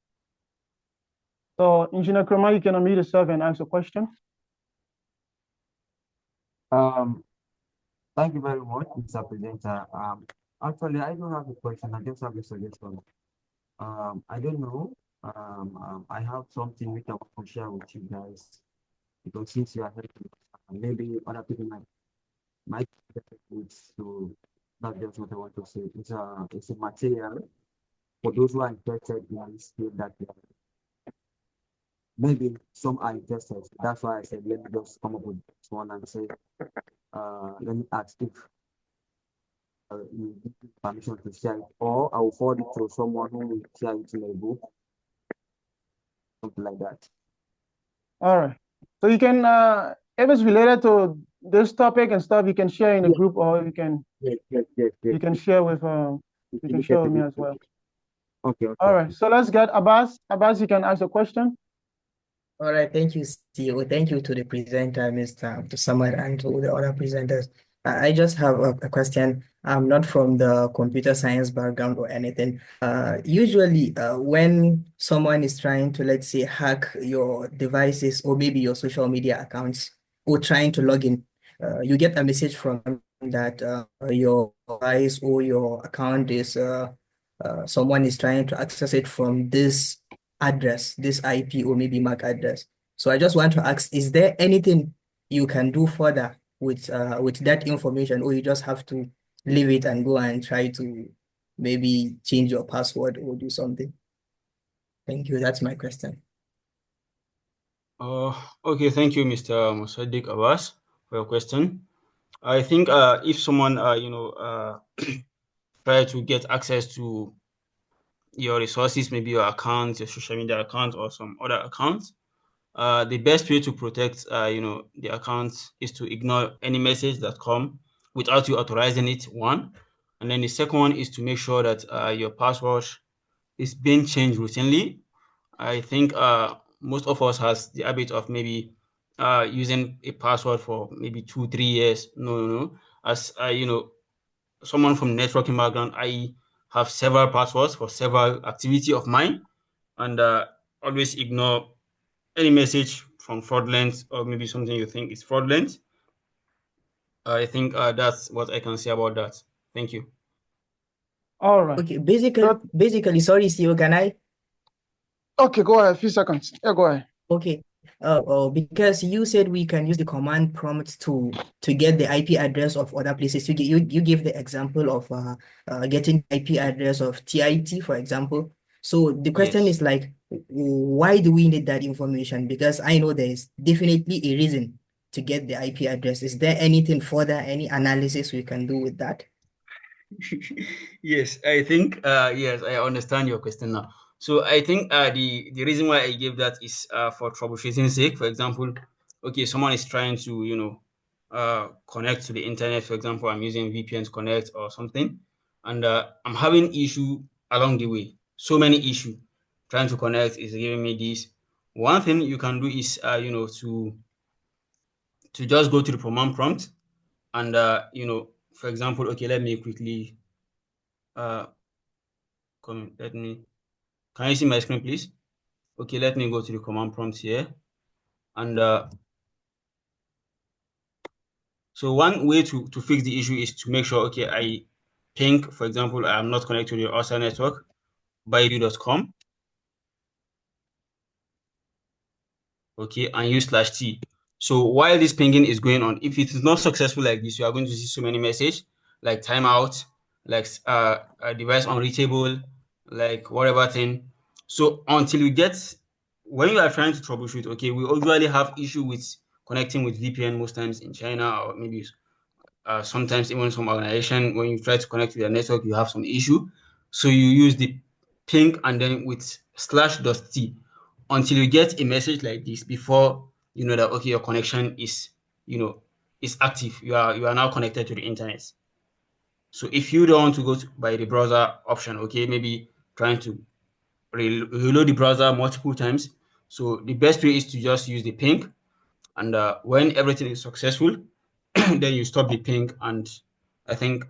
So Engineer Kroman, you can unmute yourself and ask a question. Thank you very much, Mr. Presenter. Actually, I don't have a question. I just have a suggestion. I don't know. I have something which I want to share with you guys, because since you are helping, maybe other people might benefit. So that's just what I want to say. It's a material for those who are interested in this field that maybe some are interested. That's why I said let me just come up with this one and say, let me ask if you give me permission to share it, or I will forward it to someone who will share it in a book, something like that. All right. So you can, if it's related to this topic and stuff, you can share in the group, or you can you can share with you can share with me as well. Okay. All right. So let's get Abbas. Abbas, you can ask a question. All right, thank you, CEO. Thank you to the presenter, Mr. Abdulsamad, and to the other presenters. I just have a question. I'm not from the computer science background or anything. Usually, when someone is trying to, let's say, hack your devices or maybe your social media accounts or trying to log in, you get a message from them that your device or your account is someone is trying to access it from this address, this IP or maybe MAC address. So I just want to ask, is there anything you can do further with that information, or you just have to leave it and go and try to maybe change your password or do something? Thank you. That's my question. Okay, thank you, Mr. Musaddiq Abbas, for your question. I think if someone try to get access to your resources, maybe your account, your social media account, or some other accounts, the best way to protect the account is to ignore any message that come without you authorizing it, one. And then the second one is to make sure that your password is being changed routinely. I think most of us has the habit of maybe using a password for maybe 2-3 years. No. As someone from networking background, I have several passwords for several activity of mine, and always ignore any message from fraudulent or maybe something you think is fraudulent. I think that's what I can say about that. Thank you. All right. Okay, basically, sorry, CEO, can I? Okay, go ahead. A few seconds. Yeah, go ahead. Okay. Because you said we can use the command prompt to get the IP address of other places. You give the example of getting IP address of TIT, for example. So the question Yes. is like, why do we need that information? Because I know there is definitely a reason to get the IP address. Is there anything further, any analysis we can do with that? Yes, I think yes, I understand your question now. So I think the reason why I gave that is for troubleshooting sake. For example, okay, someone is trying to connect to the internet. For example, I'm using VPN to connect or something, and I'm having issue along the way. So many issue trying to connect is giving me this. One thing you can do is to just go to the command prompt and for example, okay, let me quickly uh let me, can you see my screen, please? Okay, let me go to the command prompt here. And so one way to fix the issue is to make sure, okay, I think, for example, I'm not connected to the outside network, baidu.com. Okay, and use /t. So while this pinging is going on, if it is not successful like this, you are going to see so many messages like timeout, like a device unreachable, like whatever thing. So until you get, when you are trying to troubleshoot, okay, we usually have issue with connecting with VPN most times in China, or maybe sometimes even some organization, when you try to connect to their network, you have some issue. So you use the ping and then with /t until you get a message like this before you know that, okay, your connection is is active. You are now connected to the internet. So if you don't want to go by the browser option, okay, maybe trying to reload the browser multiple times. So the best way is to just use the ping, and when everything is successful, then you stop the ping. And I think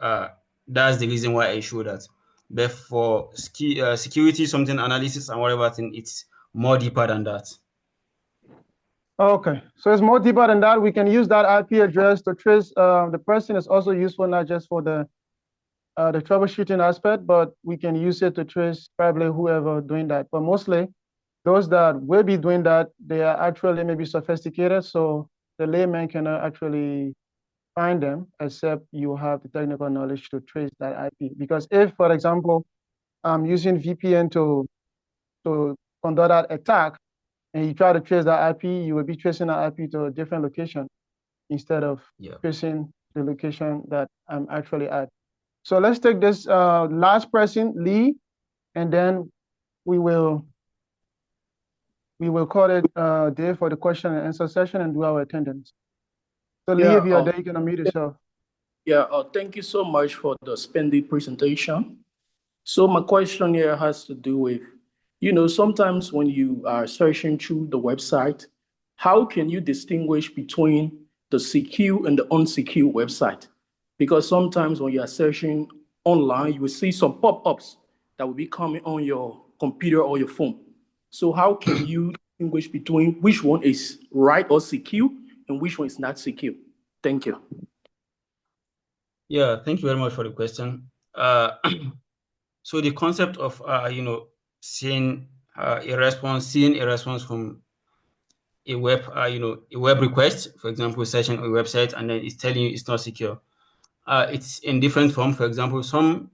that's the reason why I show that. But for security, something analysis and whatever thing, it's more deeper than that. Okay, so it's more deeper than that. We can use that IP address to trace the person. Is also useful not just for the troubleshooting aspect, but we can use it to trace probably whoever doing that. But mostly, those that will be doing that, they are actually maybe sophisticated, so the layman cannot actually find them except you have the technical knowledge to trace that IP. Because if, for example, I'm using VPN to conduct that attack, and you try to trace that IP, you will be tracing that IP to a different location instead of tracing the location that I'm actually at. So let's take this last person, Lee, and then we will call it day for the question and answer session and do our attendance. So Lee, if you are there, you can unmute yourself. Yeah, thank you so much for the splendid presentation. So my question here has to do with, sometimes when you are searching through the website, how can you distinguish between the secure and the unsecure website? Because sometimes when you are searching online, you will see some pop-ups that will be coming on your computer or your phone. So how can you distinguish between which one is right or secure and which one is not secure? Thank you. Yeah, thank you very much for the question. So the concept of seeing a response from a web a web request, for example, searching a website and then it's telling you it's not secure. It's in different form. For example, some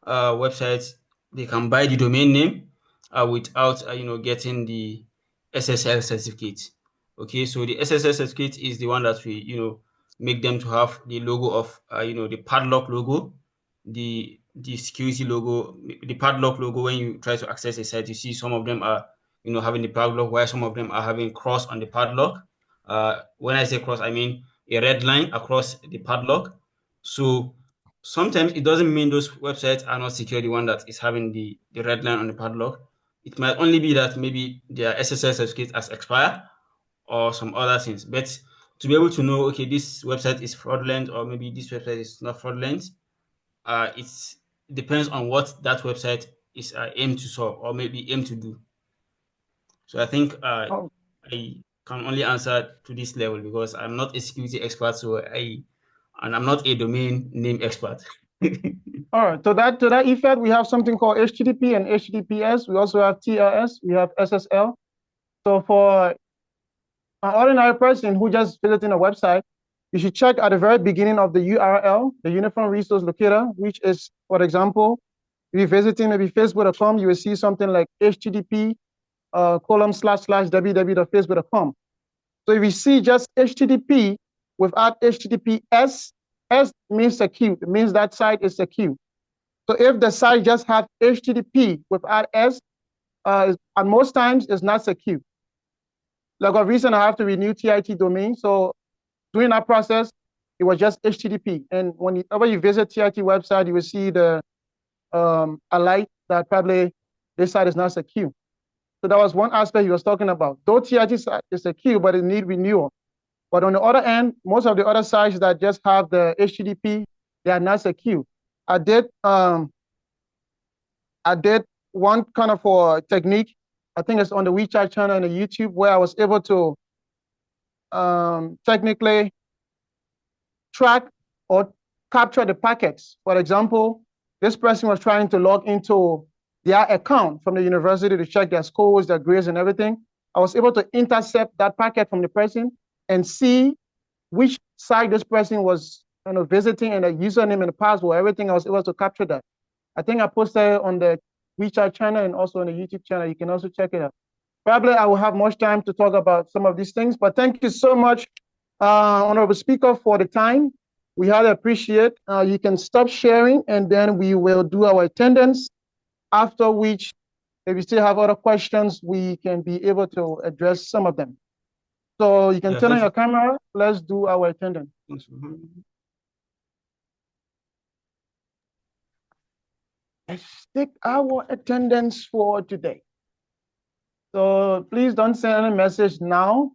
websites, they can buy the domain name without getting the SSL certificate. Okay, so the SSL certificate is the one that we make them to have the logo of the padlock logo, the security logo, the padlock logo. When you try to access a site, you see some of them are having the padlock, while some of them are having cross on the padlock. When I say cross, I mean a red line across the padlock. So sometimes it doesn't mean those websites are not secure, the one that is having the red line on the padlock. It might only be that maybe their SSL certificate has expired or some other things. But to be able to know, okay, this website is fraudulent or maybe this website is not fraudulent, it depends on what that website is aimed to solve or maybe aimed to do. So I think I can only answer to this level because I'm not a security expert, and I'm not a domain name expert. All right. To that effect, we have something called HTTP and HTTPS. We also have TLS. We have SSL. So for an ordinary person who just visiting a website, you should check at the very beginning of the URL, the Uniform Resource Locator, which is, for example, if you're visiting maybe facebook.com, you will see something like http ://www.facebook.com. So if you see just HTTP without HTTPS, S means secure. It means that site is secure. So if the site just has HTTP without S, and most times it's not secure. Like a reason I have to renew TIT domain. So during that process, it was just HTTP. And whenever you visit TIT website, you will see the alert that probably this site is not secure. So that was one aspect he was talking about. Though TIT is secure, but it needs renewal. But on the other end, most of the other sites that just have the HTTP, they are not secure. I did one kind of a technique. I think it's on the WeChat channel and the YouTube where I was able to technically track or capture the packets. For example, this person was trying to log into their account from the university to check their scores, their grades, and everything. I was able to intercept that packet from the person and see which site this person was visiting and the username and the password, everything. I was able to capture that. I think I posted on the WeChat channel and also on the YouTube channel. You can also check it out. Probably I will have much time to talk about some of these things, but thank you so much, Honorable Speaker, for the time. We highly appreciate. You can stop sharing and then we will do our attendance, after which, if you still have other questions, we can be able to address some of them. So you can turn on your camera. Let's do our attendance. Let's take our attendance for today. So please don't send any message now,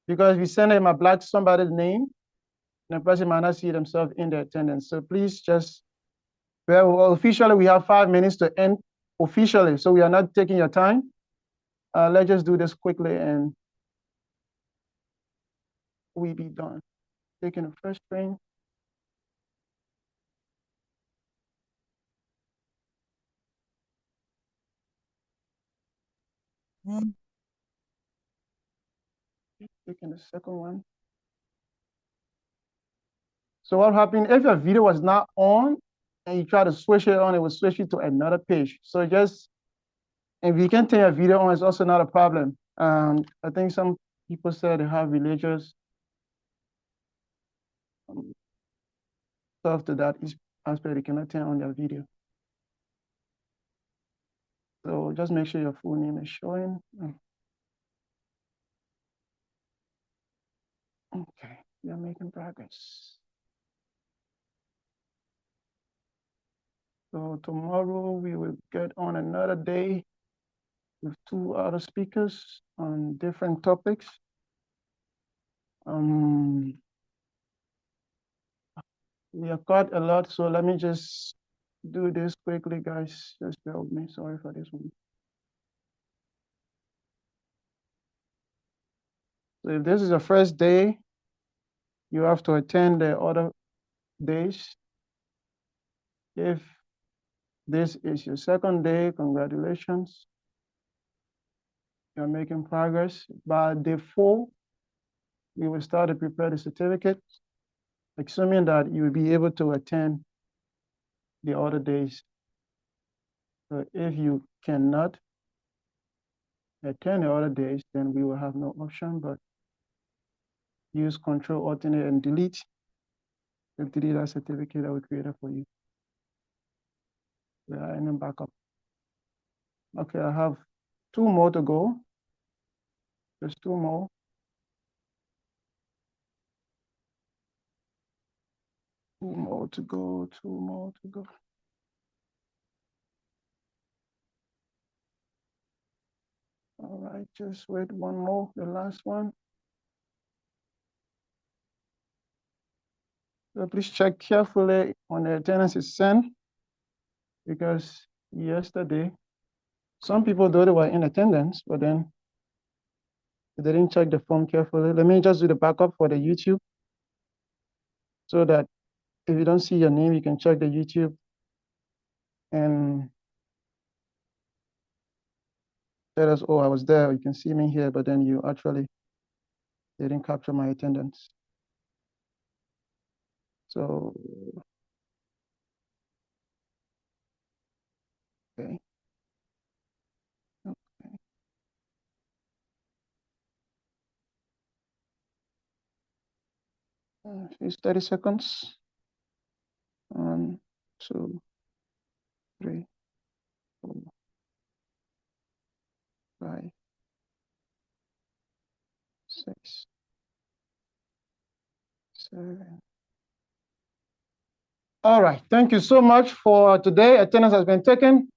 because if you send it, I block somebody's name, and the person might not see themselves in the attendance. So please just, well, officially we have 5 minutes to end officially, so we are not taking your time. Let's just do this quickly and we be done. Taking the first train. Taking the second one. So what happened if your video was not on and you try to switch it on, it will switch you to another page. So just, if you can turn your video on, it's also not a problem. I think some people said they have religious stuff to that aspect, they cannot turn on their video. So just make sure your full name is showing. Okay, we are making progress. So tomorrow we will get on another day with 2 other speakers on different topics. We have got a lot, so let me just do this quickly, guys. Just bear with me. Sorry for this one. So if this is the first day, you have to attend the other days. If this is your second day, congratulations. You're making progress. By day 4, we will start to prepare the certificate, assuming that you will be able to attend the other days. So if you cannot attend the other days, then we will have no option but use Control, Alternate, and Delete to delete that certificate that we created for you. We are in a backup. Okay, I have 2 more to go. Just 2 more. Two more to go, 2 more to go. All right, just wait 1 more, the last one. So please check carefully when the attendance is sent, because yesterday, some people thought they were in attendance, but then they didn't check the form carefully. Let me just do the backup for the YouTube, so that if you don't see your name, you can check the YouTube and tell us, oh, I was there, you can see me here, but then you actually didn't capture my attendance. So, okay. Okay. It's 30 seconds. 1, 2, 3, 4, 5, 6, 7. All right, thank you so much for today. Attendance has been taken.